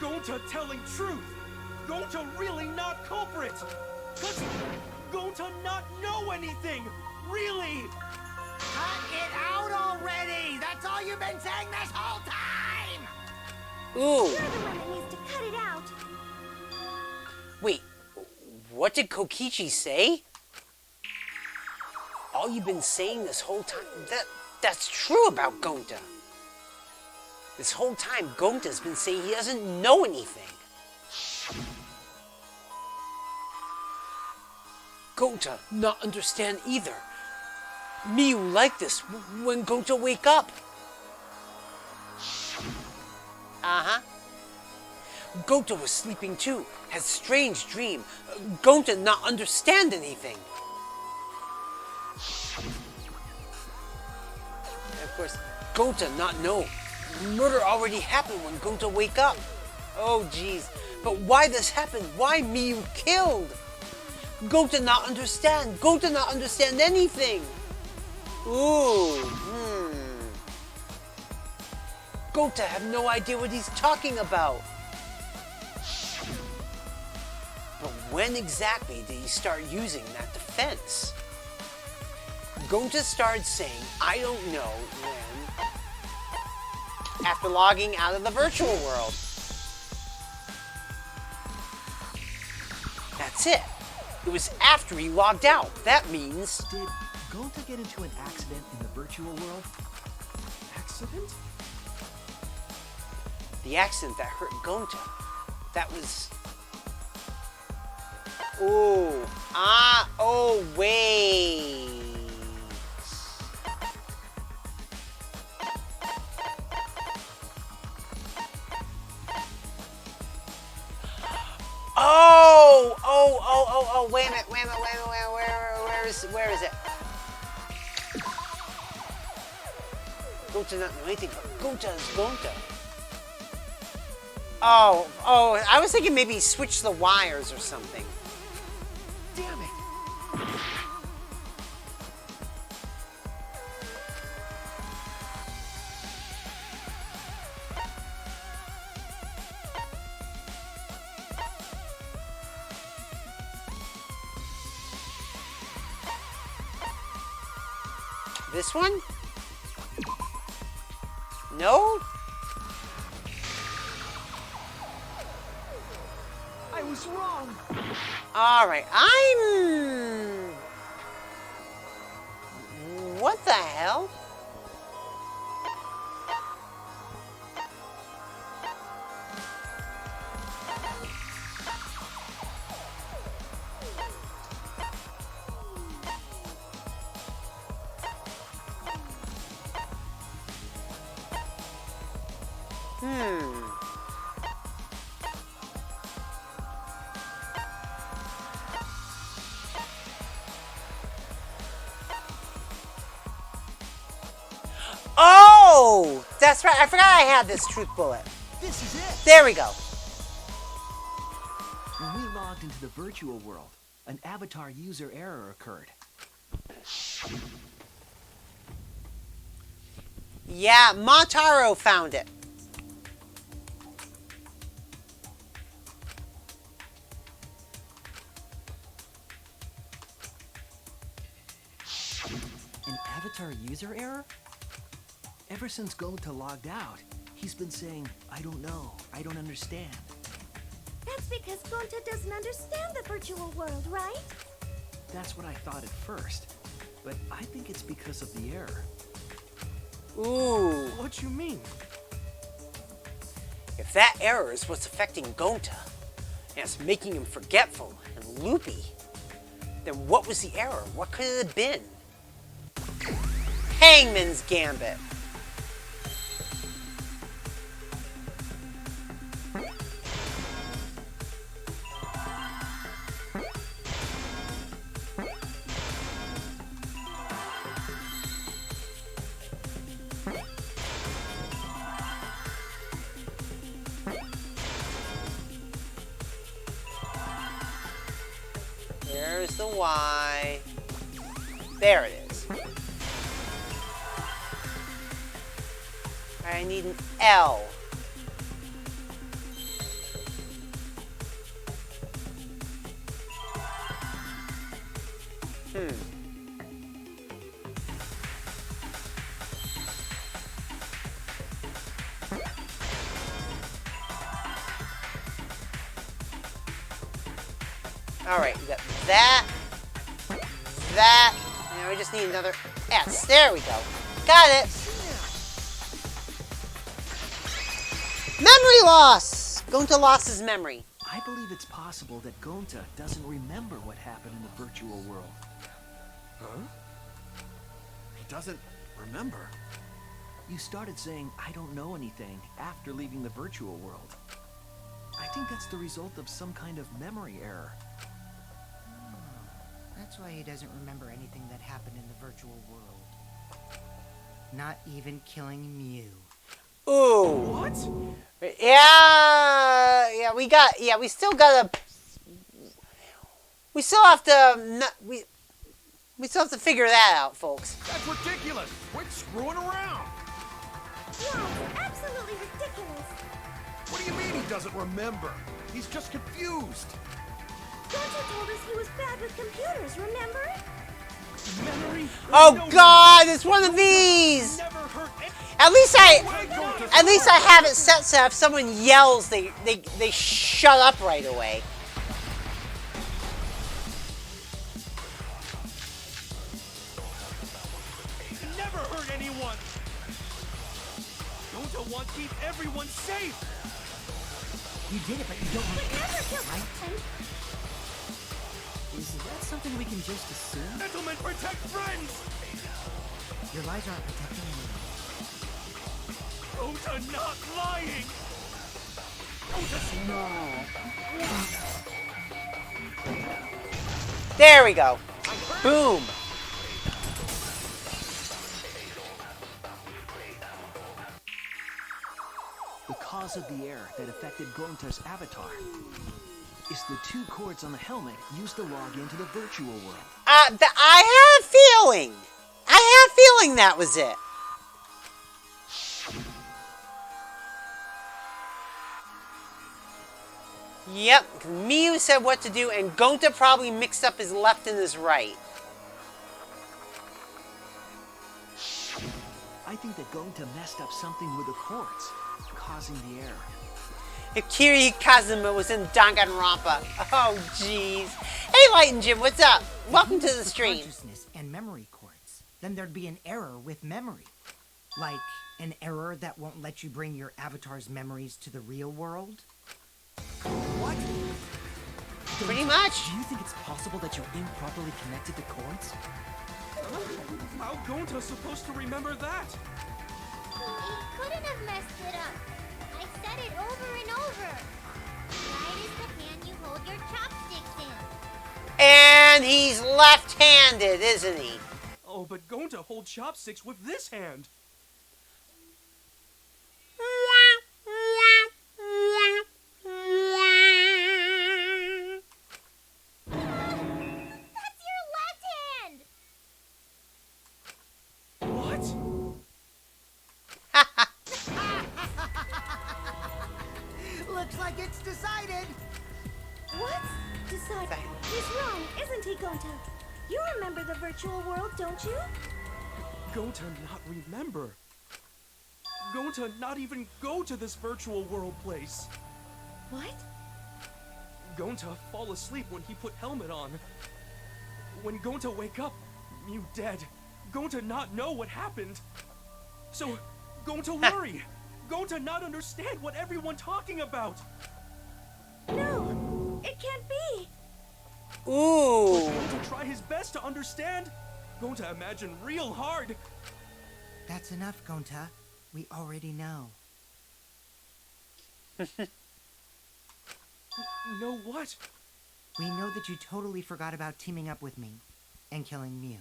Gonta telling truth. Gonta really not culprit. Cause Gonta not know anything. Really. Cut it out already! That's all you've been saying this whole time! Ooh. You're the one that needs to cut it out. Wait, what did Kokichi say? All you've been saying this whole time, that's true about Gonta. This whole time, Gonta's been saying he doesn't know anything. Gonta not understand either. Miu like this when Gonta wake up. Uh-huh. Gonta was sleeping too, had strange dream. Gonta not understand anything. And of course, Gonta not know. Murder already happened when Gonta wake up. Oh jeez. But why this happened? Why Miu killed? Gonta not understand. Gonta not understand anything. Ooh. Gonta have no idea what he's talking about. But when exactly did he start using that defense? Gonta started saying, I don't know when, after logging out of the virtual world. That's it. It was after he logged out. That means... Did Gonta get into an accident in the virtual world? Accident? the accident that hurt Gonta. That was... Ooh. Ah, oh, wait. Oh, wait a minute, where is it? Gonta not know anything, but Gonta is Gonta. Oh, I was thinking maybe he switched the wires or something. Damn it. This one? No? I was wrong. Alright, what the hell? Oh! That's right, I forgot I had this truth bullet. This is it! There we go. When we logged into the virtual world, An avatar user error occurred. Yeah, Montaro found it. An avatar user error? Ever since Gonta logged out, he's been saying, I don't know, I don't understand. That's because Gonta doesn't understand the virtual world, right? That's what I thought at first, but I think it's because of the error. Ooh. What you mean? If that error is what's affecting Gonta, and it's making him forgetful and loopy, then what was the error? What could it have been? Hangman's Gambit. There's the Y. There it is. I need an L. Alright, we got that. Now we just need another S. There we go. Got it. Memory loss! Gonta lost his memory. I believe it's possible that Gonta doesn't remember what happened in the virtual world. Huh? He doesn't remember. You started saying, I don't know anything, after leaving the virtual world. I think that's the result of some kind of memory error. That's why he doesn't remember anything that happened in the virtual world. Not even killing Mew. Ooh. What? Yeah, we still gotta, we still have to, we still have to figure that out, folks. That's ridiculous! Quit screwing around! Yeah, it's absolutely ridiculous. What do you mean he doesn't remember? He's just confused! Gonta told us he was bad with computers, remember? Memory? Oh No, God, it's one of these! never hurt any- At least I have it set so if someone yells, they shut up right away. Never hurt anyone. Gonta wants to keep everyone safe. You did it, but you don't Never killed right? Is that something we can just assume? Gentlemen, protect friends. Your lies aren't protecting anyone. Gonta not lying. There we go. Boom. The cause of the error that affected Gonta's avatar is the two cords on the helmet used to log into the virtual world. I had a feeling. I had a feeling that was it. Yep, Miu said what to do, and Gonta probably mixed up his left and his right. I think that Gonta messed up something with the cords, causing the error. If Kiryu Kazuma was in Danganronpa. Oh, jeez. Hey, Light and Jim, what's up? Welcome to the stream. Consciousness and memory cords. Then there'd be an error with memory. Like an error that won't let you bring your avatar's memories to the real world. What? Pretty much. Do you think it's possible that you improperly connected the cords? How Gonta's supposed to remember that? He couldn't have messed it up. I said it over and over. Right is the hand you hold your chopsticks in. And he's left-handed, isn't he? Oh, but Gonta holds chopsticks with this hand. it's decided. What? Decide. He's wrong, isn't he, Gonta? You remember the virtual world, don't you? Gonta not remember. Gonta not even go to this virtual world place. What? Gonta fall asleep when he put helmet on. When Gonta wake up, Mew dead. Gonta not know what happened. So, Gonta worry. Gonta not understand what everyone talking about. No, it can't be. Ooh. Gonta try his best to understand. Gonta imagine real hard. That's enough, Gonta. We already know. Know what? We know that you totally forgot about teaming up with me and killing Mew.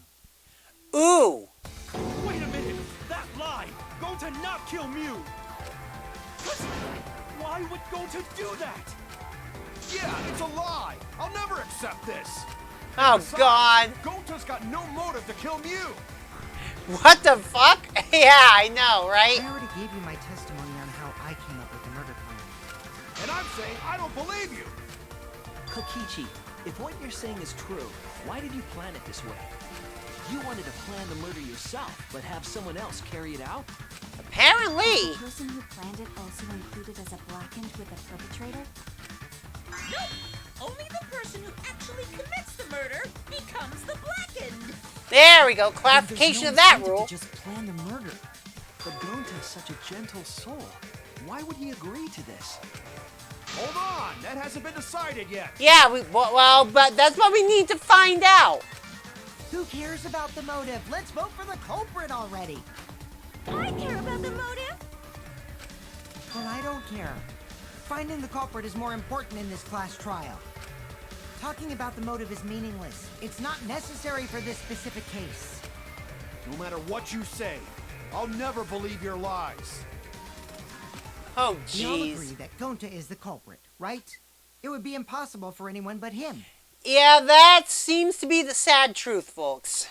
Ooh. Wait a minute. That lie. Gonta not kill Mew. Why would Gonta do that? Yeah, it's a lie. I'll never accept this. Oh, Besides, God. Gonta's got no motive to kill Mew. What the fuck? Yeah, I know, right? I already gave you my testimony on how I came up with the murder plan. And I'm saying I don't believe you. Kokichi, if what you're saying is true, why did you plan it this way? You wanted to plan the murder yourself, but have someone else carry it out? Apparently. The person who planned it also included as a blackened with the perpetrator? Nope! Only the person who actually commits the murder becomes the blackened. There we go. Then Clarification there's of no that incentive rule. to just plan the murder. But Gonta's such a gentle soul. Why would he agree to this? Hold on, that hasn't been decided yet. Yeah, well, but that's what we need to find out. Who cares about the motive? Let's vote for the culprit already. I care about the motive. Well, I don't care. Finding the culprit is more important in this class trial. Talking about the motive is meaningless. It's not necessary for this specific case. No matter what you say, I'll never believe your lies. Oh, We all agree jeez. that Gonta is the culprit, right? It would be impossible for anyone but him. Yeah, that seems to be the sad truth, folks.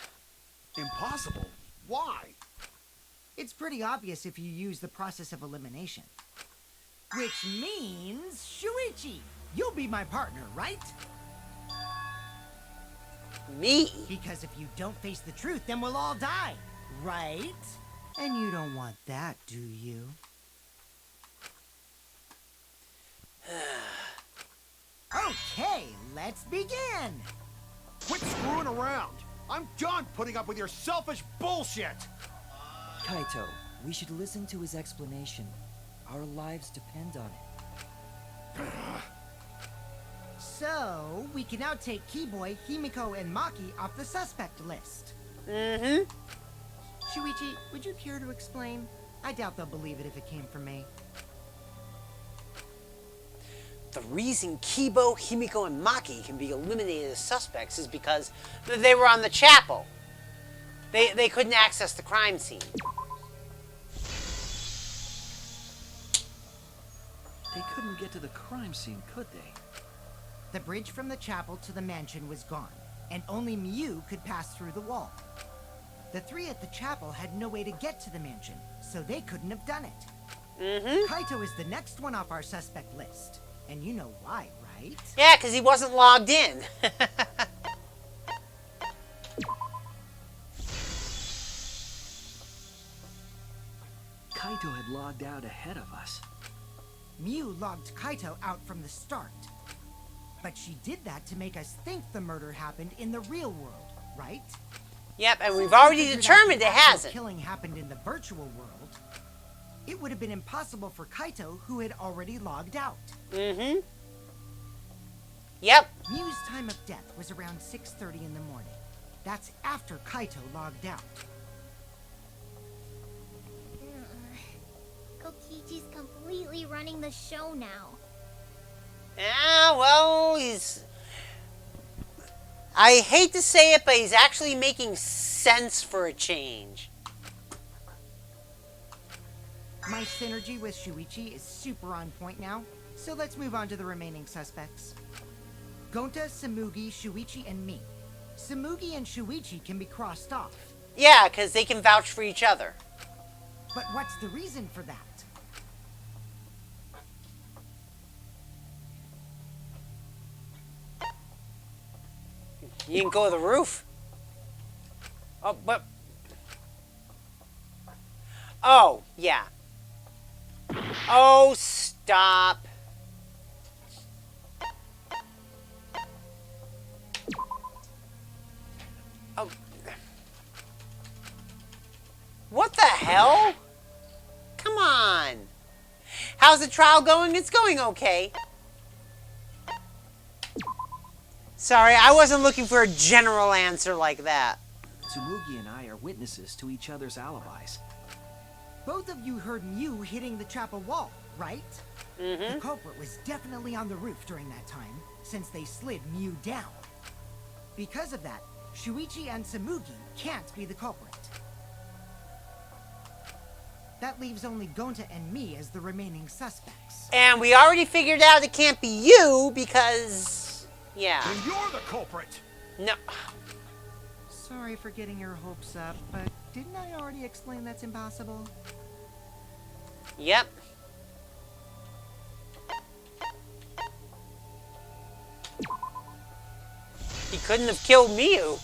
Impossible? Why? It's pretty obvious if you use the process of elimination. Which means, Shuichi, you'll be my partner, right? Me? Because if you don't face the truth, then we'll all die, right? And you don't want that, do you? Okay, let's begin! Quit screwing around. I'm done putting up with your selfish bullshit. Kaito, we should listen to his explanation. Our lives depend on it. So, we can now take Keyboy, Himiko, and Maki off the suspect list. Mm-hmm. Shuichi, would you care to explain? I doubt they'll believe it if it came from me. The reason Kibo, Himiko, and Maki can be eliminated as suspects is because they were on the chapel. They couldn't access the crime scene. They couldn't get to the crime scene, could they? The bridge from the chapel to the mansion was gone, and only Mew could pass through the wall. The three at the chapel had no way to get to the mansion, so they couldn't have done it. Mm-hmm. Kaito is the next one off our suspect list. And you know why, right? Yeah, because he wasn't logged in. Kaito had logged out ahead of us. Mew logged Kaito out from the start. But she did that to make us think the murder happened in the real world, right? Yep, and we've Since we already figured out determined the it actual hasn't. Killing happened in the virtual world. It would have been impossible for Kaito, who had already logged out. Mm-hmm. Yep. Mew's time of death was around 6:30 in the morning. That's after Kaito logged out. Kokichi's completely running the show now. Yeah, well, he's... I hate to say it, but he's actually making sense for a change. My synergy with Shuichi is super on point now, so let's move on to the remaining suspects. Gonta, Samugi, Shuichi, and me. Samugi and Shuichi can be crossed off. Yeah, because they can vouch for each other. But what's the reason for that? You can go to the roof. Oh, but... Oh, yeah. Oh, stop. Oh. What the hell? Come on. How's the trial going? It's going okay. Sorry, I wasn't looking for a general answer like that. Tsumugi and I are witnesses to each other's alibis. Both of you heard Mew hitting the chapel wall, right? The culprit was definitely on the roof during that time, since they slid Mew down. Because of that, Shuichi and Tsumugi can't be the culprit. That leaves only Gonta and me as the remaining suspects. And we already figured out it can't be you because... Yeah. Then you're the culprit! No. Sorry for getting your hopes up, but didn't I already explain that's impossible? Yep. He couldn't have killed Mew.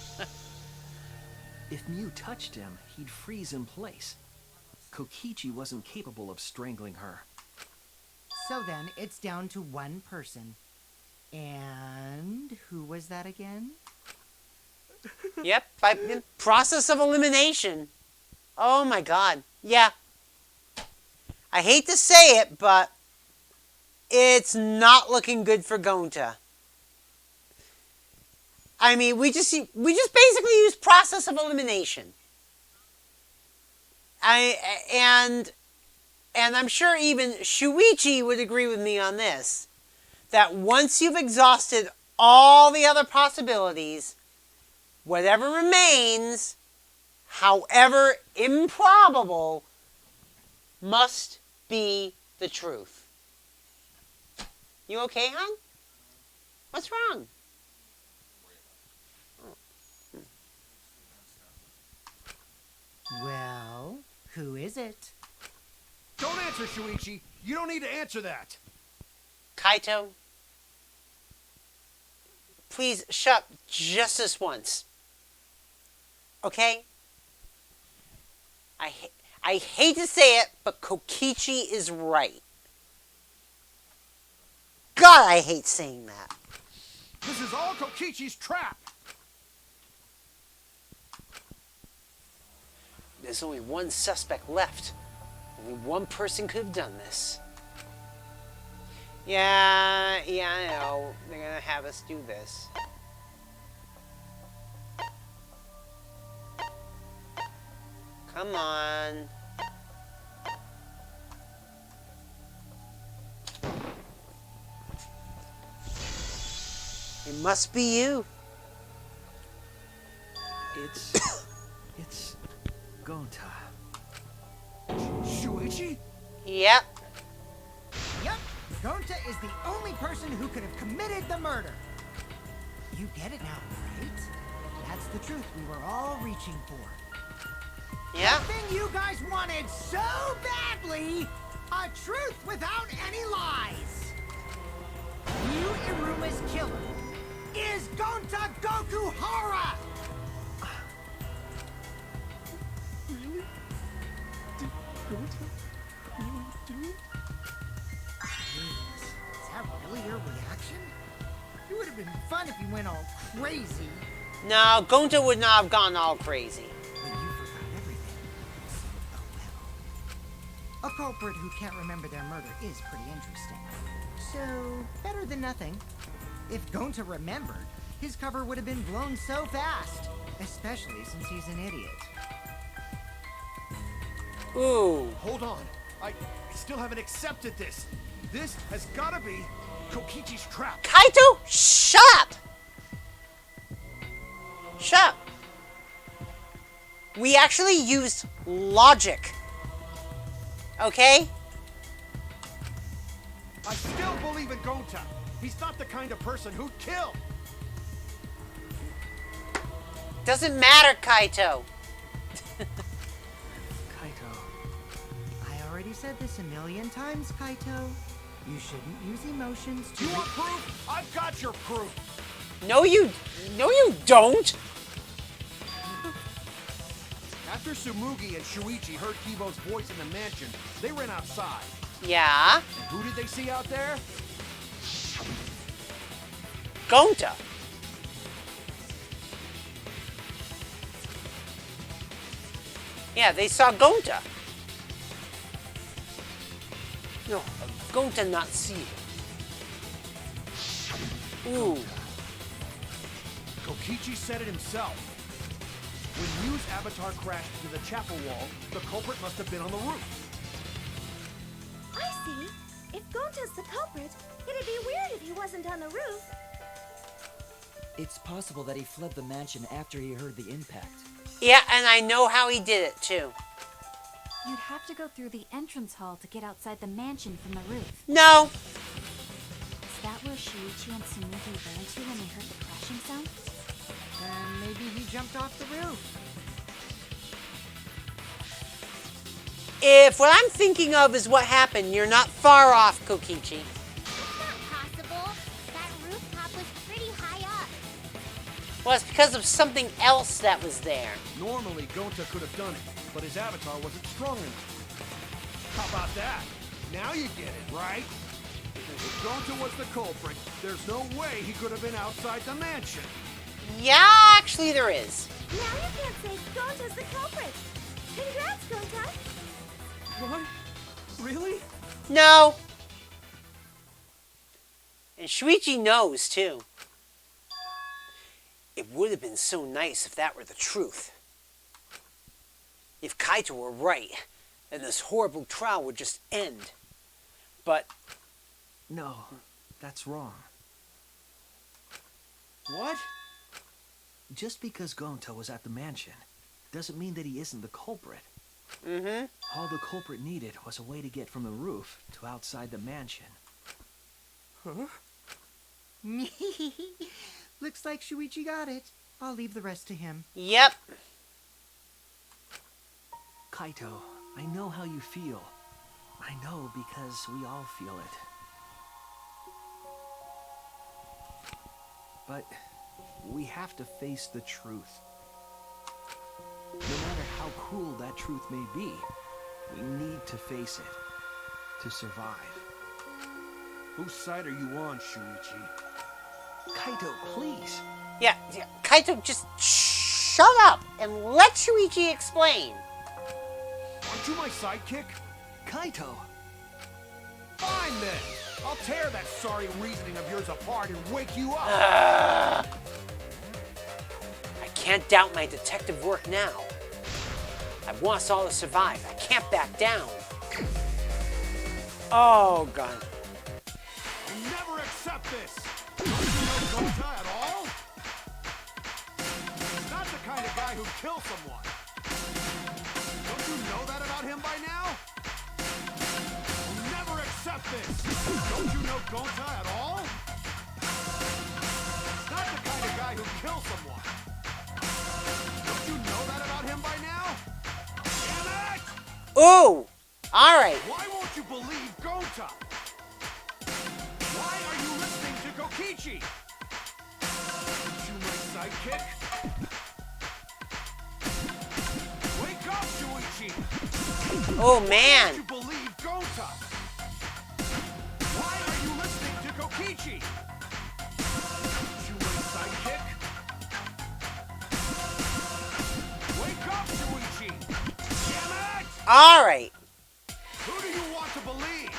If Mew touched him, he'd freeze in place. Kokichi wasn't capable of strangling her. So then, it's down to one person. And who was that again? Yep, by process of elimination. Oh my god. Yeah. I hate to say it, but it's not looking good for Gonta. I mean, we just basically use process of elimination. And I'm sure even Shuichi would agree with me on this, that once you've exhausted all the other possibilities, whatever remains, however improbable, must be the truth. You okay, hon? What's wrong? Well, who is it? Don't answer, Shuichi. You don't need to answer that. Kaito, please shut up just this once. Okay? I hate to say it, but Kokichi is right. God, I hate saying that. This is all Kokichi's trap. There's only one suspect left. Only one person could have done this. Yeah, I know. They're gonna have us do this. Come on. It must be you. It's Gonta. Shuichi? Yep. Yep, Gonta is the only person who could have committed the murder. You get it now, right? That's the truth we were all reaching for. Yeah. The thing you guys wanted so badly, a truth without any lies. Yu Iruma's killer is Gonta Gokuhara! Really? Did Gonta really do it? Jeez, is that really your reaction? It would have been fun if you went all crazy. No, Gonta would not have gone all crazy. But you forgot everything. So, oh well. A culprit who can't remember their murder is pretty interesting. So, better than nothing. If Gonta remembered, his cover would have been blown so fast. Especially since he's an idiot. Ooh. Hold on. I still haven't accepted this. This has gotta be Kokichi's trap. Kaito, shut up! Shut up. We actually used logic. Okay? I still believe in Gonta. He's not the kind of person who'd kill. Doesn't matter, Kaito. Kaito. I already said this a million times, Kaito. You shouldn't use emotions to... You want proof? I've got your proof. No, you don't. After Tsumugi and Shuichi heard Kibo's voice in the mansion, they ran outside. Yeah. And who did they see out there? Gonta. Yeah, they saw Gonta. No, Gonta not see it. Ooh. Kokichi said it himself. When Mew's avatar crashed into the chapel wall, the culprit must have been on the roof. I see. If Gonta's the culprit, it'd be weird if he wasn't on the roof. It's possible that he fled the mansion after he heard the impact. Yeah, and I know how he did it too. You'd have to go through the entrance hall to get outside the mansion from the roof. No. Is that where Shuichi and Tsumugi ran to when they heard the crashing sound? Then maybe he jumped off the roof. If what I'm thinking of is what happened, you're not far off, Kokichi. It's not possible. That rooftop was pretty high up. Well, it's because of something else that was there. Normally, Gonta could have done it, but his avatar wasn't strong enough. How about that? Now you get it, right? If Gonta was the culprit, there's no way he could have been outside the mansion. Yeah, actually there is. Now you can't say Gonta's the culprit. Congrats, Gonta. What? Really? No. And Shuichi knows, too. It would have been so nice if that were the truth. If Kaito were right, and this horrible trial would just end. But... No, that's wrong. What? Just because Gonta was at the mansion doesn't mean that he isn't the culprit. Mm-hmm. All the culprit needed was a way to get from the roof to outside the mansion. Huh? Looks like Shuichi got it. I'll leave the rest to him. Yep. Kaito, I know how you feel. I know because we all feel it. But we have to face the truth. No matter how cruel that truth may be, we need to face it to survive. Whose side are you on, Shuichi? Kaito, please. Yeah, Kaito, just shut up and let Shuichi explain. Aren't you my sidekick? Kaito! Fine then! I'll tear that sorry reasoning of yours apart and wake you up! I can't doubt my detective work now. I want us all to survive. I can't back down. Oh, God. I'll never accept this! Don't you know Gonta at all? He's not the kind of guy who'd kill someone. Don't you know that about him by now? I'll never accept this! Don't you know Gonta at all? He's not the kind of guy who'd kill someone. Don't you know that about him by now? Damn it! Ooh! Alright. Why won't you believe Gonta? Why are you listening to Kokichi? Aren't you my sidekick? Wake up, Shuichi! Oh, Why man. don't you believe Gonta? Why are you listening to Kokichi? Aren't you my sidekick? Wake up, Shuichi! Damn it! Alright. Who do you want to believe?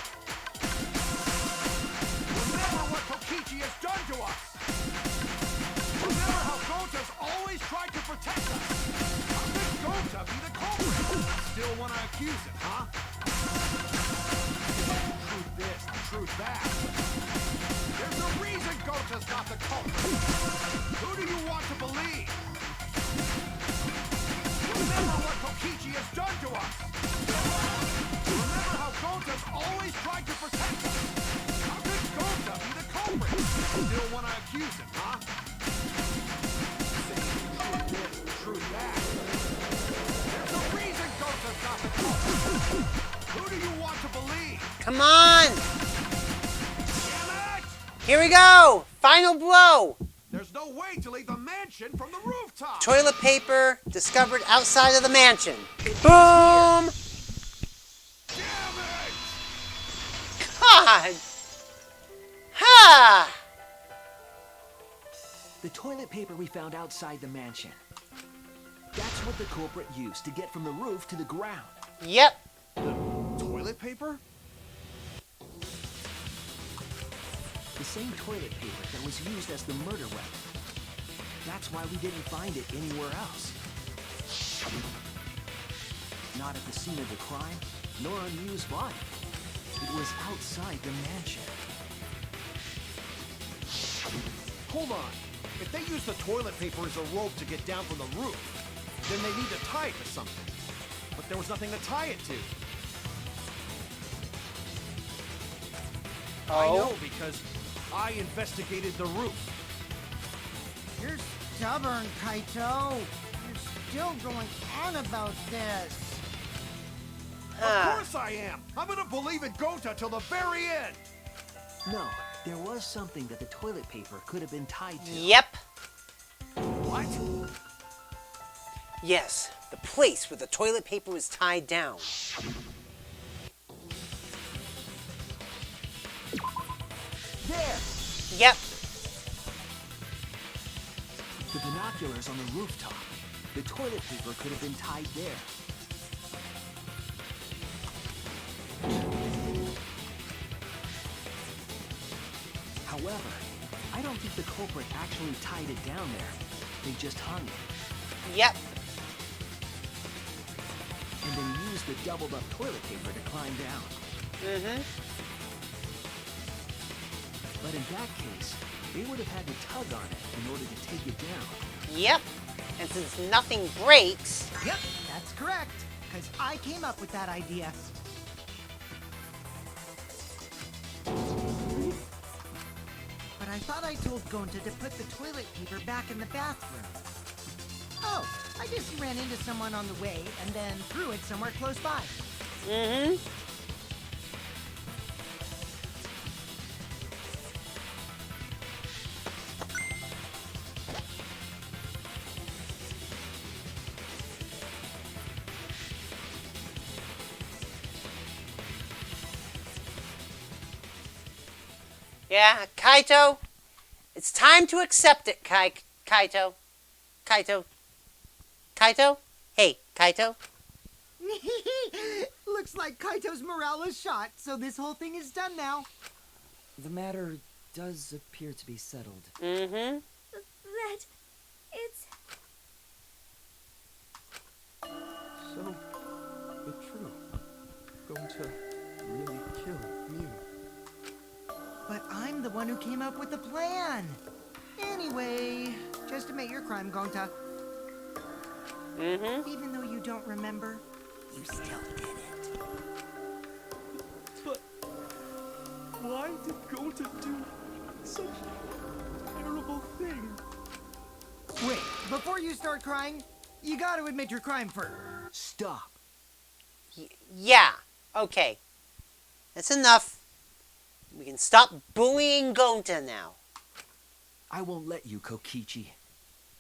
Remember what Kokichi has done to us! Remember how Gonta's always tried to protect us! How could Gonta be the culprit? Still want to accuse him, huh? Truth this, truth that. There's a reason Gonta's not the culprit! Who do you want to believe? Remember what Kokichi has done to us! Remember how Gonta's always tried to protect us! How could Gonta be the culprit? Still want to accuse him, huh? Saying truth this, truth that. There's a reason Gonta's not the culprit! Who do you want to believe? Come on. Damn it! Here we go. Final blow. There's There's no way to leave the mansion from the rooftop. Toilet paper discovered outside of the mansion. Boom! Damn it! God! Ha! The toilet paper we found outside the mansion. That's what the culprit used to get from the roof to the ground. Yep. Toilet paper? The same toilet paper that was used as the murder weapon. That's why we didn't find it anywhere else. Not at the scene of the crime, nor on Miu's body. It was outside the mansion. Hold on. If they use the toilet paper as a rope to get down from the roof, then they need to tie it to something. But there was nothing to tie it to. I know because I investigated the roof. You're stubborn, Kaito. You're still going on about this. Of course I am. I'm gonna believe in Gonta till the very end. No, there was something that the toilet paper could have been tied to. Yep. What? Yes, the place where the toilet paper was tied down. There! Yep. The binoculars on the rooftop. The toilet paper could have been tied there. However, I don't think the culprit actually tied it down there. They just hung it. Yep. And then used the doubled up toilet paper to climb down. Mm-hmm. But in that case, they would have had to tug on it in order to take it down. Yep. And since nothing breaks... Yep, that's correct. Because I came up with that idea. But I thought I told Gonta to put the toilet paper back in the bathroom. Oh, I just ran into someone on the way and then threw it somewhere close by. Mm-hmm. Yeah, Kaito, it's time to accept it, Kaito. Kaito. Kaito? Hey, Kaito? Looks like Kaito's morale is shot, so this whole thing is done now. The matter does appear to be settled. Mm-hmm. That... it's... So, the truth. Going to really kill Miu. But I'm the one who came up with the plan. Anyway, just admit your crime, Gonta. Mm-hmm. Even though you don't remember, you still did it. But why did Gonta do such a terrible thing? Wait, before you start crying, you gotta admit your crime first. Stop. Yeah, okay. That's enough. We can stop bullying Gonta now. I won't let you, Kokichi.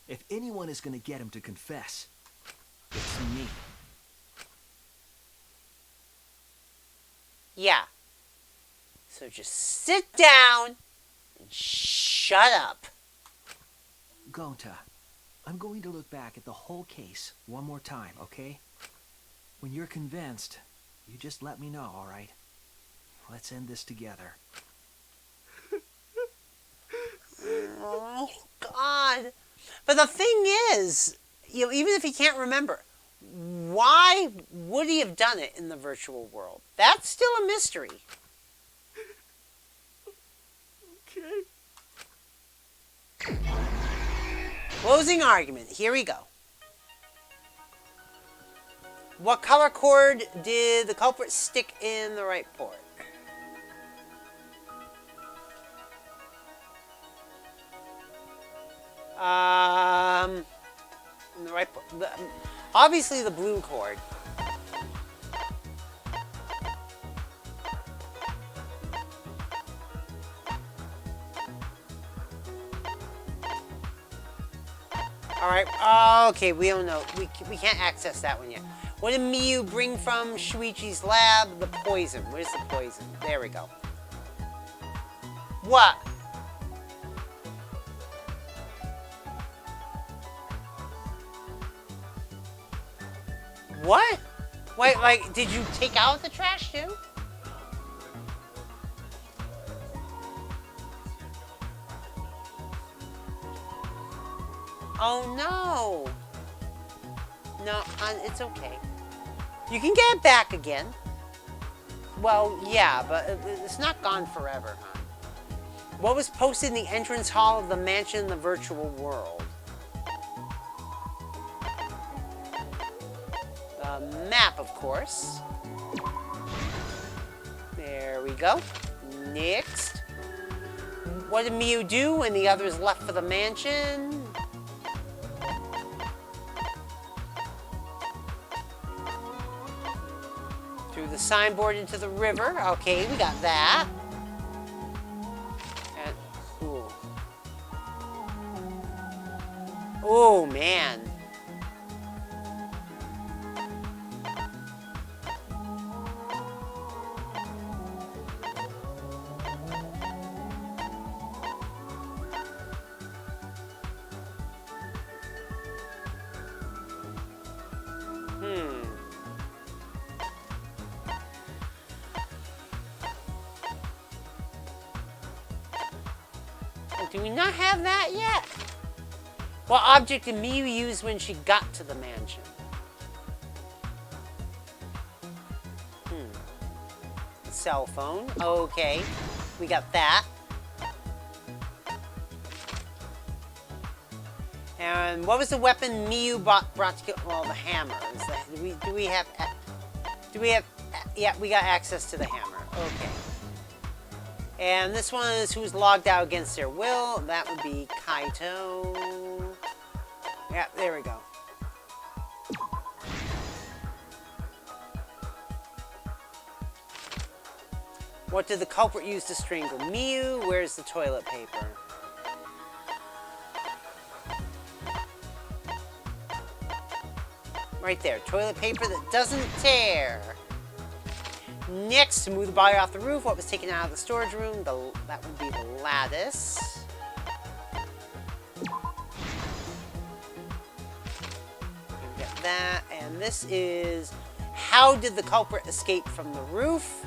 If anyone is going to get him to confess, it's me. Yeah. So just sit down and shut up. Gonta, I'm going to look back at the whole case one more time, okay? When you're convinced, you just let me know, all right? Let's end this together. Oh, God. But the thing is, even if he can't remember, why would he have done it in the virtual world? That's still a mystery. Okay. Closing argument. Here we go. What color cord did the culprit stick in the right port? In the right port. Obviously the blue cord. Alright, okay, we don't know. We can't access that one yet. What did Miyu bring from Shuichi's lab? The poison. Where's the poison? There we go. What? What? Wait, like, did you take out the trash too? Oh no! No, it's okay. You can get it back again. Well, yeah, but it's not gone forever, huh? What was posted in the entrance hall of the mansion in the virtual world? The map, of course. There we go. Next. What did Miyu do when the others left for the mansion? Threw the signboard into the river. Okay, we got that. And, ooh. Oh, man. Do we not have that yet? What object did Miyu use when she got to the mansion? Cell phone. Okay. We got that. And what was the weapon Miyu brought to kill? Well, the hammer. Do we have... Yeah, we got access to the hammer. Okay. And this one is who's logged out against their will. That would be Kaito. Yeah, there we go. What did the culprit use to strangle Miyu? Where's the toilet paper? Right there. Toilet paper that doesn't tear. Next, to move the body off the roof, what was taken out of the storage room? That would be the lattice. Get that. And this is, how did the culprit escape from the roof?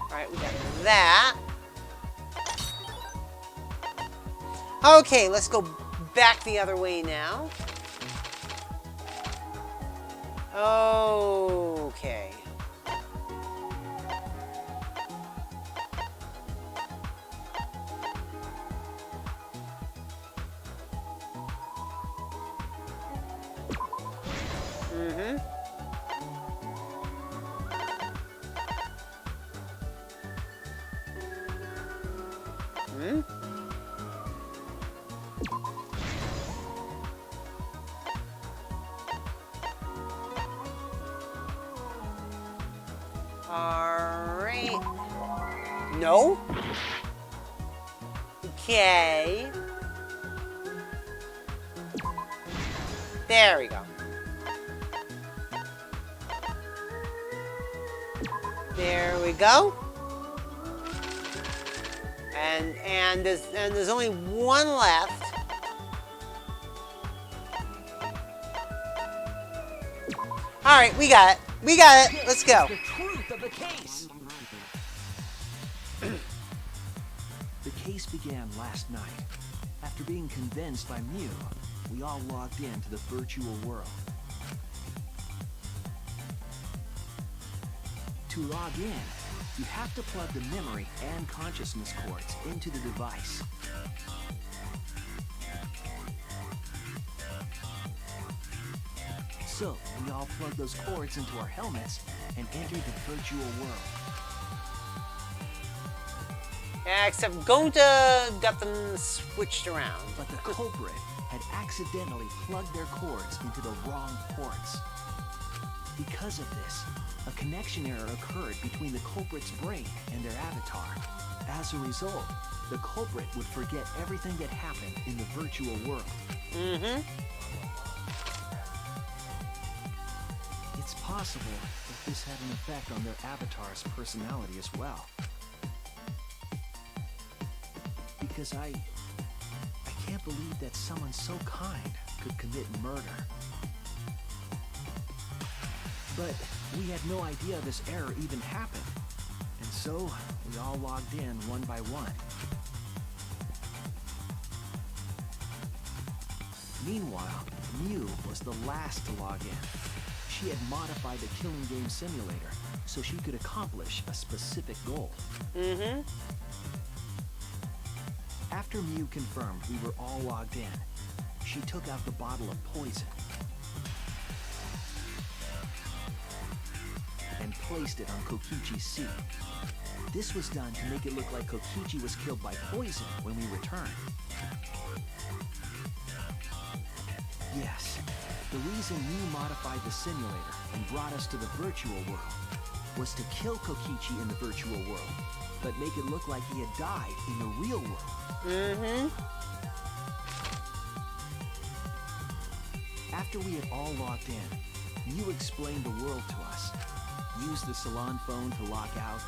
Alright, we got that. Okay, let's go back the other way now. Okay. Alright. No? Okay. There we go. There we go. And there's only one left. All right, we got it. We got it. Let's go. The truth of the case. The case began last night. After being convinced by Mew, we all logged into the virtual world. To log in, you have to plug the memory and consciousness cords into the device. So, we all plug those cords into our helmets and enter the virtual world. Yeah, except Gonta got them switched around. But the culprit had had accidentally plugged their cords into the wrong ports. Because of this, a connection error occurred between the culprit's brain and their avatar. As a result, the culprit would forget everything that happened in the virtual world. It's possible that this had an effect on their avatar's personality as well. Because I can't believe that someone so kind could commit murder. But we had no idea this error even happened. And so, we all logged in one by one. Meanwhile, Mew was the last to log in. She had modified the killing game simulator so she could accomplish a specific goal. After Mew confirmed we were all logged in, she took out the bottle of poison and placed it on Kokichi's seat. This was done to make it look like Kokichi was killed by poison when we returned. Yes, the reason Mew modified the simulator and brought us to the virtual world was to kill Kokichi in the virtual world, but make it look like he had died in the real world. After we had all logged in, Mew explained the world to us. Use the salon phone to lock out.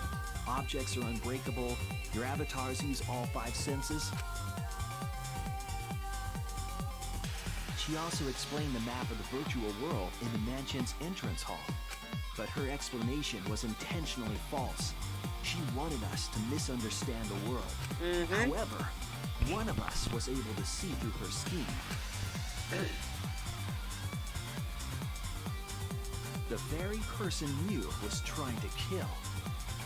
Objects are unbreakable. Your avatars use all 5 senses. She also explained the map of the virtual world in the mansion's entrance hall. But her explanation was intentionally false. She wanted us to misunderstand the world. However, one of us was able to see through her scheme. The very person Mew was trying to kill,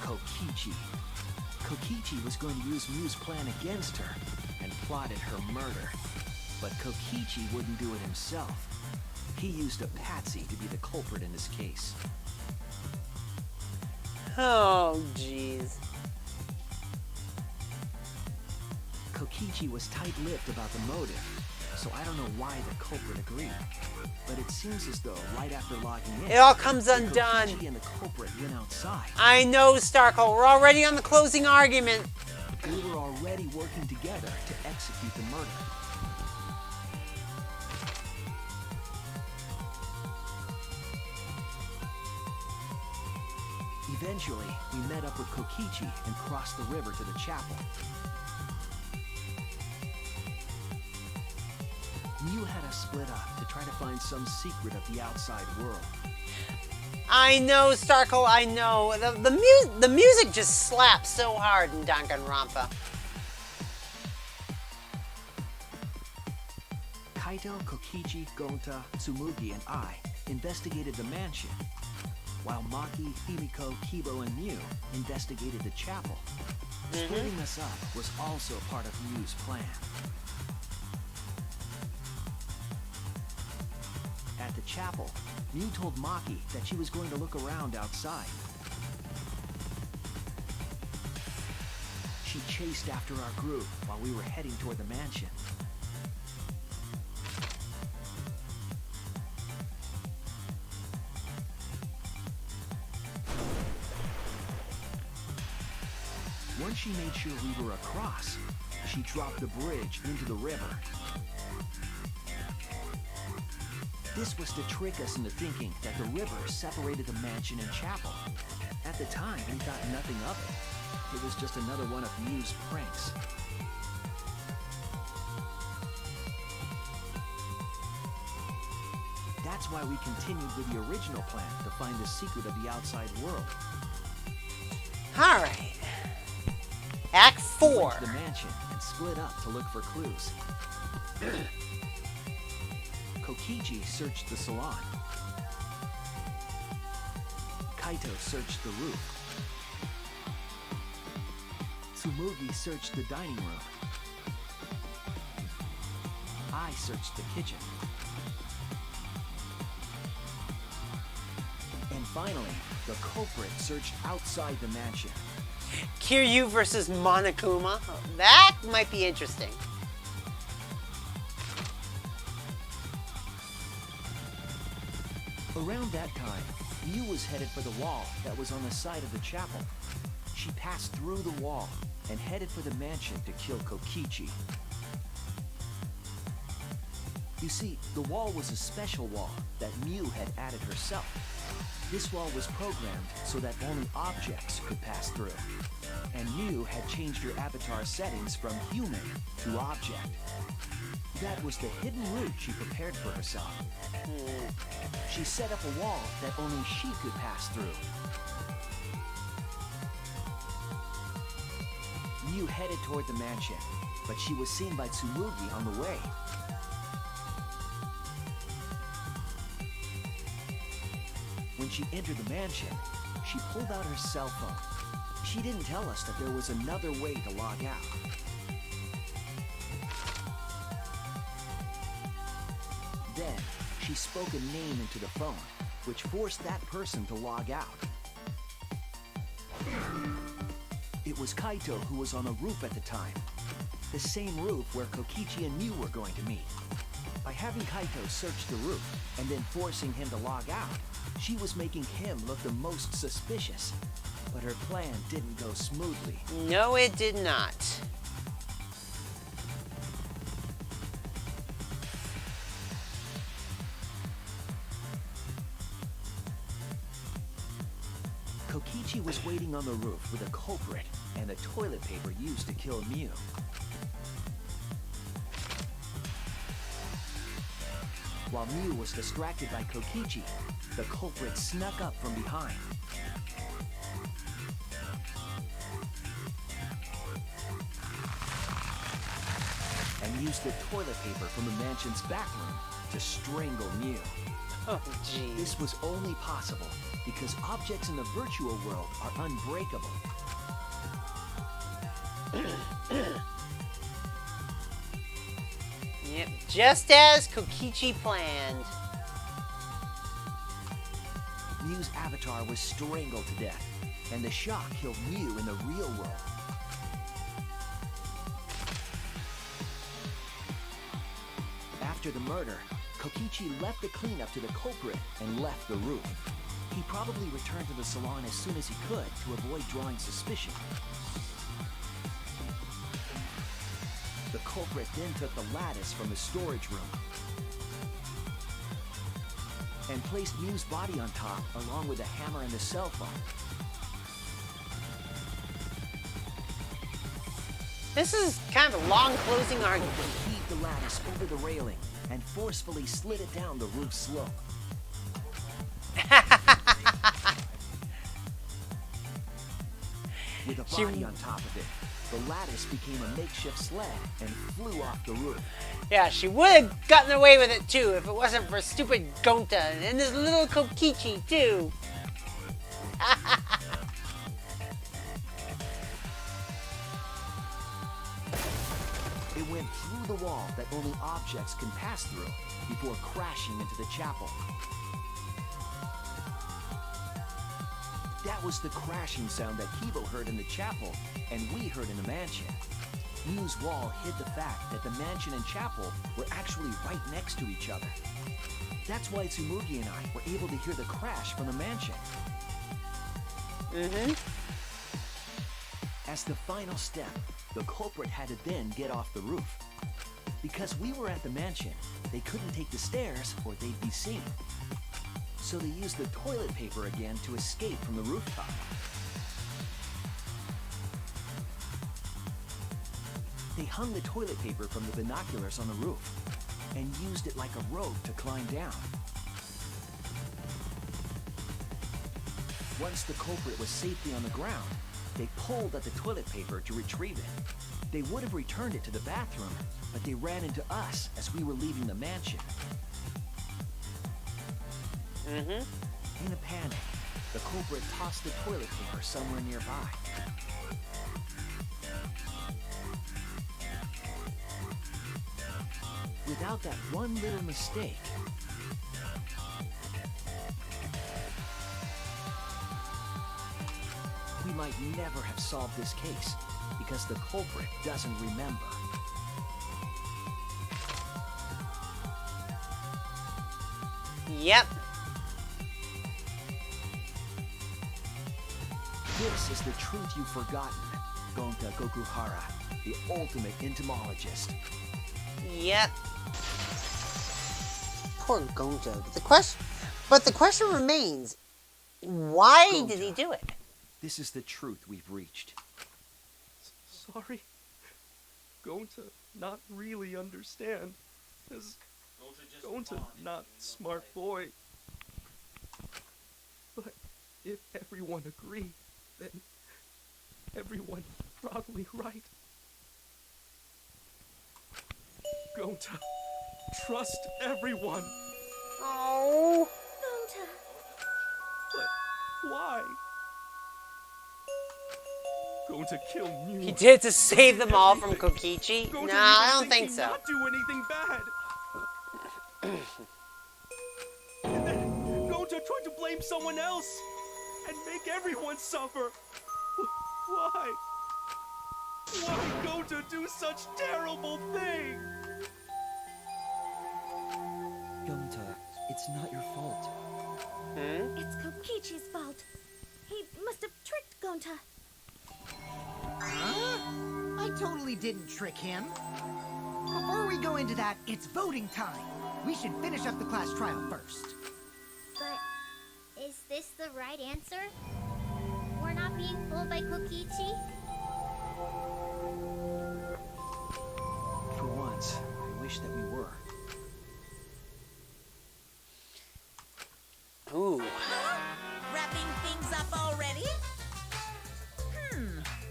Kokichi. Kokichi was going to use Mew's plan against her and plotted her murder. But Kokichi wouldn't do it himself. He used a patsy to be the culprit in this case. Oh, jeez. Kokichi was tight-lipped about the motive, so I don't know why the culprit agreed. But it seems as though right after logging in, It all comes undone. Kokichi and the culprit went outside. I know, Starkle. We're already on the closing argument. We were already working together to execute the murder. Eventually, we met up with Kokichi and crossed the river to the chapel. Mew had us split up to try to find some secret of the outside world. I know, Starkle, I know. The music just slaps so hard in Danganronpa. Kaito, Kokichi, Gonta, Tsumugi, and I investigated the mansion, while Maki, Himiko, Kibo, and Mew investigated the chapel. Splitting us up was also part of Mew's plan. At the chapel, Mew told Maki that she was going to look around outside. She chased after our group while we were heading toward the mansion. Once she made sure we were across, she dropped the bridge into the river. This was to trick us into thinking that the river separated the mansion and chapel. At the time, we thought nothing of it. It was just another one of Mew's pranks. That's why we continued with the original plan to find the secret of the outside world. All right. Act 4. We went to the mansion and split up to look for clues. Kokichi searched the salon. Kaito searched the roof. Tsumugi searched the dining room. I searched the kitchen. And finally, the culprit searched outside the mansion. Kiryu versus Monokuma. That might be interesting. Around that time, Mew was headed for the wall that was on the side of the chapel. She passed through the wall and headed for the mansion to kill Kokichi. You see, the wall was a special wall that Mew had added herself. This wall was programmed so that only objects could pass through. And Mew had changed her avatar settings from human to object. That was the hidden route she prepared for herself. She set up a wall that only she could pass through. Mew headed toward the mansion, but she was seen by Tsumugi on the way. When she entered the mansion, she pulled out her cell phone. She didn't tell us that there was another way to log out. Then, she spoke a name into the phone, which forced that person to log out. It was Kaito who was on the roof at the time. The same roof where Kokichi and Mew were going to meet. By having Kaito search the roof and then forcing him to log out, she was making him look the most suspicious. But her plan didn't go smoothly. No, it did not. Kokichi was waiting on the roof with a culprit and the toilet paper used to kill Mew. While Mew was distracted by Kokichi, the culprit snuck up from behind. And used the toilet paper from the mansion's back room to strangle Mew. Oh, geez. This was only possible because objects in the virtual world are unbreakable. Yep, just as Kokichi planned. Mew's avatar was strangled to death, and the shock killed Mew in the real world. After the murder, Kokichi left the cleanup to the culprit and left the roof. He probably returned to the salon as soon as he could to avoid drawing suspicion. The culprit then took the lattice from the storage room and placed Mew's body on top along with the hammer and the cell phone. This is kind of a long closing argument. He heaved the lattice over the railing and forcefully slid it down the roof slope. With a body on top of it, the lattice became a makeshift sled and flew off the roof. Yeah, she would have gotten away with it too if it wasn't for stupid Gonta and this little Kokichi too. It went through the wall that only objects can pass through before crashing into the chapel. That was the crashing sound that Kibo heard in the chapel and we heard in the mansion. Mew's wall hid the fact that the mansion and chapel were actually right next to each other. That's why Tsumugi and I were able to hear the crash from the mansion. As the final step, the culprit had to then get off the roof. Because we were at the mansion, they couldn't take the stairs or they'd be seen. So they used the toilet paper again to escape from the rooftop. They hung the toilet paper from the binoculars on the roof and used it like a rope to climb down. Once the culprit was safely on the ground, they pulled at the toilet paper to retrieve it. They would have returned it to the bathroom, but they ran into us as we were leaving the mansion. In a panic, the culprit tossed the toilet paper somewhere nearby. Without that one little mistake, we might never have solved this case because the culprit doesn't remember. Yep. This is the truth you've forgotten. Gonta Gokuhara, the ultimate entomologist. Yep. Poor Gonta. But the question remains, why Gonta. did he do it? This is the truth we've reached. Sorry. Going to not really understand. As going to not smart boy. But if everyone agree, then everyone probably right. Going to trust everyone. Oh. Gonta. But why? Going to kill Mew. He did to save them all from Kokichi? Going No, to I even don't think he so. Not do anything bad. And then going to try to blame someone else and make everyone suffer. Why? Why go to do such terrible thing? Gonta, it's not your fault. It's Kokichi's fault. He must have tricked Gonta. Huh? I totally didn't trick him. Before we go into that, it's voting time. We should finish up the class trial first. But is this the right answer? We're not being fooled by Kokichi? For once, I wish that we were. Ooh. Wrapping things up already?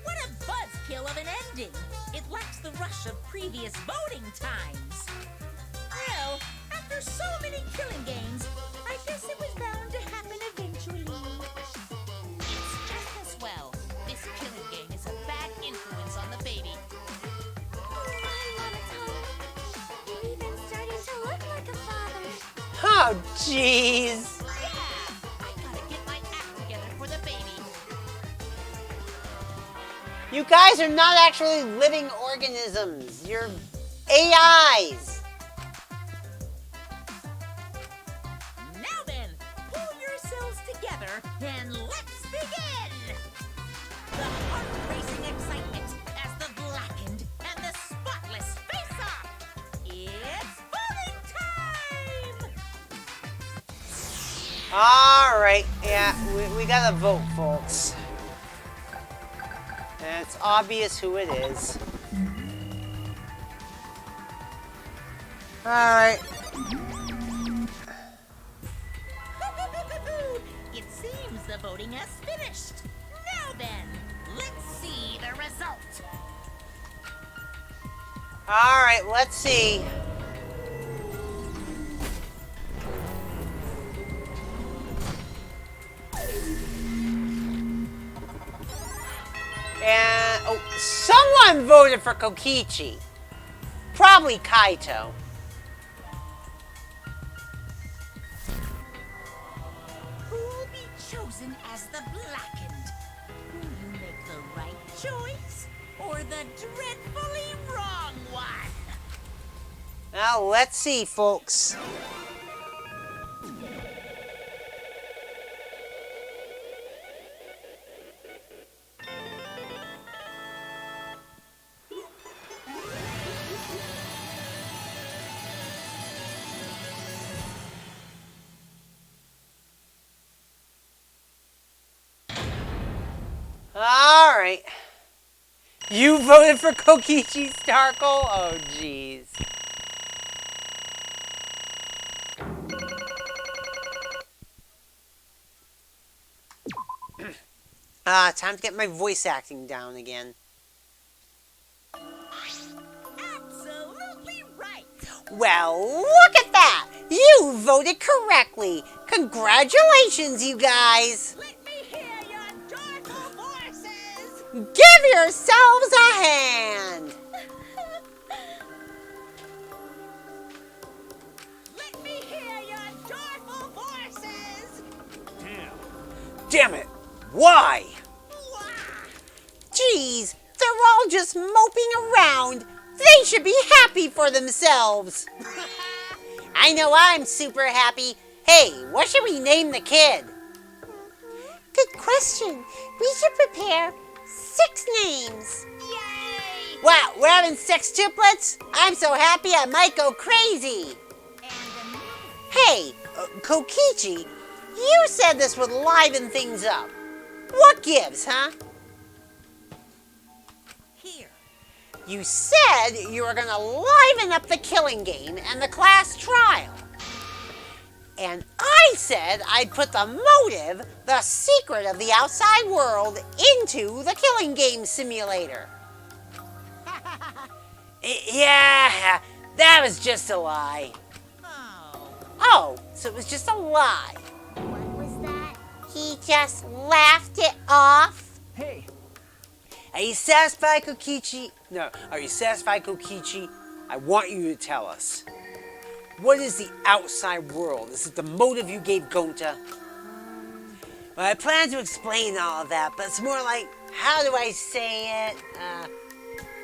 What a buzzkill of an ending! It lacks the rush of previous voting times. Well, after so many killing games, I guess it was bound to happen eventually. It's just as well. This killing game is a bad influence on the baby. You're even starting to look like a father. Oh, jeez. I gotta get my act together for the baby. You guys are not actually living organisms. You're AIs. Now then, pull yourselves together and let's begin! The heart-racing excitement as the blackened and the spotless face off! It's voting time! All right. Yeah, we gotta vote, folks. And it's obvious who it is. All right. It seems the voting has finished. Now then, let's see the result. All right, let's see. And oh, someone voted for Kokichi. Probably Kaito. Who'll be chosen as the blackened? Will you make the right choice or the dreadfully wrong one? Now let's see, folks. All right. You voted for Kokichi Starkle? Oh, jeez. Time to get my voice acting down again. Absolutely right. Well, look at that! You voted correctly. Congratulations, you guys. Let me hear your joyful voices. Give yourselves a hand. Let me hear your joyful voices. Damn it. Why? Jeez, they're all just moping around. They should be happy for themselves. I know I'm super happy. Hey, what should we name the kid? Good question. We should prepare 6 names. Yay! Wow, we're having 6 triplets? I'm so happy I might go crazy. And another. Hey, Kokichi, you said this would liven things up. What gives, huh? Here. You said you were going to liven up the killing game and the class trial. And I said I'd put the motive, the secret of the outside world, into the killing game simulator. Yeah, that was just a lie. Oh. Oh, so it was just a lie. What was that? He just laughed it off. Hey, Are you satisfied, Kokichi? No, are you satisfied, Kokichi? I want you to tell us. What is the outside world? Is it the motive you gave Gonta? Well, I plan to explain all of that, but it's more like, how do I say it?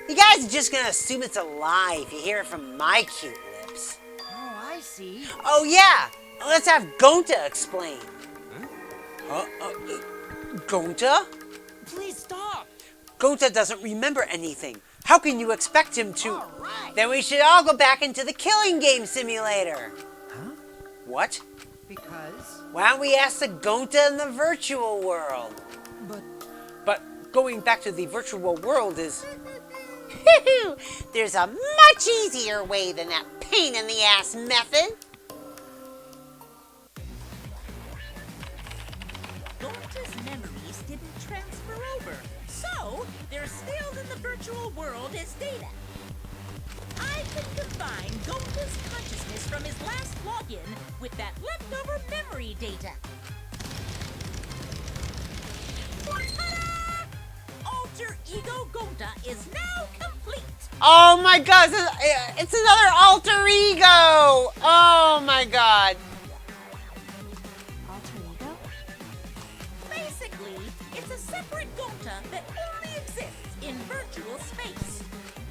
You guys are just gonna assume it's a lie if you hear it from my cute lips. Oh, I see. Oh yeah, let's have Gonta explain. Gonta? Please stop! Gonta doesn't remember anything. How can you expect him to? All right. Then we should all go back into the killing game simulator. Huh? What? Because... Why don't we ask the Gonta in the virtual world? But going back to the virtual world is... There's a much easier way than that pain in the ass method. Gonta's memories didn't transfer over, so they're still in the virtual world as data. I can combine Gonta's consciousness from his last login with that leftover memory data. Ta-da! Alter Ego Gonta is now complete. Oh my god, it's another alter ego. Oh my god. Alter ego? Basically, it's a separate Gonta that only exists in virtual space.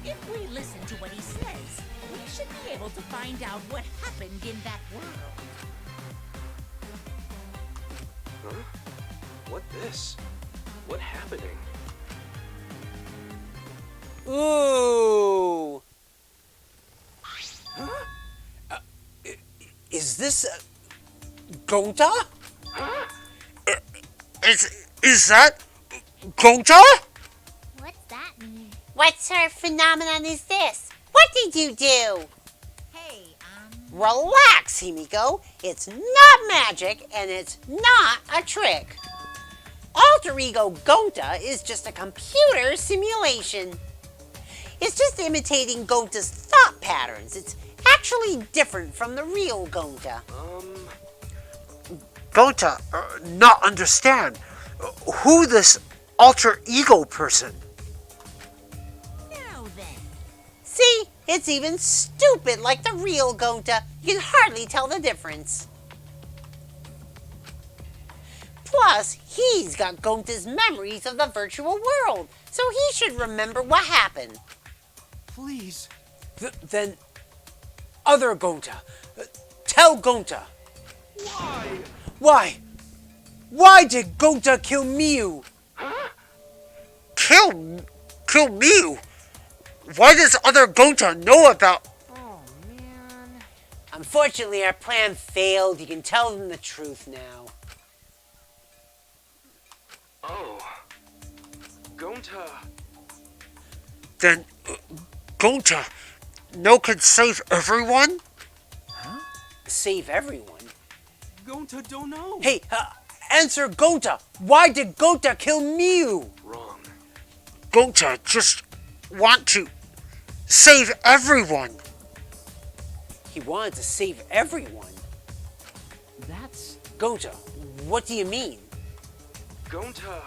If we listen to what he says, we should be able to find out what happened in that world. Huh? What this? What happening? Ooh. Is this Gonta? Is that Gonta? What's that mean? What sort of phenomenon is this? What did you do? Hey, Relax, Himiko. It's not magic and it's not a trick. Alter Ego Gonta is just a computer simulation. It's just imitating Gonta's thought patterns. It's actually different from the real Gonta. Gonta, not understand. Who this alter ego person? now then. See, it's even stupid like the real Gonta. You can hardly tell the difference. Plus, he's got Gonta's memories of the virtual world, so he should remember what happened. Please. Then, other Gonta. Tell Gonta. Why? Why? Why did Gonta kill Miu? Kill Miu? Why does other Gonta know about... Oh, man. Unfortunately, our plan failed. You can tell them the truth now. Oh. Gonta. Then, Gonta, no can save everyone? Huh? Save everyone? Gonta don't know. Hey, answer Gonta. Why did Gonta kill Miu? Wrong. Gonta just want to save everyone. He wanted to save everyone? That's... Gonta, what do you mean? Gonta.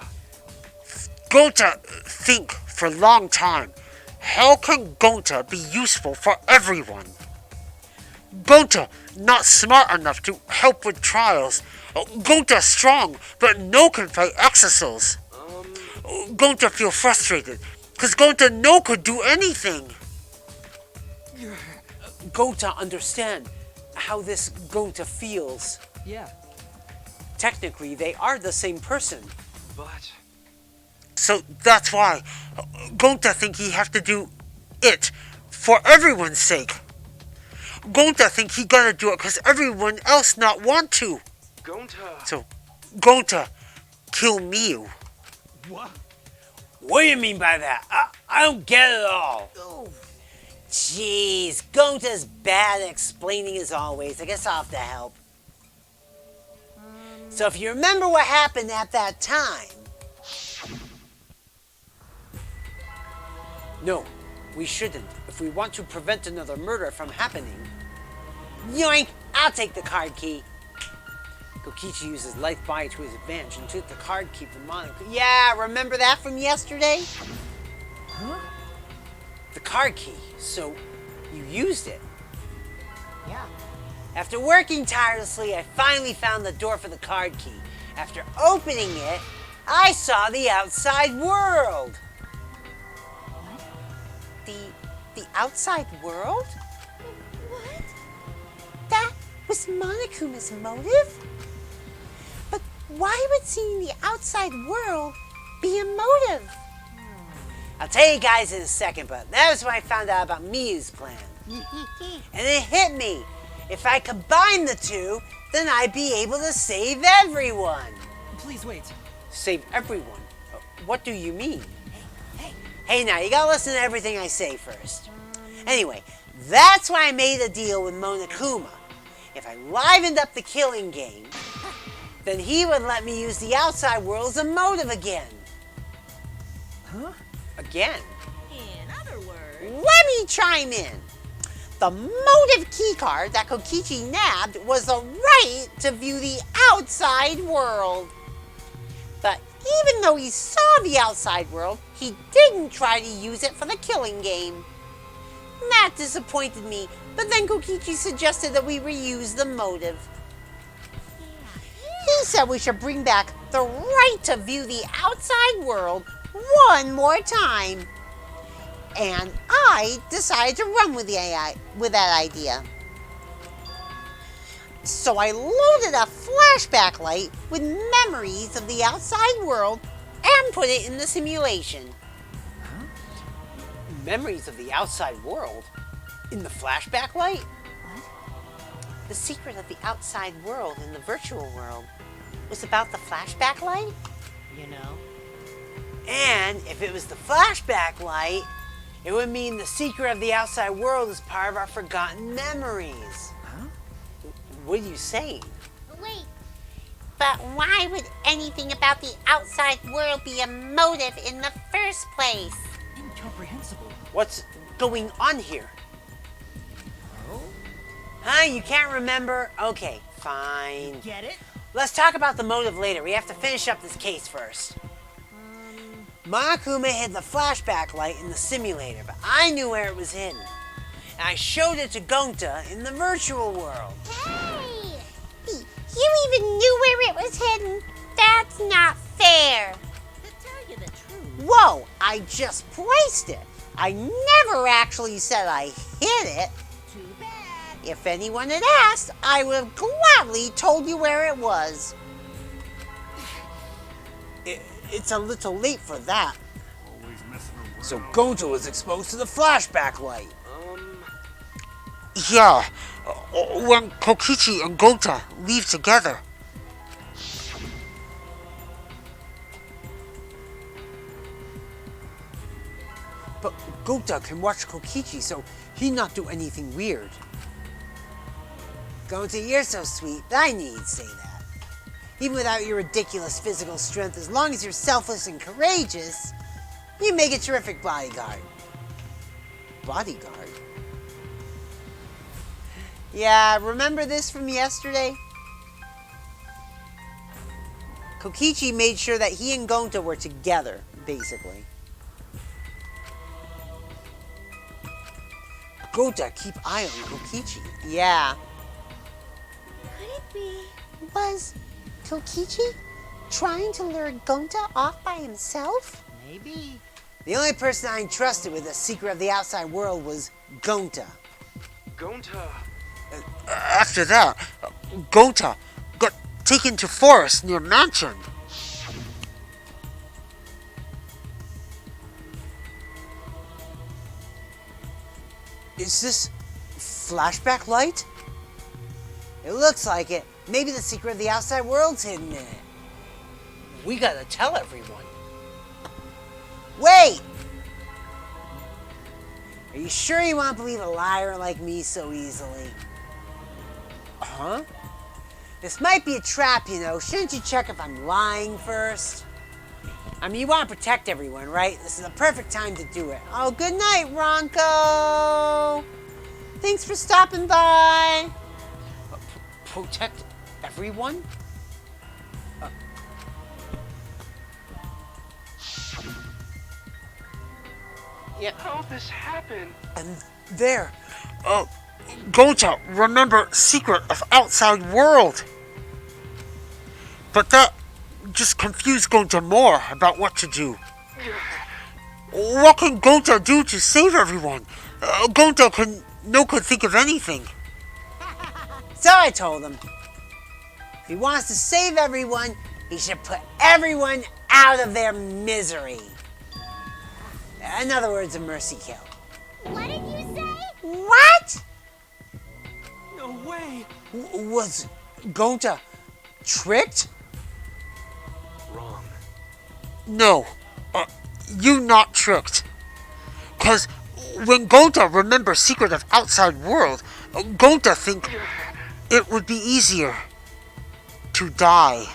Gonta think for a long time. How can Gonta be useful for everyone? Gonta not smart enough to help with trials. Gonta strong, but no can fight exorcils. Gonta feel frustrated, because Gonta no could do anything. Gonta understand how this Gonta feels. Yeah. technically they are the same person. But So that's why Gonta think he have to do it for everyone's sake. Gonta think he gotta do it because everyone else not want to. Gonta. So Gonta kill Miu. What? What do you mean by that? I don't get it all. Jeez, Gonta's bad at explaining as always. I guess I'll have to help. So if you remember what happened at that time... No, we shouldn't. If we want to prevent another murder from happening... Yoink! I'll take the card key. Kokichi uses life buy to his advantage and took the card key from Monaco. Yeah, remember that from yesterday? Huh? The card key. So, you used it. Yeah. After working tirelessly, I finally found the door for the card key. After opening it, I saw the outside world. What? The outside world? What? That was Monokuma's motive? But why would seeing the outside world be a motive? I'll tell you guys in a second, but that was when I found out about Miu's plan. And it hit me. If I combine the two, then I'd be able to save everyone. Please wait. Save everyone? What do you mean? Hey, now, you gotta listen to everything I say first. Anyway, that's why I made a deal with Monokuma. If I livened up the killing game, then he would let me use the outside world as a motive again. Huh? Again? In other words, Let me chime in. The motive keycard that Kokichi nabbed was the right to view the outside world. But even though he saw the outside world, he didn't try to use it for the killing game. That disappointed me, but then Kokichi suggested that we reuse the motive. He said we should bring back the right to view the outside world one more time. And I decided to run with that idea. So I loaded a flashback light with memories of the outside world and put it in the simulation. Huh? Memories of the outside world? In the flashback light? What? The secret of the outside world in the virtual world was about the flashback light? You know? And if it was the flashback light, it would mean the secret of the outside world is part of our forgotten memories. Huh? What are you saying? Wait, But why would anything about the outside world be a motive in the first place? Incomprehensible. What's going on here? Oh? Huh? You can't remember? Okay, fine. Get it? Let's talk about the motive later. We have to finish up this case first. Monokuma hid the flashback light in the simulator, but I knew where it was hidden. And I showed it to Gonta in the virtual world. hey! You even knew where it was hidden? That's not fair. to tell you the truth, Whoa, I just placed it. I never actually said I hid it. too bad. If anyone had asked, I would have gladly told you where it was. It's a little late for that. So Gonta was exposed to the flashback light. Yeah, when Kokichi and Gonta leave together. But Gonta can watch Kokichi, so he not do anything weird. Gonta, you're so sweet, but I knew you'd say that. Even without your ridiculous physical strength, as long as you're selfless and courageous, you make a terrific bodyguard. Bodyguard? Yeah, remember this from yesterday? Kokichi made sure that he and Gonta were together, basically. Gonta, keep eye on Kokichi. Yeah. Could it be? Was Kokichi trying to lure Gonta off by himself? Maybe. The only person I entrusted with the secret of the outside world was Gonta. Gonta. After that, Gonta got taken to forest near mansion. Is this flashback light? It looks like it. Maybe the secret of the outside world's hidden in it. We gotta tell everyone. Wait! Are you sure you want to believe a liar like me so easily? Huh? This might be a trap, you know. Shouldn't you check if I'm lying first? I mean, you want to protect everyone, right? This is the perfect time to do it. Oh, good night, Ronco! Thanks for stopping by. Protect everyone? Yeah. How'd this happen? And there. Goja, remember secret of outside world. But that just confused Goja more about what to do. What can Goja do to save everyone? Goja could think of anything. So I told him, if he wants to save everyone, he should put everyone out of their misery. In other words, a mercy kill. What did you say? What? No way! Was Goja tricked? Wrong. No, you not tricked. Cause when Goja remembers secret of outside world, Goja think it would be easier to die.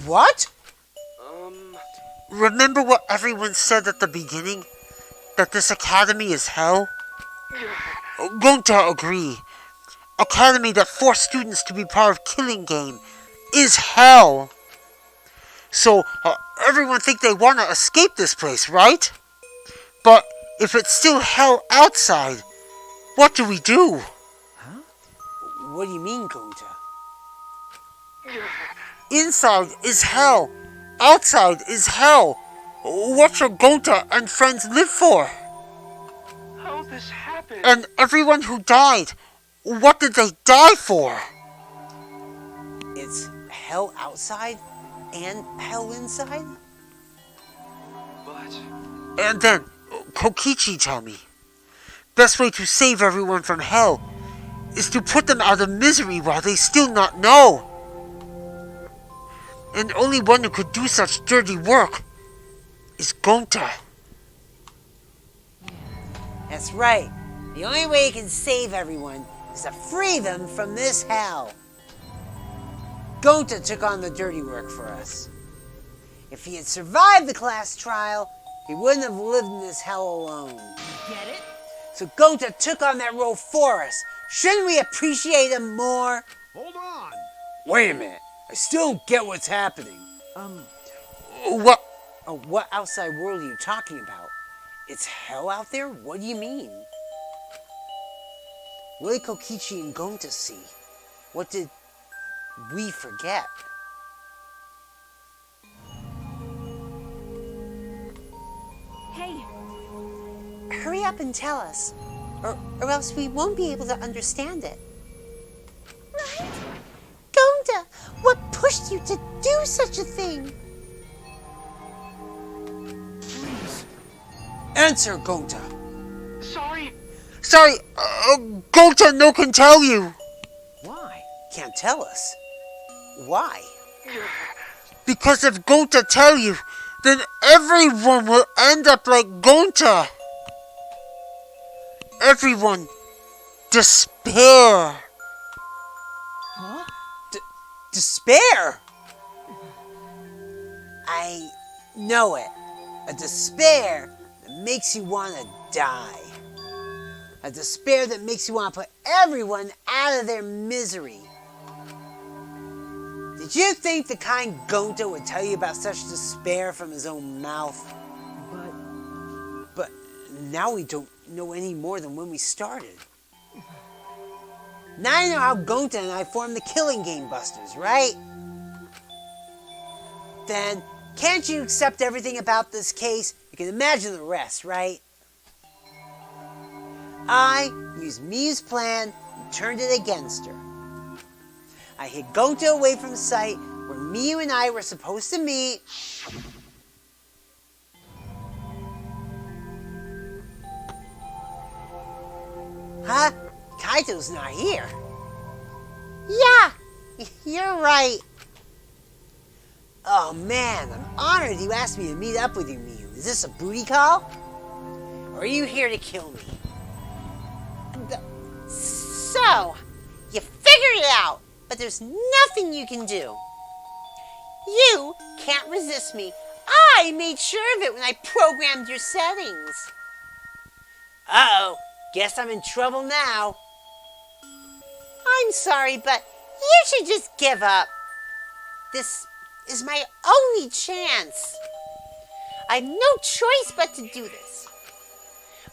What? Remember what everyone said at the beginning? That this academy is hell? Goja agree. Academy that forced students to be part of killing game is hell. So everyone think they want to escape this place, right? But if it's still hell outside, what do we do? Huh? What do you mean, Goja? Inside is hell. Outside is hell. What should Goja and friends live for? How'd this happen? And everyone who died, what did they die for? It's hell outside and hell inside? But... And then, Kokichi tell me, best way to save everyone from hell is to put them out of misery while they still not know. And only one who could do such dirty work is Goja. That's right. The only way you can save everyone is to free them from this hell. Goja took on the dirty work for us. If he had survived the class trial, he wouldn't have lived in this hell alone. Get it? So Goja took on that role for us. Shouldn't we appreciate him more? Hold on. Wait a minute. I still don't get what's happening. What outside world are you talking about? It's hell out there? What do you mean? What did Kokichi and Goja see? What did we forget? Hey, Hurry up and tell us, or else we won't be able to understand it. Right? Goja, what pushed you to do such a thing? Please. Answer, Goja. Sorry. Sorry, Goja no can tell you. Why? Can't tell us. Why? Because if Goja tell you, then everyone will end up like Goja. Everyone despair. Huh? Despair? I know it. A despair that makes you want to die. A despair that makes you want to put everyone out of their misery. Did you think the kind Goja would tell you about such despair from his own mouth? But now we don't know any more than when we started. Now you know how Goja and I formed the Killing Game Busters, right? Then, can't you accept everything about this case? You can imagine the rest, right? I used Miu's plan and turned it against her. I hid Gonta away from sight where Miyu and I were supposed to meet. Huh? Kaito's not here. Yeah, you're right. Oh man, I'm honored you asked me to meet up with you, Miyu. Is this a booty call? Or are you here to kill me? So, you figured it out, but there's nothing you can do. You can't resist me. I made sure of it when I programmed your settings. Uh-oh, guess I'm in trouble now. I'm sorry, but you should just give up. This is my only chance. I have no choice but to do this.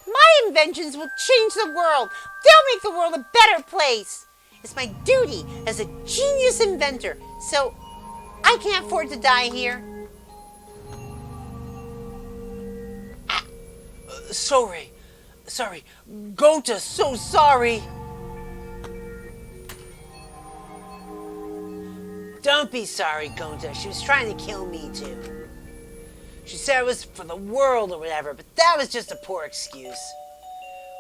My inventions will change the world. They'll make the world a better place. It's my duty as a genius inventor, so I can't afford to die here. Sorry. Gonta, so sorry. Don't be sorry, Gonta. She was trying to kill me, too. She said it was for the world or whatever, but that was just a poor excuse.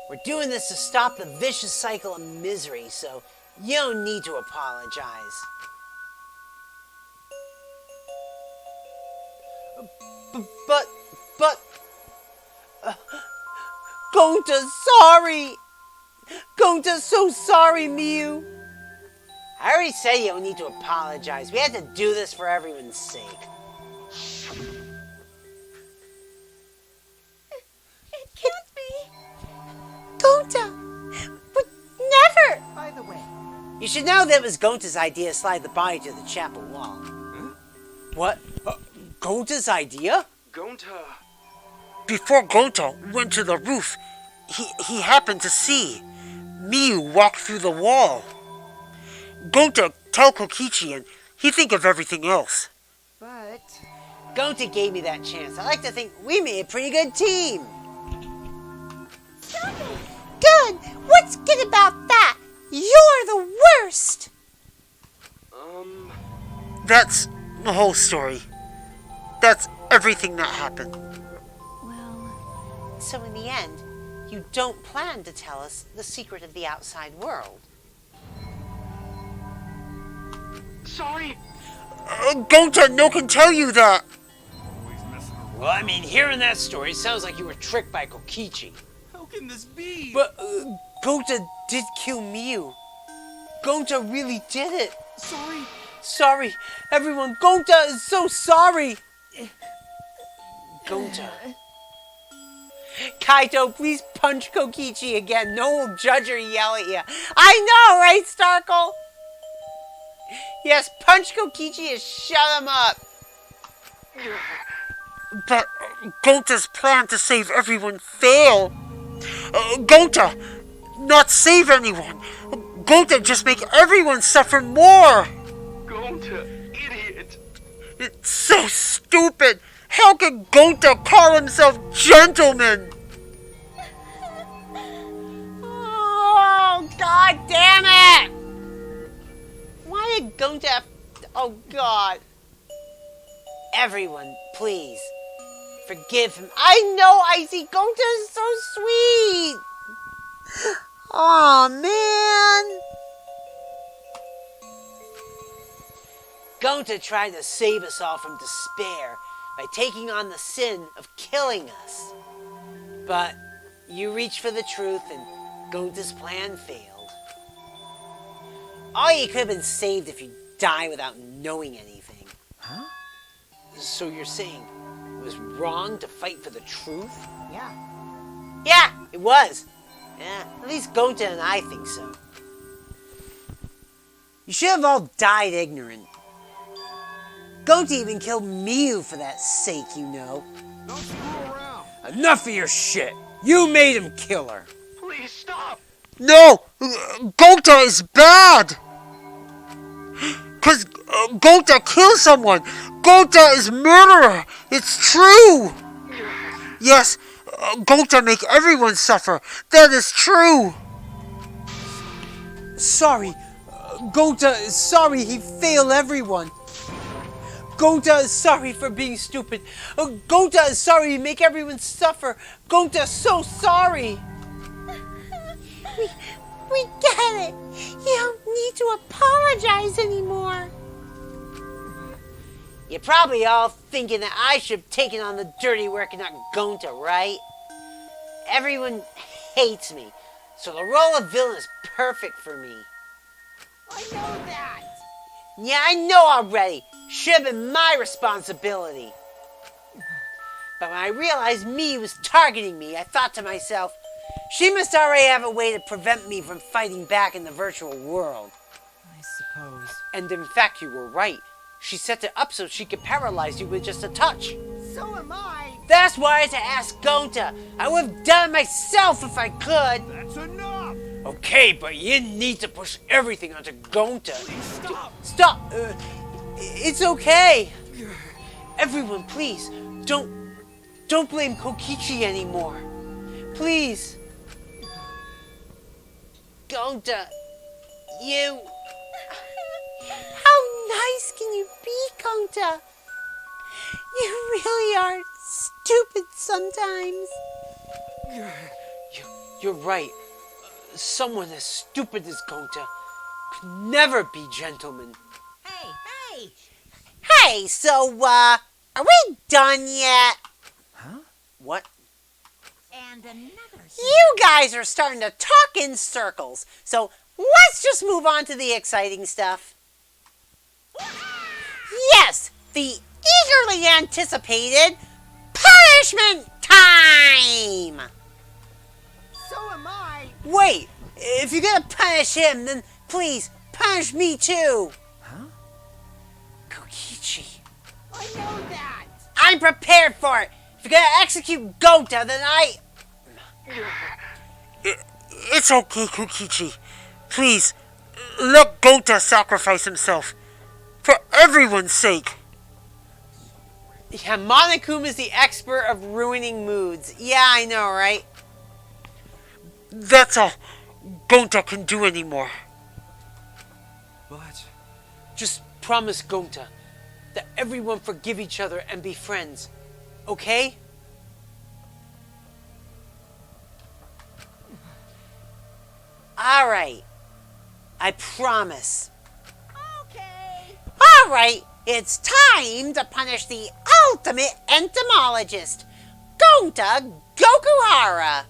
We're doing this to stop the vicious cycle of misery, so you don't need to apologize. But... Gonta, sorry! Gonta, so sorry, Miyu! I already said you don't need to apologize. We had to do this for everyone's sake. It can't be. Gonta! But never! By the way, You should know that it was Gonta's idea to slide the body to the chapel wall. Huh? What? Gonta's idea? Gonta. Before Gonta went to the roof, he happened to see Miyu walk through the wall. Gonta tell Kokichi and he think of everything else. but... Gonta gave me that chance. I like to think we made a pretty good team. Stop it! Good! What's good about that? You're the worst! That's the whole story. That's everything that happened. Well, So in the end, you don't plan to tell us the secret of the outside world. Sorry. Gonta, no can tell you that. Well, I mean, hearing that story, it sounds like you were tricked by Kokichi. How can this be? But Gonta did kill Miyu. Gonta really did it. Sorry. Sorry, everyone. Gonta is so sorry. Gonta. Kaito, please punch Kokichi again. No one will judge or yell at you. I know, right, Starkle? Yes, punch Kokichi and shut him up. But Gonta's plan to save everyone failed. Gonta, not save anyone. Gonta just make everyone suffer more. Gonta, idiot. It's so stupid. How could Gonta call himself gentleman? Oh, God damn it! Why did Gonta have... Oh, God. Everyone, please, forgive him. I know, Icy. Gonta is so sweet. Aw, man. Gonta tried to save us all from despair by taking on the sin of killing us. But you reached for the truth and Gonta's plan failed. All you could have been saved if you die without knowing anything. Huh? So you're saying it was wrong to fight for the truth? Yeah. Yeah, it was. Yeah, at least Gonta and I think so. You should have all died ignorant. Gonta even killed Miyu for that sake, you know. Don't screw around. Enough of your shit. You made him kill her. Please stop. No! Gonta is bad! Because Gonta killed someone! Gonta is murderer! It's true! Yes, Gonta make everyone suffer. That is true! Sorry. Gonta is sorry he failed everyone. Gonta is sorry for being stupid. Gonta is sorry he make everyone suffer. Gonta is so sorry. We get it. You don't need to apologize anymore. You're probably all thinking that I should have taken on the dirty work and not Gonta, right? Everyone hates me, so the role of villain is perfect for me. I know that. Yeah, I know already. Should have been my responsibility. But when I realized Mii was targeting me, I thought to myself, she must already have a way to prevent me from fighting back in the virtual world. I suppose. And in fact, you were right. She set it up so she could paralyze you with just a touch. So am I. That's why I had to ask Gonta. I would have done it myself if I could. That's enough! Okay, but you need to push everything onto Gonta. Please stop. Stop. It's okay. Everyone, please, don't blame Kokichi anymore. Please. Gonta, you... How nice can you be, Gonta? You really are stupid sometimes. You're right. Someone as stupid as Gonta could never be gentleman. Hey. Hey, so, are we done yet? Huh? What? And another. You guys are starting to talk in circles, so let's just move on to the exciting stuff. Yes, the eagerly anticipated punishment time! So am I. Wait, if you're gonna punish him, then please punish me too. Huh? Kokichi. I know that. I'm prepared for it. If you're gonna execute Gonta, then It's okay, Kokichi. Please, let Gonta sacrifice himself. For everyone's sake. Yeah, Monokuma is the expert of ruining moods. Yeah, I know, right? That's all Gonta can do anymore. But Just promise Gonta that everyone forgive each other and be friends. Okay? Alright. I promise. Okay. Alright, it's time to punish the ultimate entomologist, Gonta Gokuhara.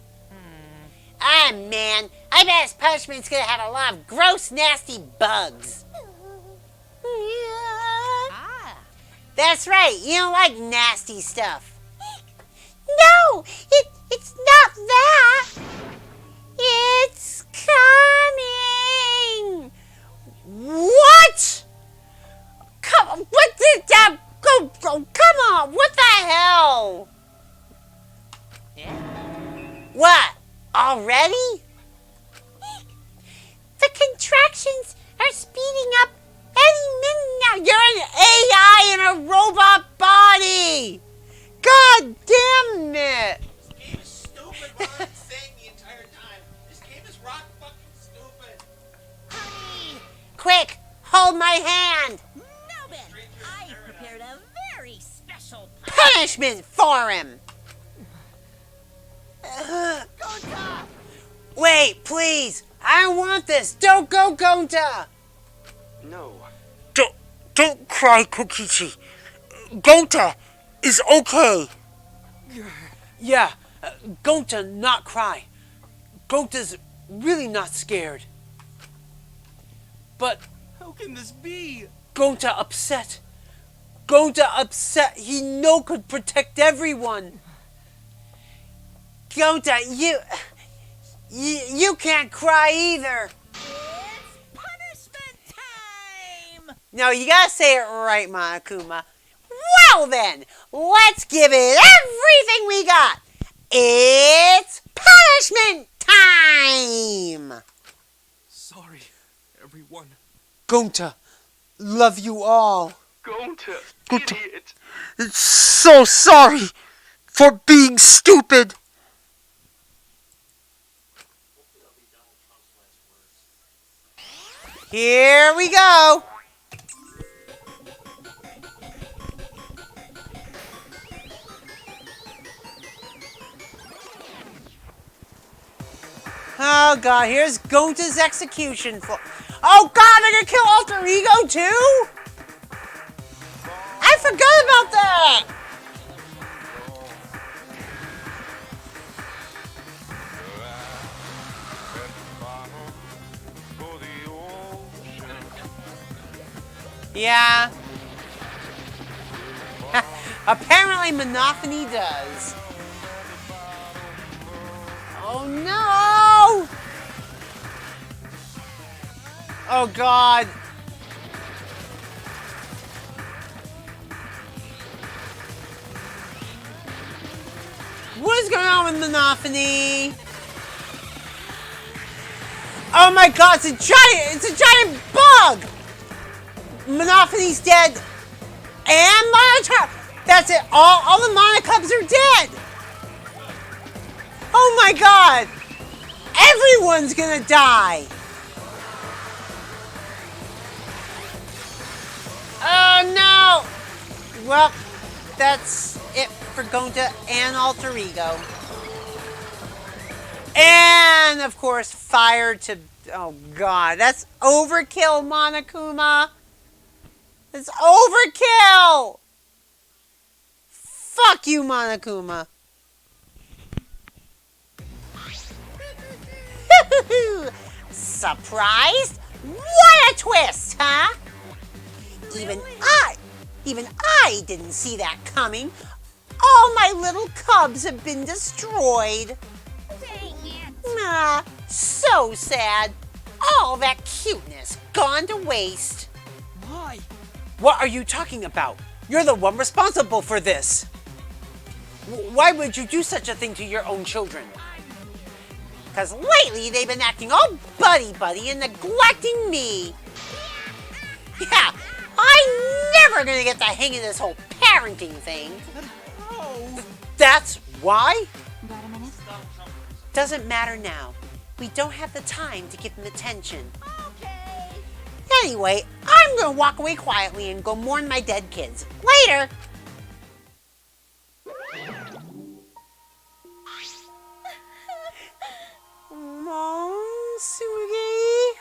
Ah, man, I bet his punishment's gonna have a lot of gross, nasty bugs. Ah. That's right, you don't like nasty stuff. No, it's not that. It's coming. What? What did that go? Come on, what the hell? Yeah. What? Already? The contractions are speeding up any minute now. You're an AI in a robot body! God damn it! This game is stupid. What I've been saying the entire time. This game is rock fucking stupid. Honey. Quick, hold my hand! Nobin, I prepared a very special Punishment for him! Gonta. Wait, please! I don't want this! Don't go, Gonta! no. Don't cry, Kokichi. Gonta is okay. Yeah, Gonta not cry. Gonta's really not scared. But How can this be? Gonta upset. Gonta upset. He no could protect everyone. Gonta, you can't cry either. It's punishment time. No, you gotta say it right, Monokuma. Well then, let's give it everything we got. It's punishment time. Sorry, everyone. Gonta, love you all. Gonta, idiot. So sorry for being stupid. Here we go. Oh god, here's Gonta's execution. Oh god, they're gonna kill Alter Ego too? I forgot about that! Yeah. Apparently Monophony does. Oh no! Oh god. What is going on with Monophony? Oh my god, it's a giant bug! Monophony's dead. And Monitor! That's it, all the Monocubs are dead! Oh my god! Everyone's gonna die! Oh no! Well, that's it for Gonta and Alter Ego. And, of course, fire to... Oh god, that's overkill, Monokuma! It's overkill! Fuck you, Monokuma! Surprised? What a twist, huh? Even I didn't see that coming. All my little cubs have been destroyed. Dang it. Ah, so sad. All that cuteness gone to waste. Why? What are you talking about? You're the one responsible for this. Why would you do such a thing to your own children? Because lately they've been acting all buddy-buddy and neglecting me. Yeah, I'm never gonna get the hang of this whole parenting thing. That's why? Got a minute? Doesn't matter now. We don't have the time to give them attention. Okay. Anyway, I'm gonna walk away quietly and go mourn my dead kids. Later! Mom, Sugi?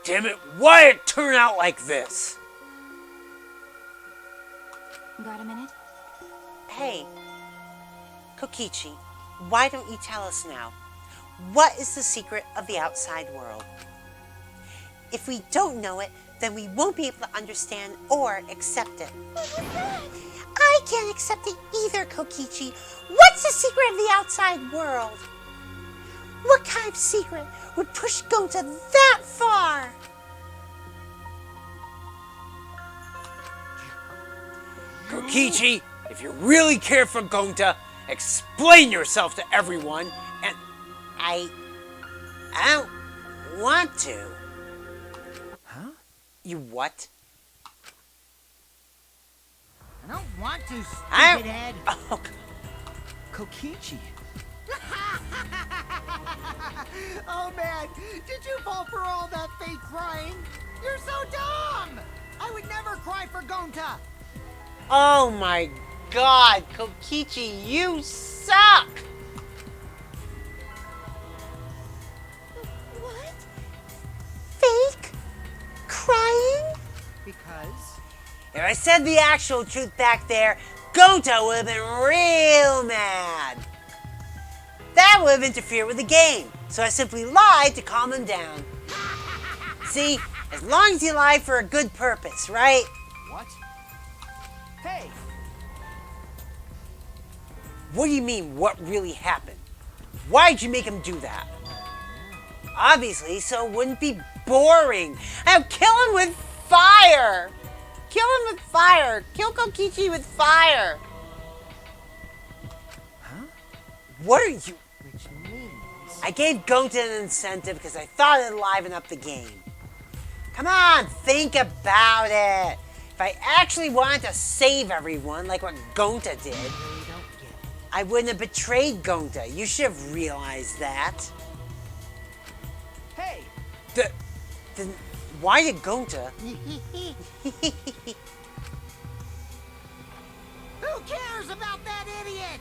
Damn it, why did it turn out like this? Got a minute? Hey, Kokichi, why don't you tell us now? What is the secret of the outside world? If we don't know it, then we won't be able to understand or accept it. I can't accept it either, Kokichi. What's the secret of the outside world? What kind of secret would push Gonta that far? Kokichi, if you really care for Gonta, explain yourself to everyone and... I don't want to. Huh? You what? I don't want to, stupid I- head. Oh, Kokichi. Oh man, did you fall for all that fake crying? You're so dumb! I would never cry for Gonta! oh my god, Kokichi, you suck! What? Fake? Crying? Because? If I said the actual truth back there, Gonta would have been real mad. That would have interfered with the game, so I simply lied to calm him down. See, as long as you lie for a good purpose, right? What? Hey! What do you mean, what really happened? Why'd you make him do that? Obviously, so it wouldn't be boring. I'll kill him with fire! Kill him with fire! Kill Kokichi with fire! Huh? What are you... Which means... I gave Gonta an incentive because I thought it'd liven up the game. Come on, think about it. If I actually wanted to save everyone, like what Gonta did, I wouldn't have betrayed Gonta. You should have realized that. Hey! Then why did Gonta? Who cares about that idiot?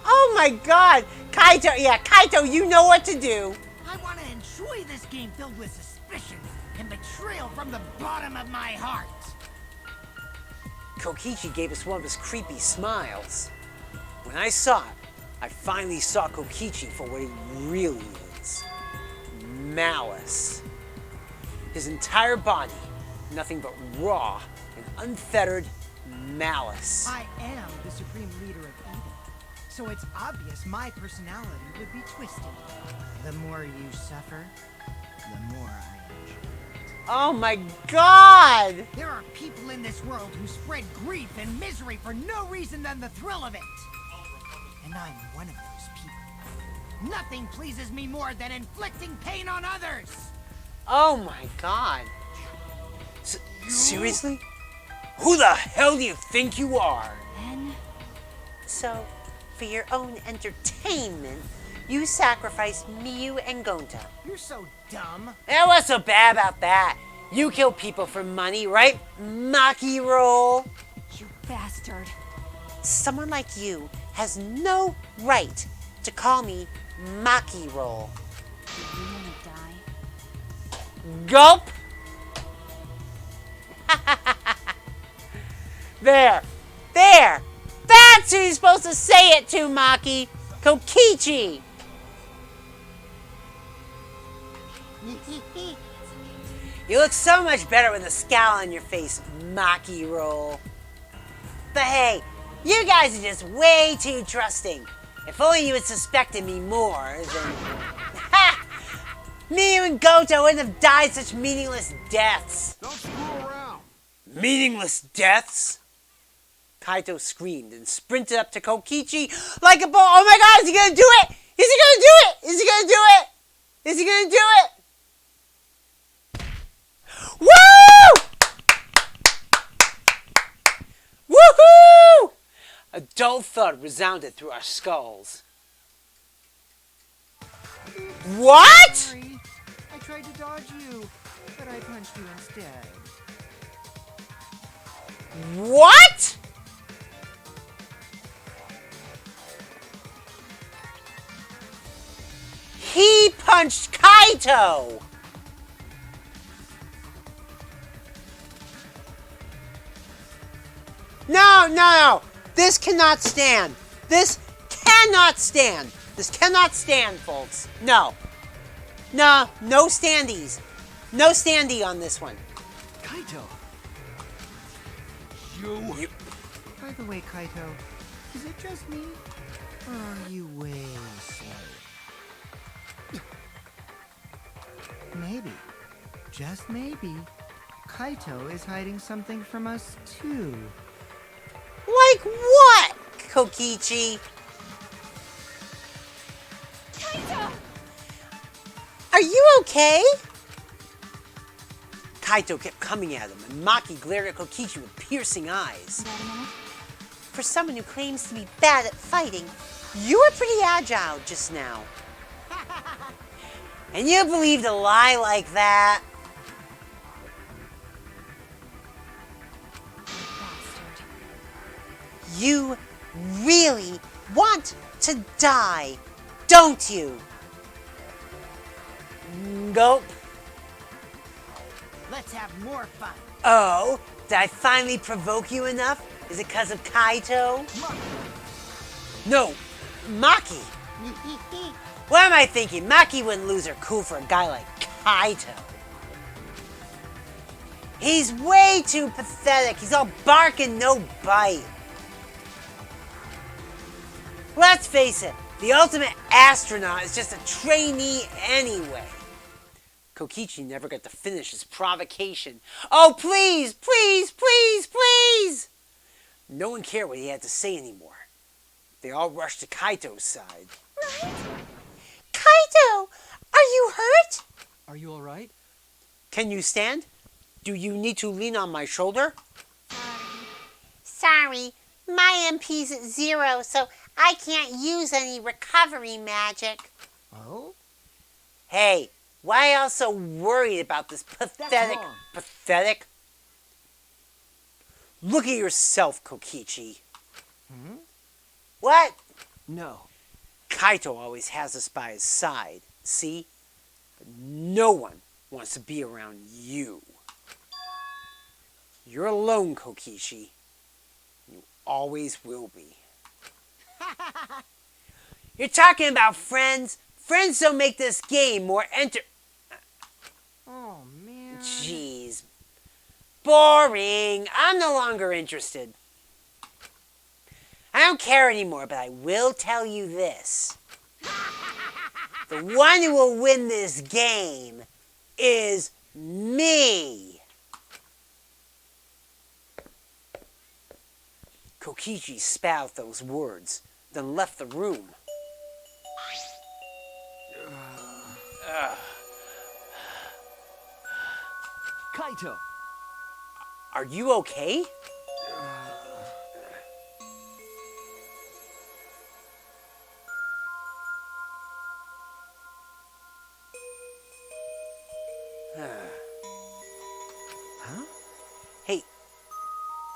Oh my God, Kaito! Yeah, Kaito, you know what to do. I want to enjoy this game filled with suspicion and betrayal from the bottom of my heart. Kokichi gave us one of his creepy smiles. When I saw it, I finally saw Kokichi for what he really is. Malice. His entire body, nothing but raw and unfettered malice. I am the supreme leader of evil, so it's obvious my personality would be twisted. The more you suffer, the more I enjoy it. Oh my God! There are people in this world who spread grief and misery for no reason than the thrill of it. And I'm one of those people. Nothing pleases me more than inflicting pain on others. Oh my God. Seriously? Who the hell do you think you are? So, for your own entertainment, you sacrificed Miyu and Gonta. You're so dumb. And what's so bad about that? You kill people for money, right? Maki roll. You bastard. Someone like you has no right to call me Maki roll. Do you want to die? Gulp! There! There! That's who you're supposed to say it to, Maki! Kokichi! You look so much better with a scowl on your face, Maki roll. But hey, you guys are just way too trusting. If only you had suspected me more, then... Ha! Miyu and Goto wouldn't have died such meaningless deaths. Don't screw around. Meaningless deaths? Kaito screamed and sprinted up to Kokichi like a bull. Oh my God, is he gonna do it? Is he gonna do it? Is he gonna do it? Is he gonna do it? Woo! Woohoo! A dull thud resounded through our skulls. What? Sorry. I tried to dodge you, but I punched you instead. What? He punched Kaito! No, no, no! This cannot stand! This cannot stand! This cannot stand, folks. No. No, no standees. No standee on this one. Kaito! You... By the way, Kaito, is it just me? Or are you way slow? Maybe, just maybe, Kaito is hiding something from us too. Like what, Kokichi? Kaito! Are you okay? Kaito kept coming at him, and Maki glared at Kokichi with piercing eyes. For someone who claims to be bad at fighting, you were pretty agile just now. And you believed a lie like that? Bastard. You really want to die, don't you? Gulp. Let's have more fun. Oh, did I finally provoke you enough? Is it because of Kaito? No, Maki. What am I thinking? Maki wouldn't lose her cool for a guy like Kaito. He's way too pathetic. He's all bark and no bite. Let's face it, the ultimate astronaut is just a trainee anyway. Kokichi never got to finish his provocation. Oh, please, please, please, please! No one cared what he had to say anymore. They all rushed to Kaito's side. Right? Kaito! Are you hurt? Are you alright? Can you stand? Do you need to lean on my shoulder? Sorry, my MP's at 0, so I can't use any recovery magic. Oh? Hey, why are you so worried about this pathetic... wrong. Pathetic? Look at yourself, Kokichi. What? No. Kaito always has us by his side, see? But no one wants to be around you. You're alone, Kokichi. You always will be. You're talking about friends? Friends don't make this game more Oh, man. Jeez. Boring. I'm no longer interested. I don't care anymore, but I will tell you this. The one who will win this game is me. Kokichi spat out those words, then left the room. Kaito! Are you okay? Huh? Hey,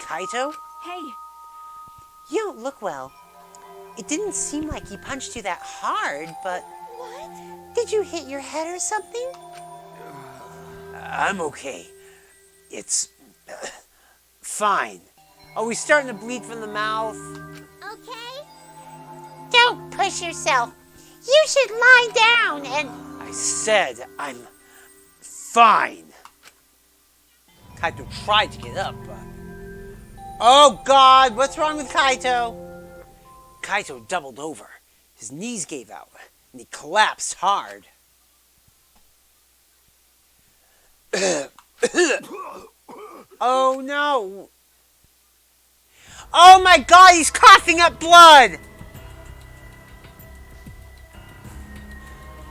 Kaito? Hey, You don't look well. It didn't seem like he punched you that hard, but... What? Did you hit your head or something? I'm okay. It's fine. Are we starting to bleed from the mouth? Okay? Don't push yourself. You should lie down and... I said I'm fine. Kaito tried to get up, but... Oh God, what's wrong with Kaito? Kaito doubled over. His knees gave out, and he collapsed hard. Oh no! Oh my God, he's coughing up blood!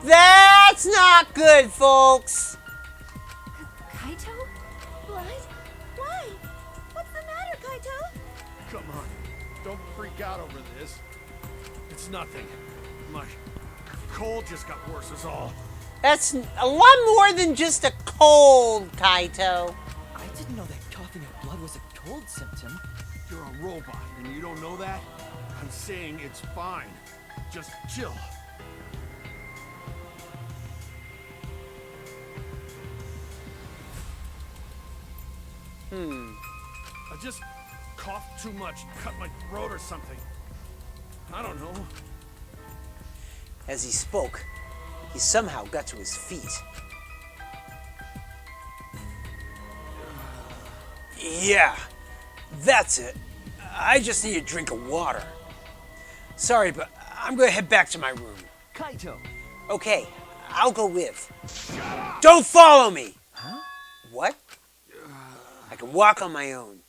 That's not good, folks! Kaito? Blood? Why? What's the matter, Kaito? Come on. Don't freak out over this. It's nothing. My cold just got worse is all. That's a lot more than just a cold, Kaito. I didn't know that coughing up blood was a cold symptom. You're a robot and you don't know that? I'm saying it's fine. Just chill. I just coughed too much, cut my throat or something. I don't know. As he spoke, he somehow got to his feet. Yeah, that's it. I just need a drink of water. Sorry, but I'm gonna head back to my room. Kaito! Okay, I'll go with. Don't follow me! Huh? What? I can walk on my own.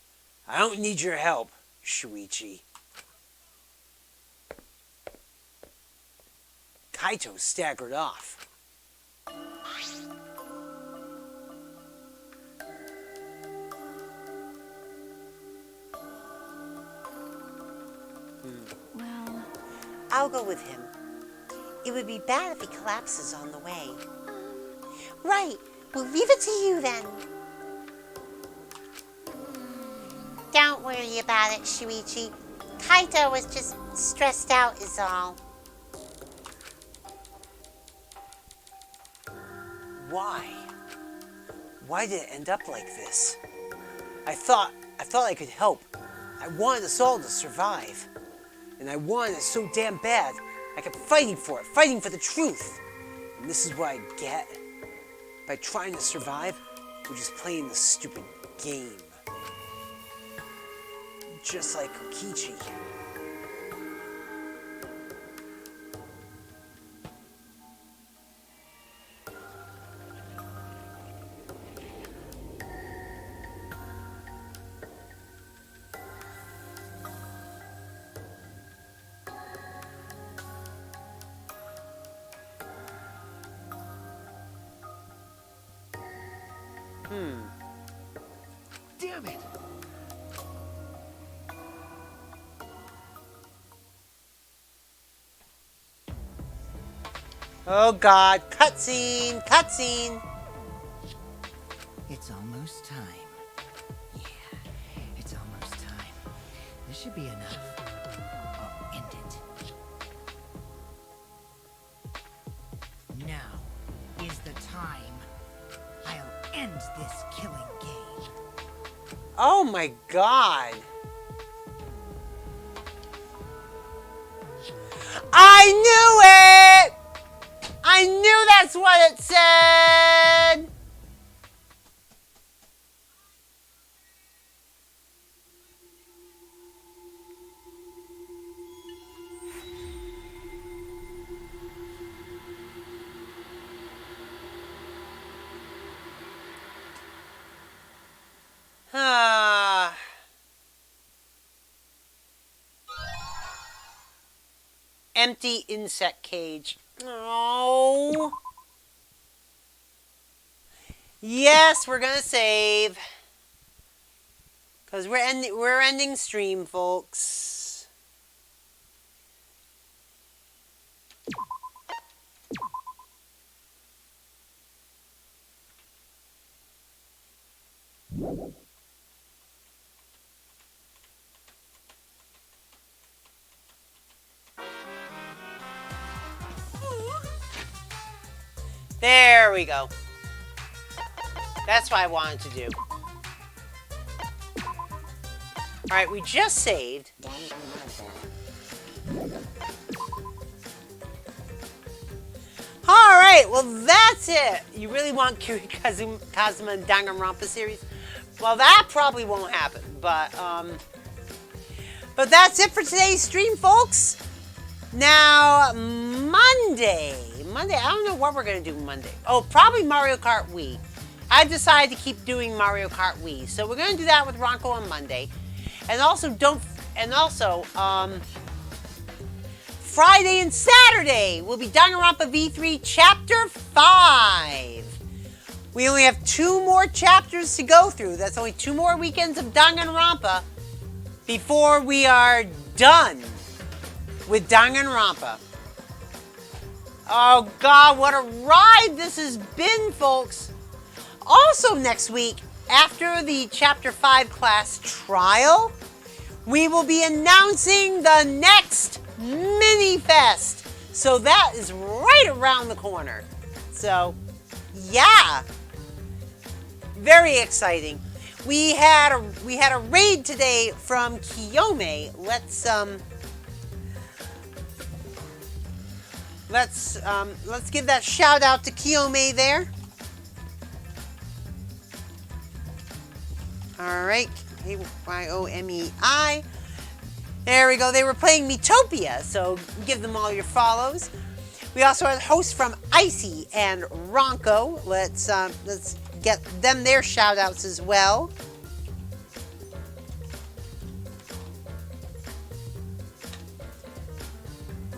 I don't need your help, Shuichi. Kaito staggered off. Well, I'll go with him. It would be bad if he collapses on the way. Right. We'll leave it to you then. Don't worry about it, Shuichi. Kaito was just stressed out is all. Why? Why did it end up like this? I thought I could help. I wanted us all to survive. And I wanted it so damn bad. I kept fighting for it, fighting for the truth. And this is what I get. By trying to survive, we're just playing this stupid game. Just like Kokichi. damn it. Oh God, cutscene, cutscene. It's almost time. Yeah, it's almost time. This should be enough. I'll end it. Now is the time. I'll end this killing game. Oh my God. I knew it! I knew that's what it said! Ah. Empty insect cage. Oh. Yes, we're gonna save. Cause we're ending stream, folks. There we go. That's what I wanted to do. Alright, we just saved. Alright, well that's it. You really want Kazuma and Danganronpa series? Well, that probably won't happen, but that's it for today's stream, folks. Now, Monday, I don't know what we're going to do Monday. Oh, probably Mario Kart Wii. I decided to keep doing Mario Kart Wii. So we're going to do that with Ronco on Monday. And also, Friday and Saturday will be Danganronpa V3 Chapter 5. We only have 2 more chapters to go through. That's only 2 more weekends of Danganronpa before we are done with Danganronpa. Oh God, what a ride this has been, folks. Also next week, after the Chapter 5 class trial, we will be announcing the next mini-fest. So that is right around the corner. So, yeah. Very exciting. We had a raid today from Kiyome. Let's give that shout out to Kiyome there. All right, Kyomei. There we go. They were playing Metopia, so give them all your follows. We also had hosts from Icy and Ronco. Let's get them their shout outs as well.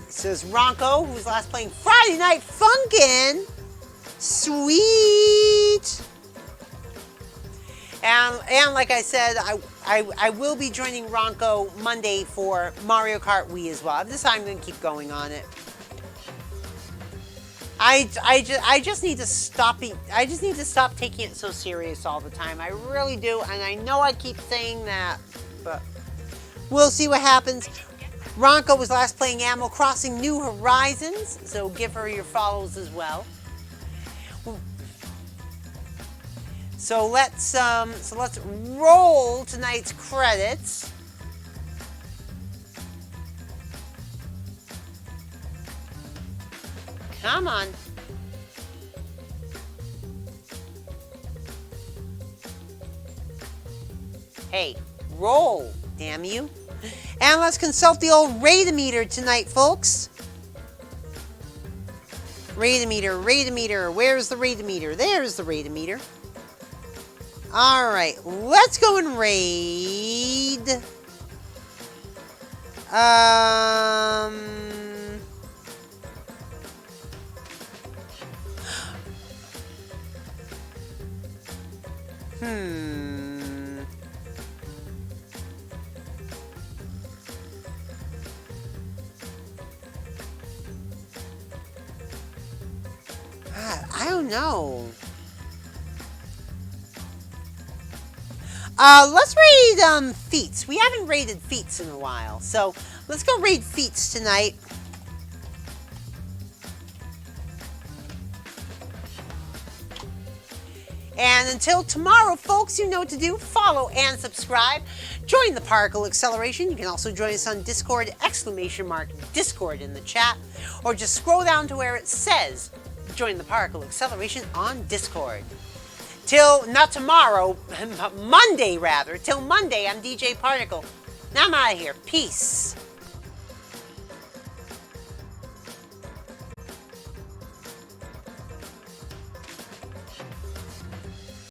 This is Ronco, who was last playing Friday Night Funkin'. Sweet. And like I said, I will be joining Ronco Monday for Mario Kart Wii as well. This time I'm going to keep going on it. I just need to stop taking it so serious all the time. I really do, and I know I keep saying that, but we'll see what happens. Ronco was last playing Animal Crossing New Horizons, so give her your follows as well. So let's roll tonight's credits. Come on. Hey, roll, damn you. And let's consult the old Rate-O-Meter tonight, folks. Rate-O-Meter. Where's the Rate-O-Meter? There's the Rate-O-Meter. Alright, let's go and raid. I don't know. Let's raid feats. We haven't raided feats in a while, so let's go raid feats tonight. And until tomorrow, folks, you know what to do. Follow and subscribe. Join the Particle Acceleration. You can also join us on Discord, !Discord in the chat. Or just scroll down to where it says, join the Particle Acceleration on Discord. Till, not tomorrow, Monday rather. Till Monday, I'm DJ Particle. Now I'm out of here. Peace.